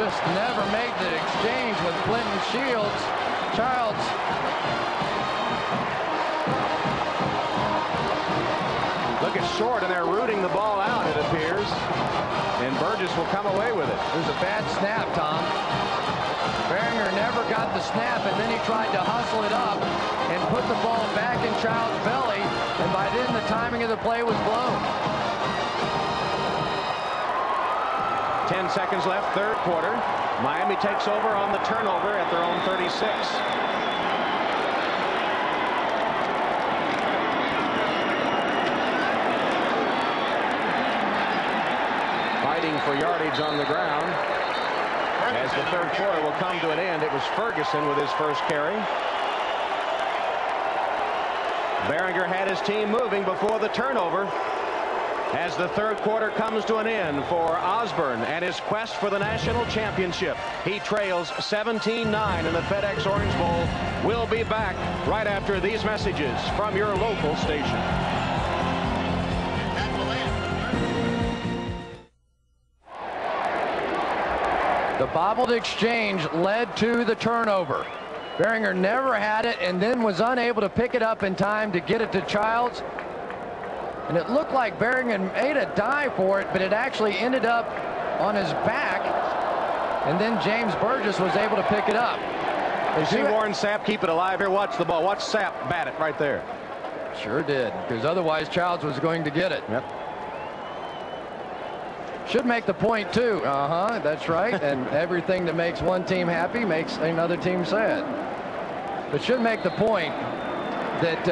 Just never made the exchange with Clinton Shields. Childs. Look kick is short, and they're rooting the ball out, it appears. And Burgess will come away with it. It was a bad snap, Tom. Beringer never got the snap, and then he tried to hustle it up and put the ball back in Child's belly, and by then the timing of the play was blown. 10 seconds left, third quarter. Miami takes over on the turnover at their own 36. Fighting for yardage on the ground. As the third quarter will come to an end, it was Ferguson with his first carry. Beringer had his team moving before the turnover. As the third quarter comes to an end for Osbourne and his quest for the national championship. He trails 17-9 in the FedEx Orange Bowl. We'll be back right after these messages from your local station. The bobbled exchange led to the turnover. Beringer never had it and then was unable to pick it up in time to get it to Childs. And it looked like Beringer made a dive for it, but it actually ended up on his back. And then James Burgess was able to pick it up. You see Warren Sapp keep it alive here. Watch the ball. Watch Sapp bat it right there. Sure did, because otherwise Childs was going to get it. Yep. Should make the point too. That's right. And everything that makes one team happy makes another team sad. But should make the point that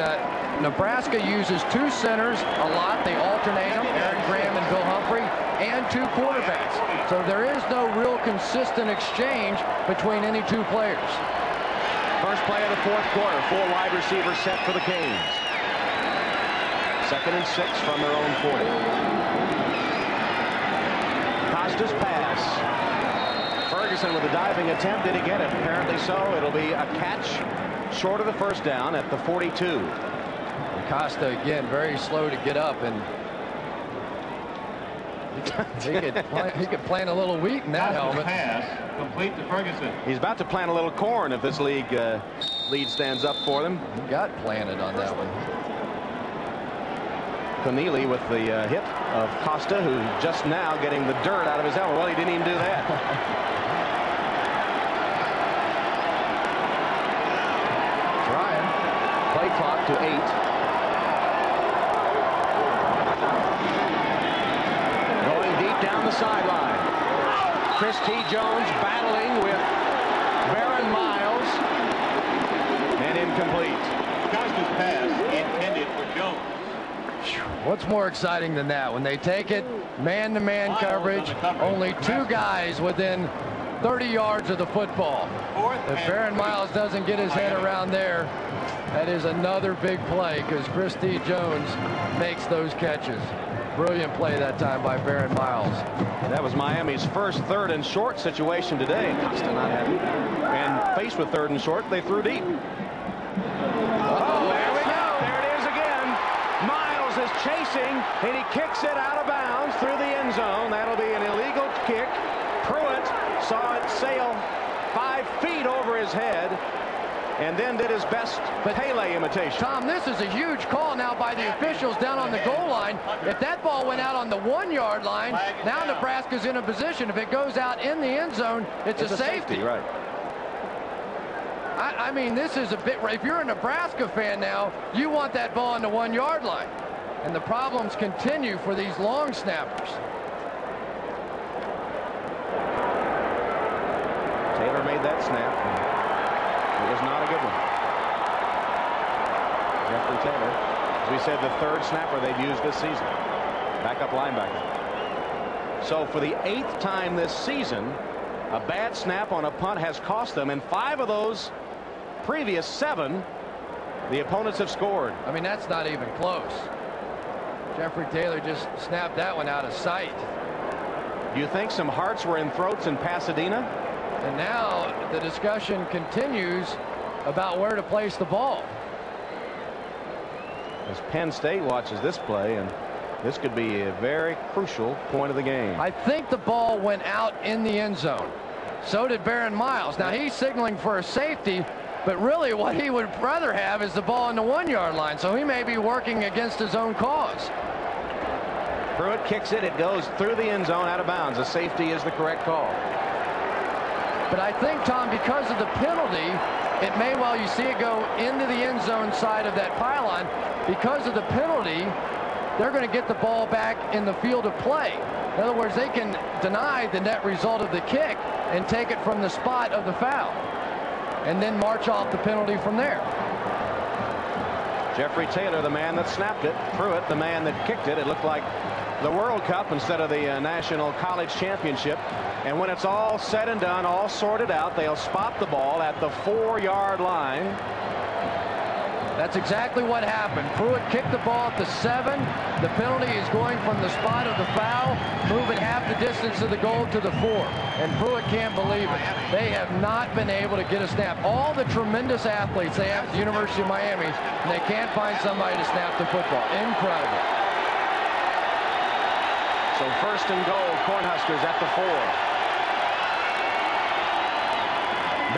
Nebraska uses two centers a lot. They alternate them, Aaron Graham and Bill Humphrey, and two quarterbacks. So there is no real consistent exchange between any two players. First play of the fourth quarter. 4 wide receivers set for the Canes. 2nd and 6 from their own 40. Costa's pass. Ferguson with a diving attempt. Did he get it? Apparently so. It'll be a catch short of the first down at the 42. Costa again very slow to get up, and he could plant a little wheat in that helmet. Pass complete to Ferguson. He's about to plant a little corn if this lead stands up for them. He got planted on that one. Connealy with the hit of Costa, who's just now getting the dirt out of his helmet. Well, he didn't even do that. Trying. Play clock to 8. Down the sideline. Chris T. Jones battling with Baron Miles, and incomplete. Costa's pass intended for Jones. What's more exciting than that? When they take it, man-to-man coverage, only 2 guys within 30 yards of the football. If Baron Miles doesn't get his head around there, that is another big play, because Chris T. Jones makes those catches. Brilliant play that time by Baron Miles. That was Miami's first 3rd and short situation today. Costa not happy. And faced with 3rd and short, they threw deep. There we go. There it is again. Miles is chasing, and he kicks it out of bounds through the end zone. That'll be an illegal kick. Pruitt saw it sail 5 feet over his head, and then did his best Pele imitation. Tom, this is a huge call now by the officials down on the goal line. If that ball went out on the 1-yard line, now Nebraska's in a position. If it goes out in the end zone, it's a safety. Right. I mean, this is a bit. If you're a Nebraska fan now, you want that ball on the 1-yard line. And the problems continue for these long snappers. Taylor made that snap. It was not a good one. Jeffrey Taylor, as we said, the 3rd snapper they've used this season. Backup linebacker. So for the 8th time this season, a bad snap on a punt has cost them. And 5 of those previous 7, the opponents have scored. I mean, that's not even close. Jeffrey Taylor just snapped that one out of sight. Do you think some hearts were in throats in Pasadena? And now the discussion continues about where to place the ball. As Penn State watches this play, and this could be a very crucial point of the game. I think the ball went out in the end zone. So did Baron Miles. Now he's signaling for a safety, but really what he would rather have is the ball on the 1-yard line. So he may be working against his own cause. Pruitt kicks it. It goes through the end zone, out of bounds. A safety is the correct call. But I think, Tom, because of the penalty, it may well, you see it go into the end zone side of that pylon. Because of the penalty, they're going to get the ball back in the field of play. In other words, they can deny the net result of the kick and take it from the spot of the foul and then march off the penalty from there. Jeffrey Taylor, the man that snapped it. Pruitt, the man that kicked it. It looked like the World Cup instead of the National College Championship. And when it's all said and done, all sorted out, they'll spot the ball at the 4-yard line. That's exactly what happened. Pruitt kicked the ball at the 7. The penalty is going from the spot of the foul, moving half the distance of the goal to the 4. And Pruitt can't believe it. They have not been able to get a snap. All the tremendous athletes they have at the University of Miami, and they can't find somebody to snap the football. Incredible. So first and goal, Cornhuskers at the 4.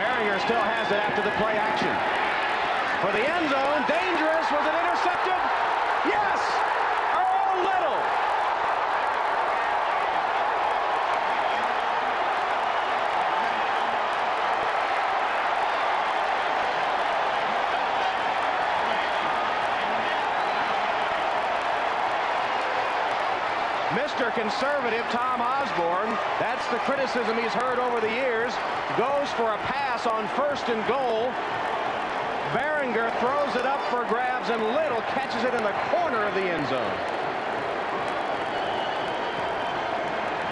Barringer still has it after the play action. For the end zone, dangerous. Was it intercepted? Yes! Earl Little. Mr. Conservative Tom Osbourne, that's the criticism he's heard over the years, goes for a pass on first and goal. Barringer throws it up for grabs, and Little catches it in the corner of the end zone.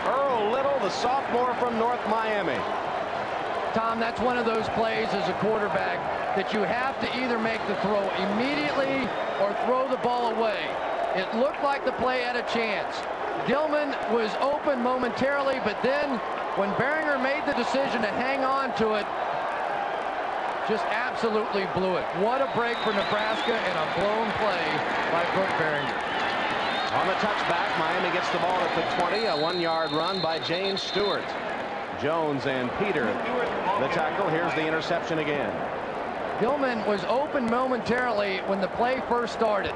Earl Little, the sophomore from North Miami. Tom, that's one of those plays as a quarterback that you have to either make the throw immediately or throw the ball away. It looked like the play had a chance. Gilman was open momentarily, but then when Barringer made the decision to hang on to it, just absolutely blew it. What a break for Nebraska and a blown play by Brooke Barringer. On the touchback, Miami gets the ball at the 20. A 1-yard run by James Stewart. Jones and Peter, the tackle. Here's the interception again. Gilman was open momentarily when the play first started.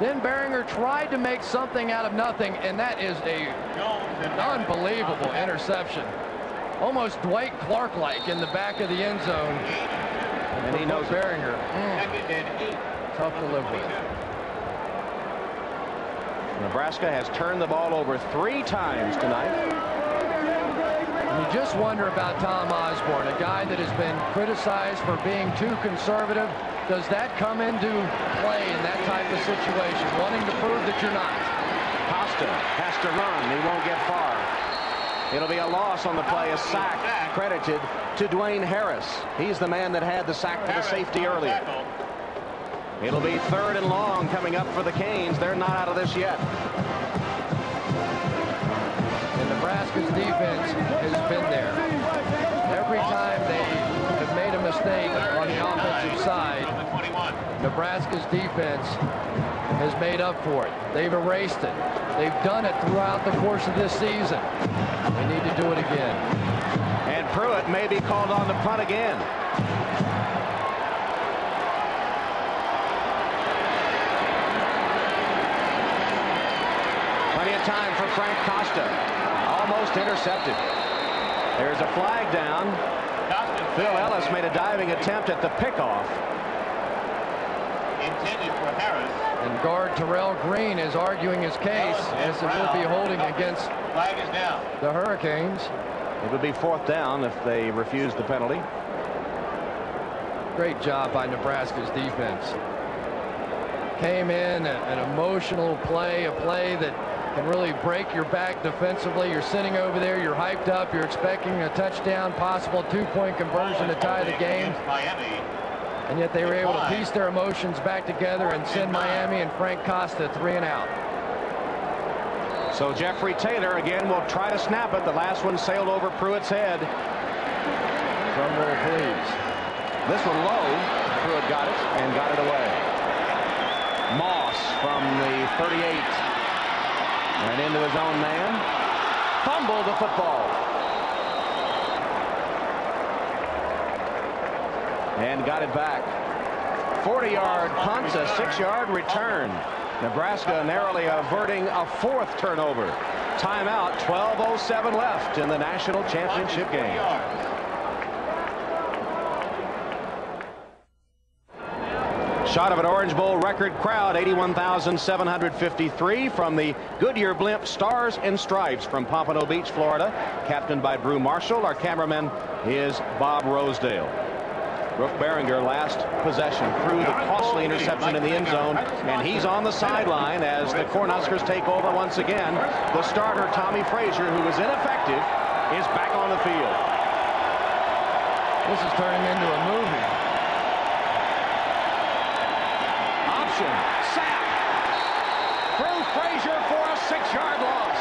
Then Barringer tried to make something out of nothing, and that is an unbelievable interception. Almost Dwight Clark-like in the back of the end zone. And he knows Barringer. Tough to live with. Nebraska has turned the ball over 3 times tonight. And you just wonder about Tom Osbourne, a guy that has been criticized for being too conservative. Does that come into play in that type of situation, wanting to prove that you're not? Costa has to run. He won't get far. It'll be a loss on the play, a sack credited to Dwayne Harris. He's the man that had the sack for the safety earlier. It'll be 3rd and long coming up for the Canes. They're not out of this yet. And Nebraska's defense has been there. Every time they have made a mistake on the offensive side, Nebraska's defense has made up for it. They've erased it. They've done it throughout the course of this season. They need to do it again. And Pruitt may be called on to punt again. Plenty of time for Frank Costa. Almost intercepted. There's a flag down. Phil Ellis made a diving attempt at the pickoff. Intended for Harris. And guard Terrell Green is arguing his case as it will be holding against Flag is down. the Hurricanes. It would be 4th down if they refuse the penalty. Great job by Nebraska's defense. Came in an emotional play, a play that can really break your back defensively. You're sitting over there, you're hyped up, you're expecting a touchdown, possible 2-point conversion to tie the game. Miami. And yet they were able to piece their emotions back together and send Miami and Frank Costa 3 and out. So Jeffrey Taylor again will try to snap it. The last one sailed over Pruitt's head. Drum roll, please. This one low. Pruitt got it and got it away. Moss from the 38. And into his own man. Fumbled the football. And got it back. 40-yard punt, a 6-yard return. Nebraska narrowly averting a 4th turnover. Timeout, 12:07 left in the national championship game. Shot of an Orange Bowl record crowd, 81,753 from the Goodyear Blimp Stars and Stripes from Pompano Beach, Florida, captained by Brew Marshall. Our cameraman is Bob Rosedale. Brooke Behringer, last possession, threw the costly interception in the end zone, and he's on the sideline as the Cornhuskers take over once again. The starter, Tommy Frazier, who was ineffective, is back on the field. This is turning into a movie. Option, sack. Through Frazier for a 6-yard loss.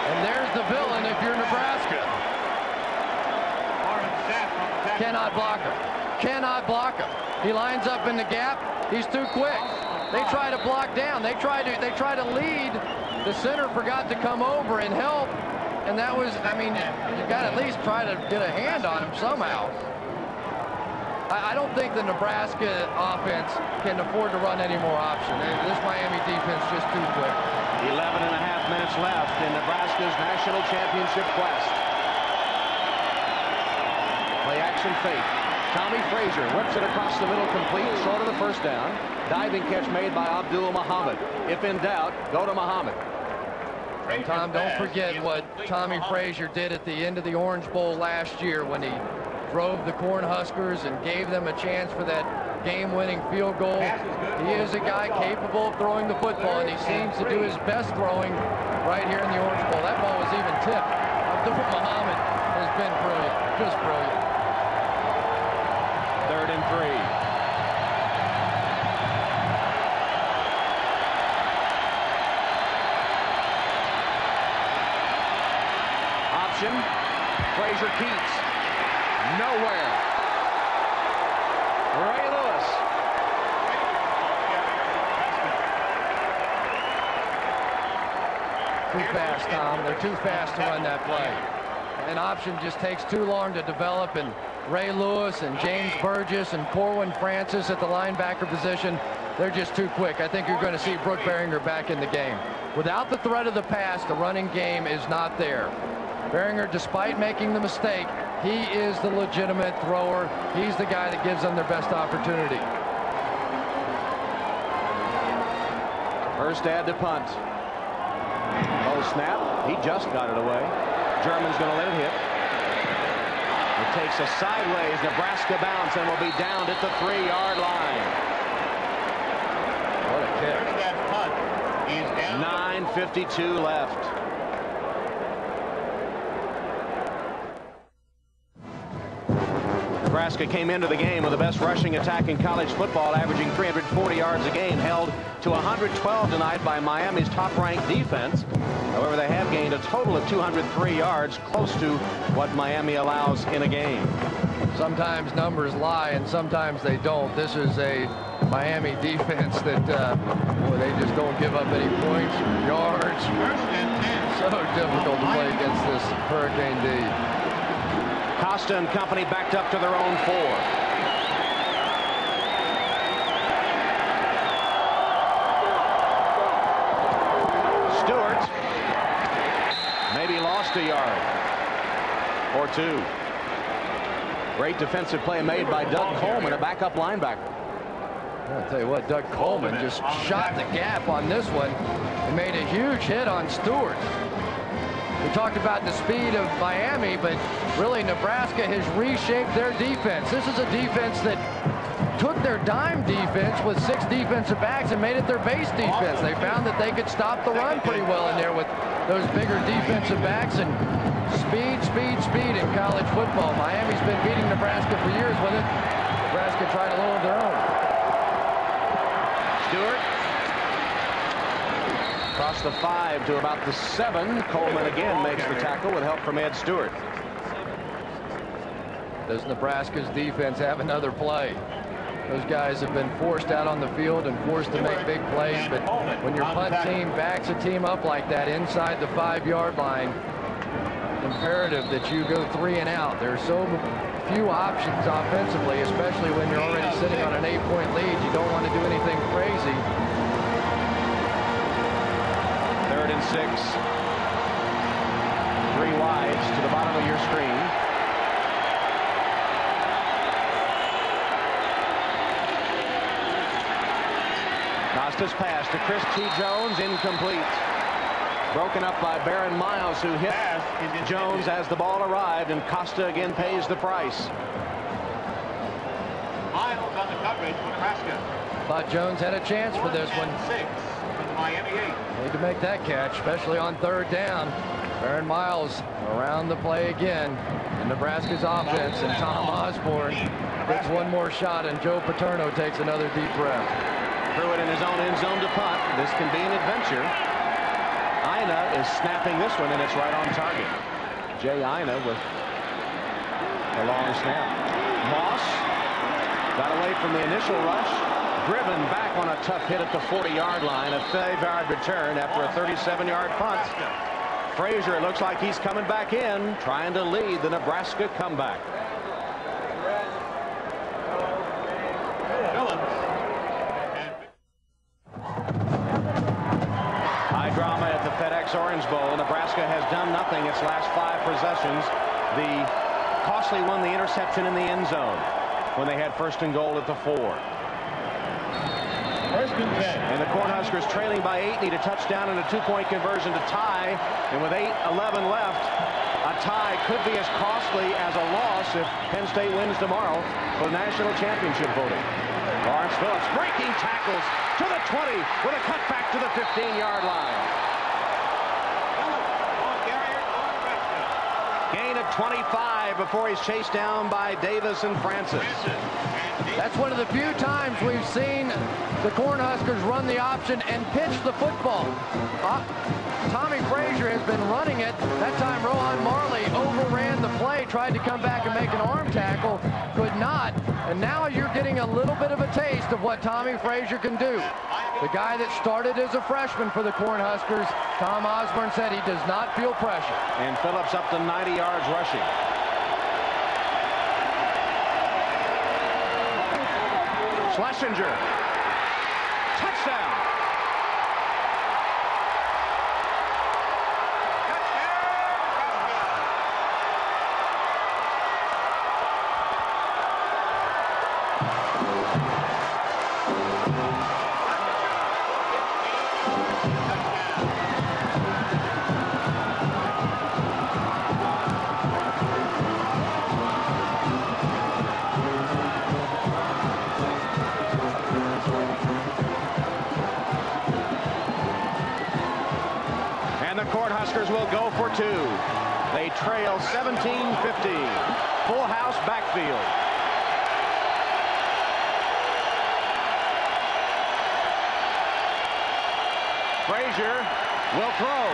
And there's the villain if you're Nebraska. Cannot block him. Cannot block him. He lines up in the gap. He's too quick. They try to block down. They try to lead. The center forgot to come over and help. And that was, I mean, you got to at least try to get a hand on him somehow. I don't think the Nebraska offense can afford to run any more option. This Miami defense just too quick. 11.5 minutes left in Nebraska's national championship quest. Play action fake. Tommy Frazier whips it across the middle, complete, short of the first down. Diving catch made by Abdul Muhammad. If in doubt, go to Muhammad. And Tom, don't forget what Tommy Frazier did at the end of the Orange Bowl last year when he drove the Cornhuskers and gave them a chance for that game-winning field goal. He is a guy capable of throwing the football, and he seems to do his best throwing right here in the Orange Bowl. That ball was even tipped. Abdul Muhammad has been brilliant, just brilliant. 3rd and 3. Option. Frazier keeps. Nowhere. Ray Lewis. Too fast, Tom. They're too fast to run that play. An option just takes too long to develop, and Ray Lewis and James Burgess and Corwin Francis at the linebacker position, they're just too quick. I think you're going to see Brooke Behringer back in the game. Without the threat of the pass, the running game is not there. Behringer, despite making the mistake, he is the legitimate thrower. He's the guy that gives them their best opportunity. Erstad to punt. Low snap. He just got it away. German's going to let it hit. It takes a sideways Nebraska bounce and will be downed at the 3-yard line. What a kick. 9:52 left. Nebraska came into the game with the best rushing attack in college football, averaging 340 yards a game, held to 112 tonight by Miami's top-ranked defense. However, they have gained a total of 203 yards, close to what Miami allows in a game. Sometimes numbers lie, and sometimes they don't. This is a Miami defense that boy, they just don't give up any points or yards. So difficult to play against this Hurricane D. Costa and company backed up to their own 4. Stewart maybe lost a yard or 2. Great defensive play made by Doug Coleman, a backup linebacker. I'll tell you what, Doug Coleman just shot the gap on this one and made a huge hit on Stewart. We talked about the speed of Miami, but really Nebraska has reshaped their defense. This is a defense that took their dime defense with 6 defensive backs and made it their base defense. They found that they could stop the run pretty well in there with those bigger defensive backs, and speed in college football. Miami's been beating Nebraska for years with it. Nebraska tried a little of their own. Stewart across the 5 to about the 7. Coleman again makes the tackle with help from Ed Stewart. Does Nebraska's defense have another play? Those guys have been forced out on the field and forced to make big plays, but when your punt team backs a team up like that inside the 5-yard line, and imperative that you go 3 and out. There's so few options offensively, especially when you're already sitting on an 8-point lead. You don't want to do anything crazy. 3rd and 6. 3 wides to the bottom of your screen. Costa's pass to Chris T. Jones, incomplete. Broken up by Baron Miles, who hit Jones as the ball arrived, and Costa again pays the price. Miles on the coverage for Nebraska. Thought Jones had a chance for this one. 6 for the Miami 8. Need to make that catch, especially on 3rd down. Baron Miles around the play again in Nebraska's offense, and Tom Osbourne gets one more shot, and Joe Paterno takes another deep breath. Threw it in his own end zone to punt. This can be an adventure. Ina is snapping this one, and it's right on target. Jay Ina with a long snap. Moss got away from the initial rush. Driven back on a tough hit at the 40-yard line. A 5-yard return after a 37-yard punt. Frazier looks like he's coming back in, trying to lead the Nebraska comeback. Drama at the FedEx Orange Bowl. Nebraska has done nothing its last 5 possessions. The costly one, the interception in the end zone when they had 1st and goal at the 4. 1st and 10. And the Cornhuskers trailing by 8 need a touchdown and a 2-point conversion to tie. And with 8:11 left, a tie could be as costly as a loss if Penn State wins tomorrow for national championship voting. Lawrence Phillips breaking tackles to the 20 with a cutback to the 15-yard line. Gain of 25 before he's chased down by Davis and Francis. That's one of the few times we've seen the Cornhuskers run the option and pitch the football. Tommy Frazier has been running it. That time Rohan Marley overran the play, tried to come back and make an arm tackle, could not. And now you're getting a little bit of a taste of what Tommy Frazier can do. The guy that started as a freshman for the Cornhuskers, Tom Osbourne, said he does not feel pressure. And Phillips up to 90 yards rushing. Schlesinger. Touchdown. Cornhuskers will go for 2. They trail 17-15. Full house backfield. Frazier will throw.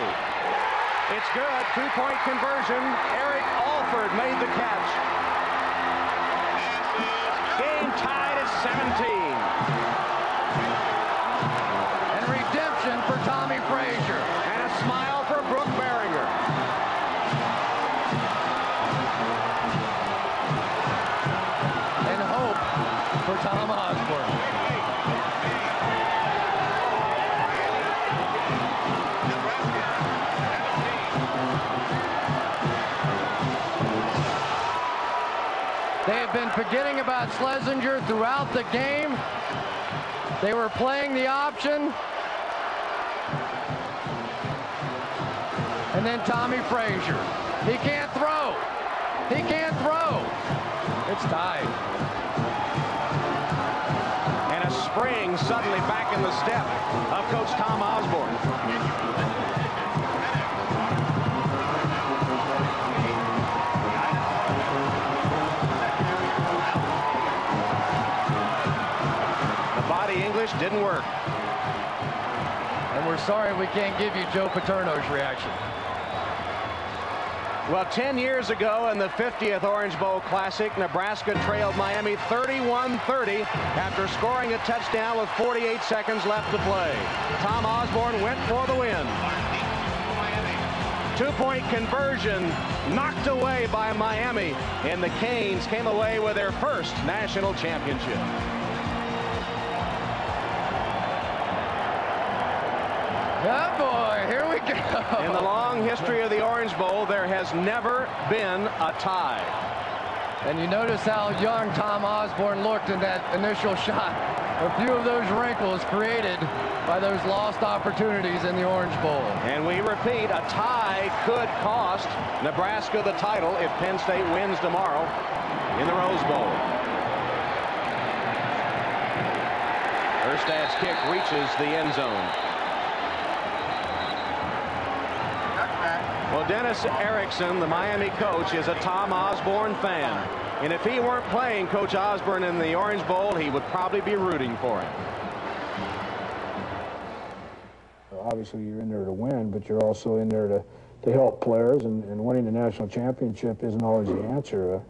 It's good. 2-point conversion. Eric Alford made the catch. Game tied at 17. And redemption for Tommy Frazier. And a smile for Brooke Berringer. And hope for Tom Osbourne. They have been forgetting about Schlesinger throughout the game. They were playing the option. And then Tommy Frazier. He can't throw. He can't throw. It's tied. And a spring suddenly back in the step of Coach Tom Osbourne. The body English didn't work. And we're sorry we can't give you Joe Paterno's reaction. Well, 10 years ago in the 50th Orange Bowl Classic, Nebraska trailed Miami 31-30 after scoring a touchdown with 48 seconds left to play. Tom Osbourne went for the win. Two-point conversion knocked away by Miami, and the Canes came away with their first national championship. Oh boy, here we go. In the long history of the Orange Bowl, there has never been a tie. And you notice how young Tom Osbourne looked in that initial shot. A few of those wrinkles created by those lost opportunities in the Orange Bowl. And we repeat, a tie could cost Nebraska the title if Penn State wins tomorrow in the Rose Bowl. Erstad's kick reaches the end zone. Well, Dennis Erickson, the Miami coach, is a Tom Osbourne fan. And if he weren't playing Coach Osbourne in the Orange Bowl, he would probably be rooting for him. Obviously, you're in there to win, but you're also in there to help players, and winning the national championship isn't always the answer.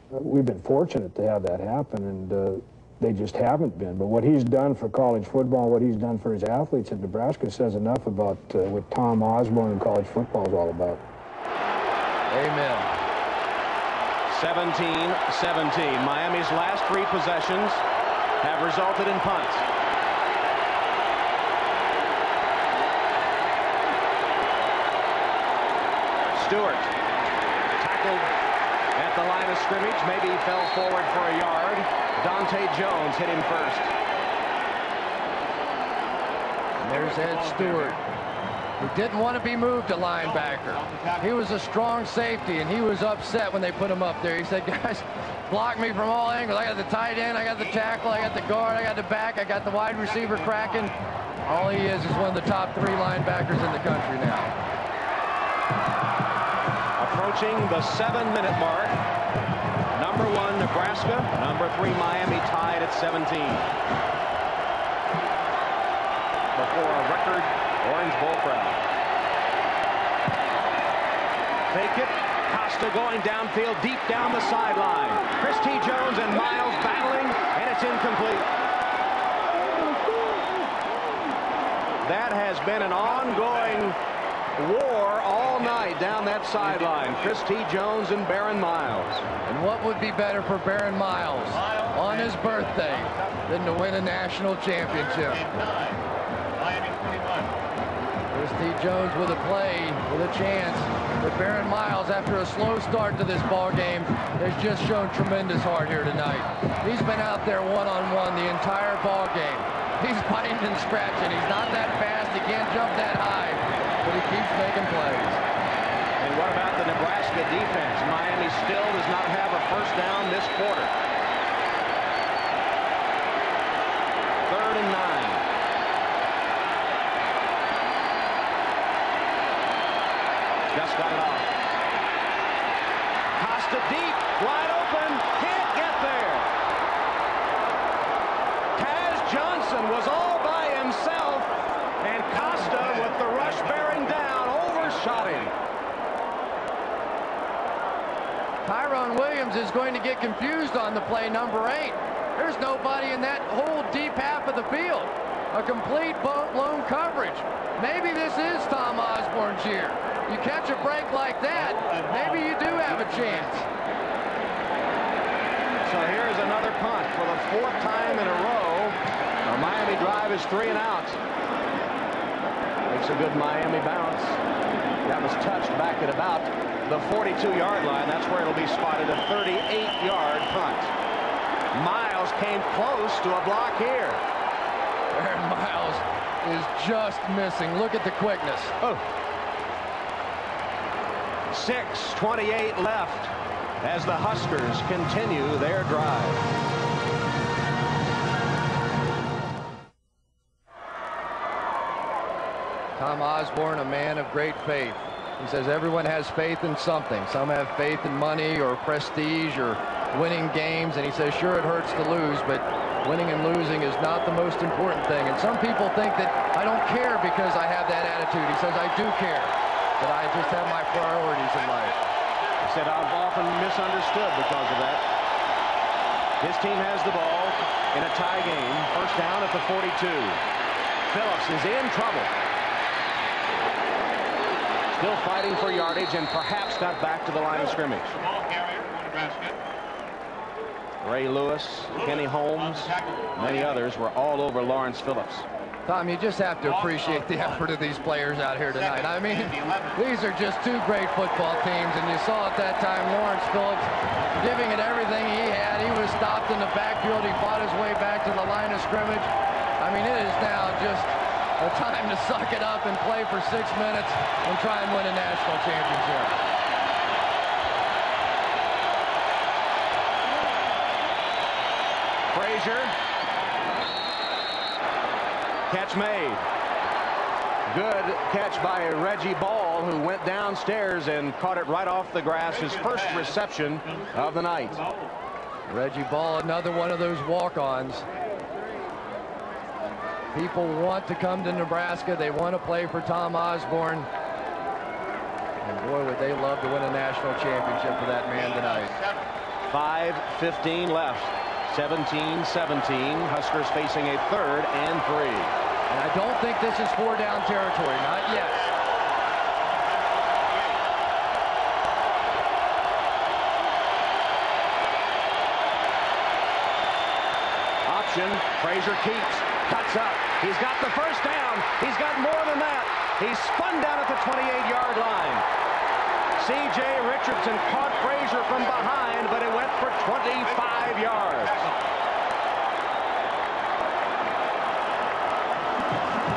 We've been fortunate to have that happen, and they just haven't been. But what he's done for college football, what he's done for his athletes at Nebraska says enough about what Tom Osbourne and college football is all about. Amen. 17-17. Miami's last three possessions have resulted in punts. Stewart tackled at the line of scrimmage. Maybe he fell forward for a yard. Dante Jones hit him first. And there's Ed Stewart, who didn't want to be moved to linebacker. He was a strong safety, and he was upset when they put him up there. He said, guys, block me from all angles. I got the tight end, I got the tackle, I got the guard, I got the back, I got the wide receiver cracking. All he is one of the top 3 linebackers in the country now. Approaching the 7-minute mark. Number 1, Nebraska. Number 3, Miami, tied at 17. Before a record Orange Bowl crowd. Fake it. Costa going downfield, deep down the sideline. Christy Jones and Miles battling, and it's incomplete. That has been an ongoing war all night down that sideline. Christy Jones and Baron Miles. And what would be better for Baron Miles on his birthday than to win a national championship? Christy Jones with a play, with a chance. But Baron Miles, after a slow start to this ball game, has just shown tremendous heart here tonight. He's been out there one-on-one the entire ball game. He's biting and scratching. He's not that fast. He can't jump that high, but he keeps making plays. And what about the Nebraska defense? Miami still does not have a first down this quarter. 3rd and 9. Just got it off. Costa deep, wide open, can't get there. Taz Johnson was all by himself, and Costa, with the rush bearing down, overshot him. Tyrone Williams is going to get confused on the play number 8. There's nobody in that whole deep half of the field. A complete lone coverage. Maybe this is Tom Osbourne's year. You catch a break like that, maybe you do have a chance. So here's another punt for the 4th time in a row. The Miami drive is 3 and out. Makes a good Miami bounce. That was touched back at about the 42-yard line. That's where it'll be spotted, a 38-yard punt. Miles came close to a block here. Baron Miles is just missing. Look at the quickness. Oh. 6:28 left as the Huskers continue their drive. Tom Osbourne, a man of great faith. He says everyone has faith in something. Some have faith in money or prestige or winning games, and he says sure, it hurts to lose, but winning and losing is not the most important thing. And some people think that I don't care because I have that attitude. He says I do care, but I just have my priorities in life. He said I've often misunderstood because of that. His team has the ball in a tie game. First down at the 42. Phillips is in trouble. Still fighting for yardage and perhaps got back to the line of scrimmage. Ray Lewis, Kenny Holmes, many others were all over Lawrence Phillips. Tom, you just have to appreciate the effort of these players out here tonight. I mean, these are just two great football teams, and you saw at that time Lawrence Phillips giving it everything he had. He was stopped in the backfield. He fought his way back to the line of scrimmage. I mean, it is now just a time to suck it up and play for 6 minutes and try and win a national championship. Frazier. Catch made. Good catch by Reggie Ball, who went downstairs and caught it right off the grass. His first reception of the night. Reggie Ball, another one of those walk-ons. People want to come to Nebraska. They want to play for Tom Osbourne. And boy, would they love to win a national championship for that man tonight. 5:15 left. 17-17. Huskers facing a 3rd and 3. And I don't think this is 4-down territory. Not yet. Option. Frazier keeps. Cuts up. He's got the first down. He's got more than that. He's spun down at the 28-yard line. C.J. Richardson caught Frazier from behind, but it went for 25 yards.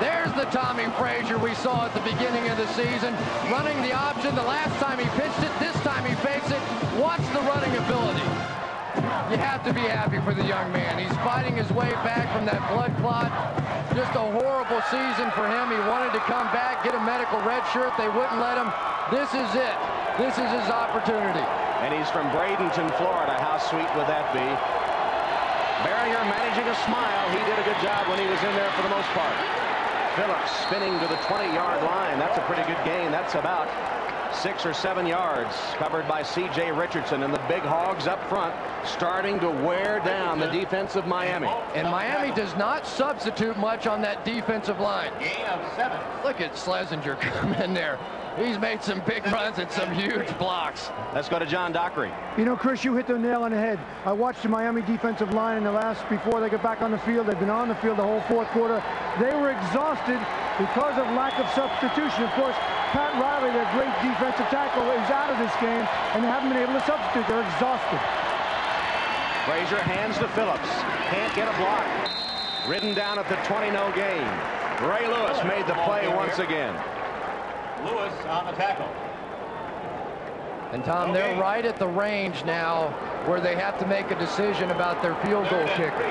There's the Tommy Frazier we saw at the beginning of the season, running the option. The last time he pitched it, this time he fakes it. Watch the running ability. You have to be happy for the young man. He's fighting his way back from that blood clot. Just a horrible season for him. He wanted to come back, get a medical red shirt. They wouldn't let him. This is it. This is his opportunity. And he's from Bradenton, Florida. How sweet would that be? Barrier managing a smile. He did a good job when he was in there for the most part. Phillips spinning to the 20-yard line. That's a pretty good gain. That's about 6 or 7 yards, covered by C.J. Richardson, and the big hogs up front starting to wear down the defense of Miami. And Miami does not substitute much on that defensive line. Gain of 7. Look at Schlesinger come in there. He's made some big runs and some huge blocks. Let's go to John Dockery. You know, Chris, you hit the nail on the head. I watched the Miami defensive line in the before they got back on the field. They've been on the field the whole 4th quarter. They were exhausted because of lack of substitution. Of course, Pat Riley, their great defensive tackle, is out of this game, and they haven't been able to substitute. They're exhausted. Frazier hands to Phillips. Can't get a block. Ridden down at the 20, no gain. Ray Lewis made the play once again. Lewis on the tackle. And Tom, they're right at the range now where they have to make a decision about their field goal kicker.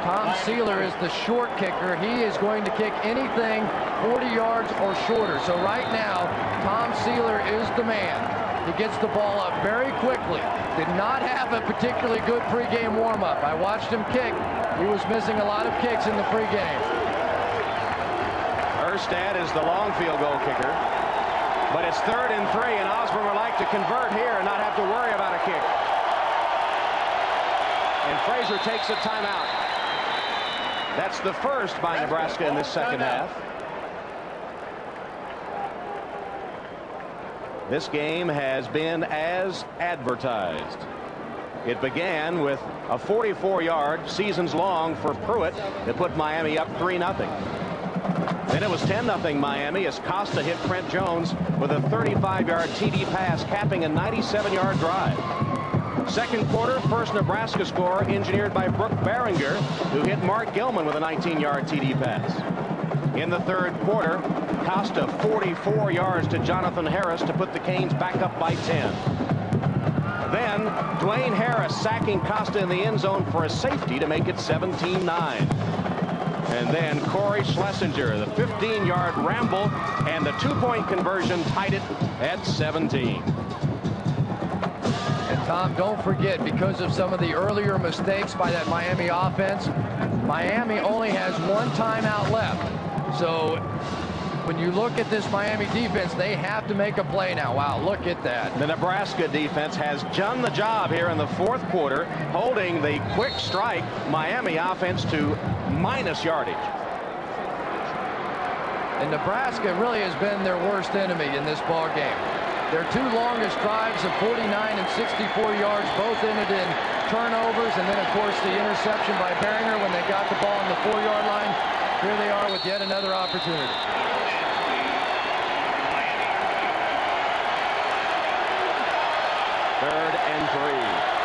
Tom Sealer is the short kicker. He is going to kick anything 40 yards or shorter. So right now, Tom Sealer is the man. He gets the ball up very quickly. Did not have a particularly good pregame warm-up. I watched him kick. He was missing a lot of kicks in the pregame. Erstad is the long field goal kicker. But it's 3rd and 3, and Osbourne would like to convert here and not have to worry about a kick. And Frazier takes a timeout. That's the first by Nebraska in this second half. This game has been as advertised. It began with a 44-yard, seasons-long for Pruitt that put Miami up 3-0. Then it was 10-0 Miami as Costa hit Trent Jones with a 35-yard TD pass, capping a 97-yard drive. Second quarter, first Nebraska score engineered by Brooke Barringer, who hit Mark Gilman with a 19-yard TD pass. In the third quarter, Costa 44 yards to Jonathan Harris to put the Canes back up by 10. Then Dwayne Harris sacking Costa in the end zone for a safety to make it 17-9. And then Corey Schlesinger, the 15-yard ramble, and the 2-point conversion tied it at 17. And Tom, don't forget, because of some of the earlier mistakes by that Miami offense, Miami only has 1 timeout left. So when you look at this Miami defense, they have to make a play now. Wow, look at that. The Nebraska defense has done the job here in the 4th quarter, holding the quick strike Miami offense to minus yardage. And Nebraska really has been their worst enemy in this ball game. Their two longest drives of 49 and 64 yards, both ended in turnovers, and then, of course, the interception by Behringer when they got the ball on the 4-yard line. Here they are with yet another opportunity. Third and 3.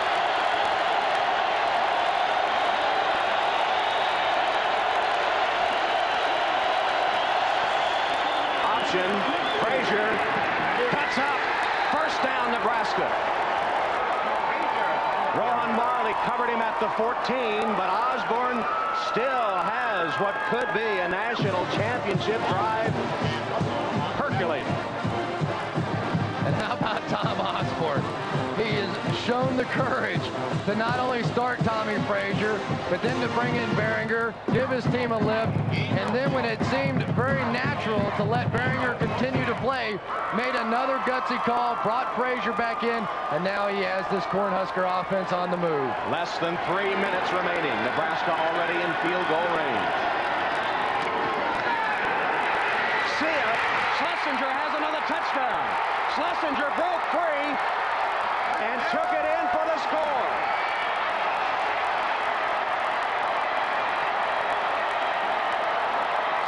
Frazier cuts up. First down, Nebraska. Rohan Marley covered him at the 14, but Osbourne still has what could be a national championship drive percolating. And how about Tom Osbourne? He has shown the courage to not only start Tommy Frazier, but then to bring in Behringer, give his team a lift, and then when it seemed very natural to let Behringer continue to play, made another gutsy call, brought Frazier back in, and now he has this Cornhusker offense on the move. Less than 3 minutes remaining. Nebraska already in field goal range. See ya. Schlesinger has another touchdown. Schlesinger broke free and took it in for the score.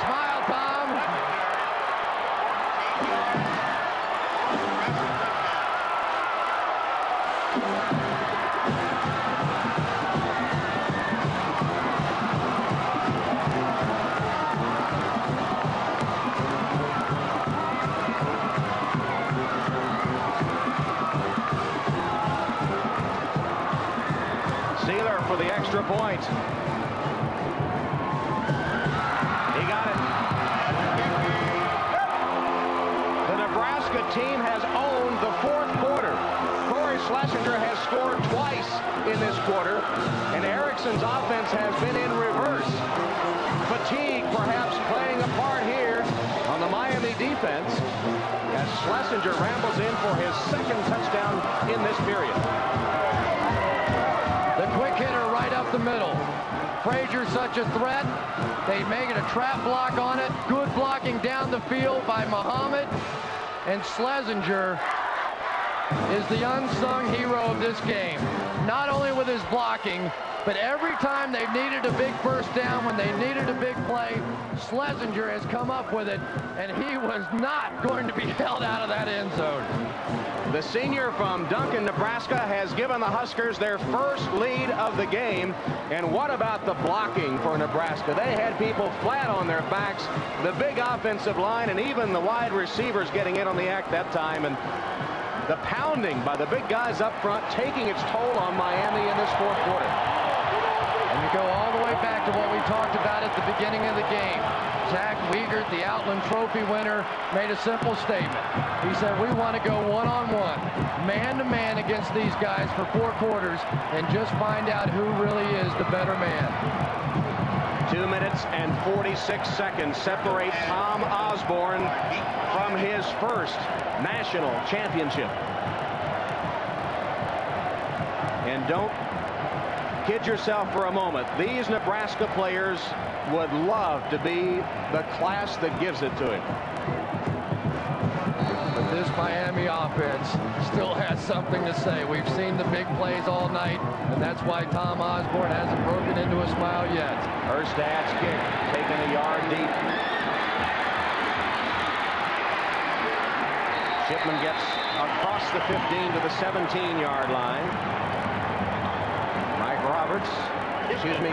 Smile, Tom. Sealer for the extra point. He got it. The Nebraska team has owned the fourth quarter. Corey Schlesinger has scored twice in this quarter, and Erickson's offense has been in reverse. Fatigue perhaps playing a part here on the Miami defense as Schlesinger rambles in for his second touchdown in this period. Quick hitter right up the middle. Frazier's such a threat. They make it a trap block on it. Good blocking down the field by Muhammad. And Schlesinger is the unsung hero of this game. Not only with his blocking, but every time they've needed a big first down, when they needed a big play, Schlesinger has come up with it, and he was not going to be held out of that end zone. The senior from Duncan, Nebraska, has given the Huskers their first lead of the game. And what about the blocking for Nebraska? They had people flat on their backs, the big offensive line, and even the wide receivers getting in on the act that time. And the pounding by the big guys up front taking its toll on Miami in this fourth quarter. And you go all the way back to what we talked about at the beginning of the game. Zach Wiegert, the Outland Trophy winner, made a simple statement. He said, we want to go one-on-one, man-to-man against these guys for 4 quarters and just find out who really is the better man. 2 minutes and 46 seconds separate Tom Osbourne from his first national championship. And don't kid yourself for a moment. These Nebraska players would love to be the class that gives it to him. But this Miami offense still has something to say. We've seen the big plays all night, and that's why Tom Osbourne hasn't broken into a smile yet. Erstad's kick taken a yard deep. Shipman gets across the 15 to the 17-yard line.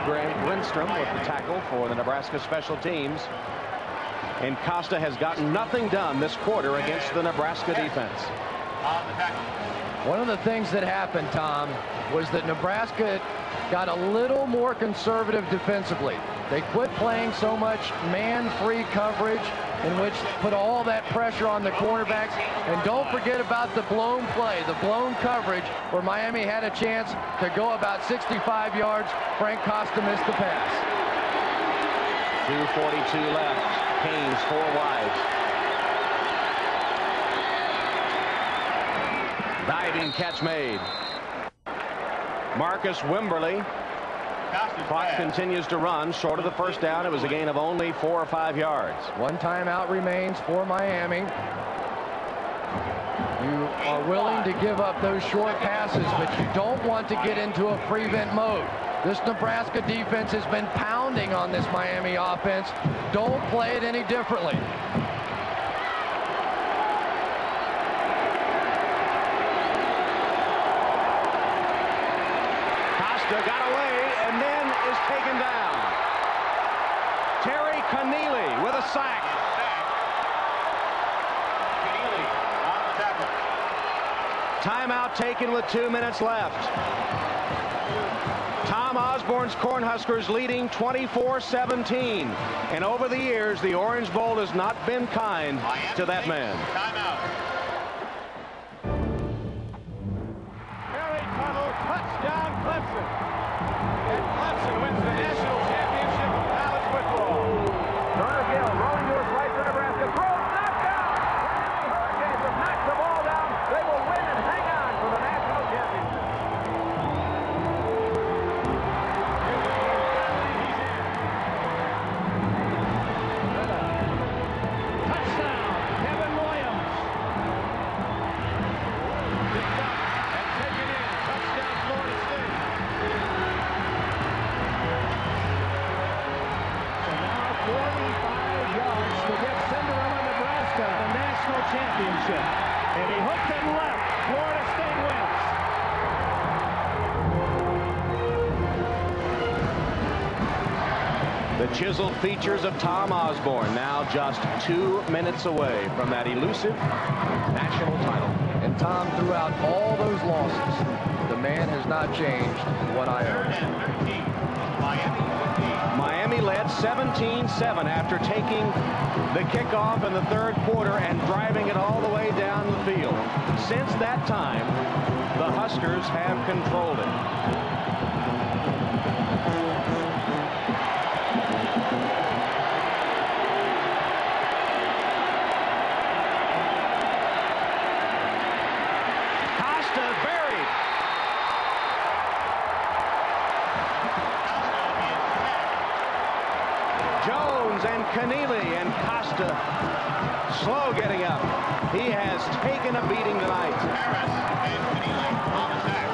Greg Lindstrom with the tackle for the Nebraska special teams. And Costa has gotten nothing done this quarter against the Nebraska defense. One of the things that happened, Tom, was that Nebraska got a little more conservative defensively. They quit playing so much man-free coverage, in which put all that pressure on the cornerbacks. And don't forget about the blown play, the blown coverage, where Miami had a chance to go about 65 yards. Frank Costa missed the pass. 2:42 left. Haynes 4 wide. Diving catch made. Marcus Wimberly Clock continues to run. Short of the first down. It was a gain of only 4 or 5 yards. One timeout remains for Miami. You are willing to give up those short passes, but you don't want to get into a prevent mode. This Nebraska defense has been pounding on this Miami offense. Don't play it any differently. Costa got away and then is taken down. Terry Keneally with a sack. Timeout taken with 2 minutes left. Tom Osbourne's Cornhuskers leading 24-17. And over the years, the Orange Bowl has not been kind to that man. Timeout. Harry Tuttle, touchdown Clemson. And Clemson wins the national championship of college football. Turner Gill rolling to his right for Nebraska. Throws, knocked down. The Hurricanes have knocked the ball down. They will win and hang on for the national championship. Touchdown, Kevin Williams. Picked up and taken in. Touchdown, Florida State. So now 45 yards to get Cinderella, Nebraska, the national championship. And he hooked it left. Florida State wins. The chiseled features of Tom Osbourne now just 2 minutes away from that elusive national title. And Tom, throughout all those losses, the man has not changed one iota. Miami led 17-7 after taking the kickoff in the third quarter and driving it all the way down the field. Since that time, the Huskers have controlled it. And Keneally and Costa slow getting up. He has taken a beating tonight. Harris and Keneally on the sack.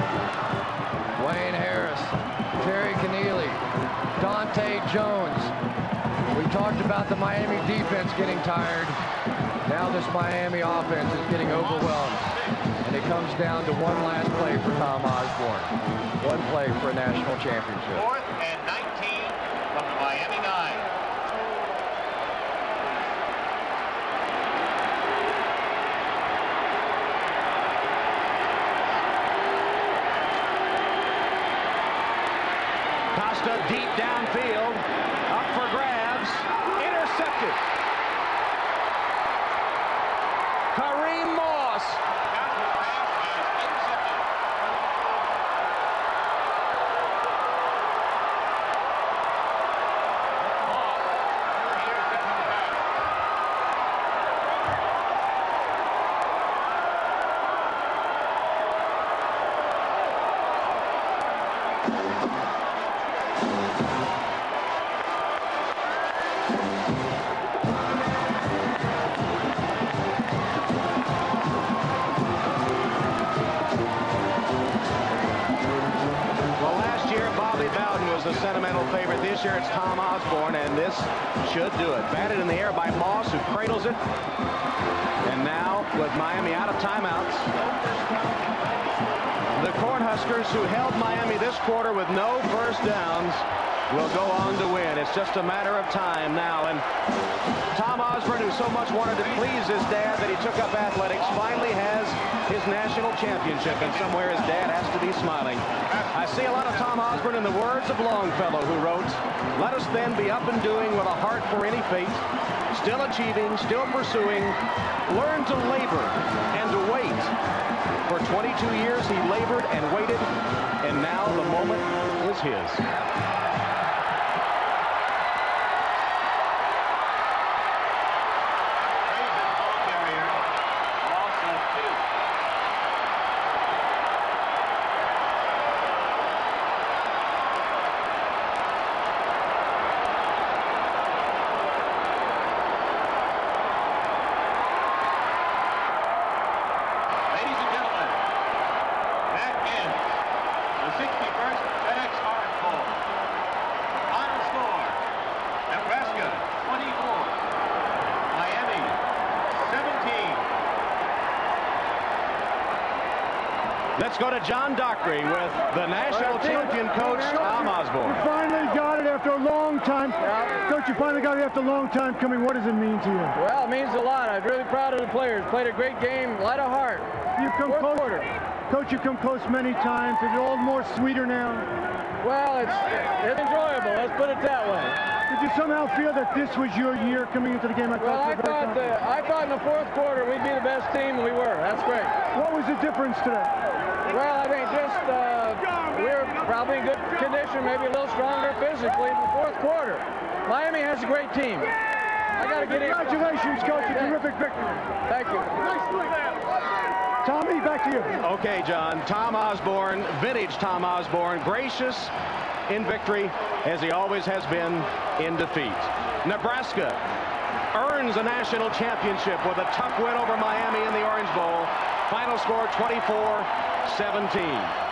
Wayne Harris, Terry Keneally, Dante Jones. We talked about the Miami defense getting tired. Now this Miami offense is getting overwhelmed. And it comes down to one last play for Tom Osbourne. One play for a national championship. 4th and 19 from the Miami 9. Costa deep downfield, up for grabs, intercepted. Kareem Moss. The sentimental favorite. This year it's Tom Osbourne, and this should do it. Batted in the air by Moss, who cradles it. And now, with Miami out of timeouts, the Cornhuskers, who held Miami this quarter with no first downs, will go on to win. It's just a matter of time now. And Tom Osbourne, who so much wanted to please his dad that he took up athletics, finally has his national championship, and somewhere his dad has to be smiling. I see a lot of Tom Osbourne in the words of Longfellow, who wrote, "Let us then be up and doing with a heart for any fate, still achieving, still pursuing, learn to labor and to wait." For 22 years he labored and waited, and now the moment is his. 61st FedEx Orange Bowl. Final score, Nebraska 24, Miami 17. Let's go to John Dockery with the national champion coach, Tom Osbourne. You finally got it after a long time. Coach, you finally got it after a long time coming. What does it mean to you? Well, it means a lot. I'm really proud of the players. Played a great game, light of heart. You've come close. Coach, you've come close many times. Is it all more sweeter now? Well, it's enjoyable. Let's put it that way. Did you somehow feel that this was your year coming into the game? I thought in the fourth quarter we'd be the best team, and we were. That's great. What was the difference today? Well, I think just we were probably in good condition, maybe a little stronger physically in the fourth quarter. Miami has a great team. I got to get in. Congratulations, Coach. A terrific victory. Thank you. Tommy, back to you. Okay, John. Tom Osbourne, vintage Tom Osbourne, gracious in victory as he always has been in defeat. Nebraska earns a national championship with a tough win over Miami in the Orange Bowl. Final score 24-17.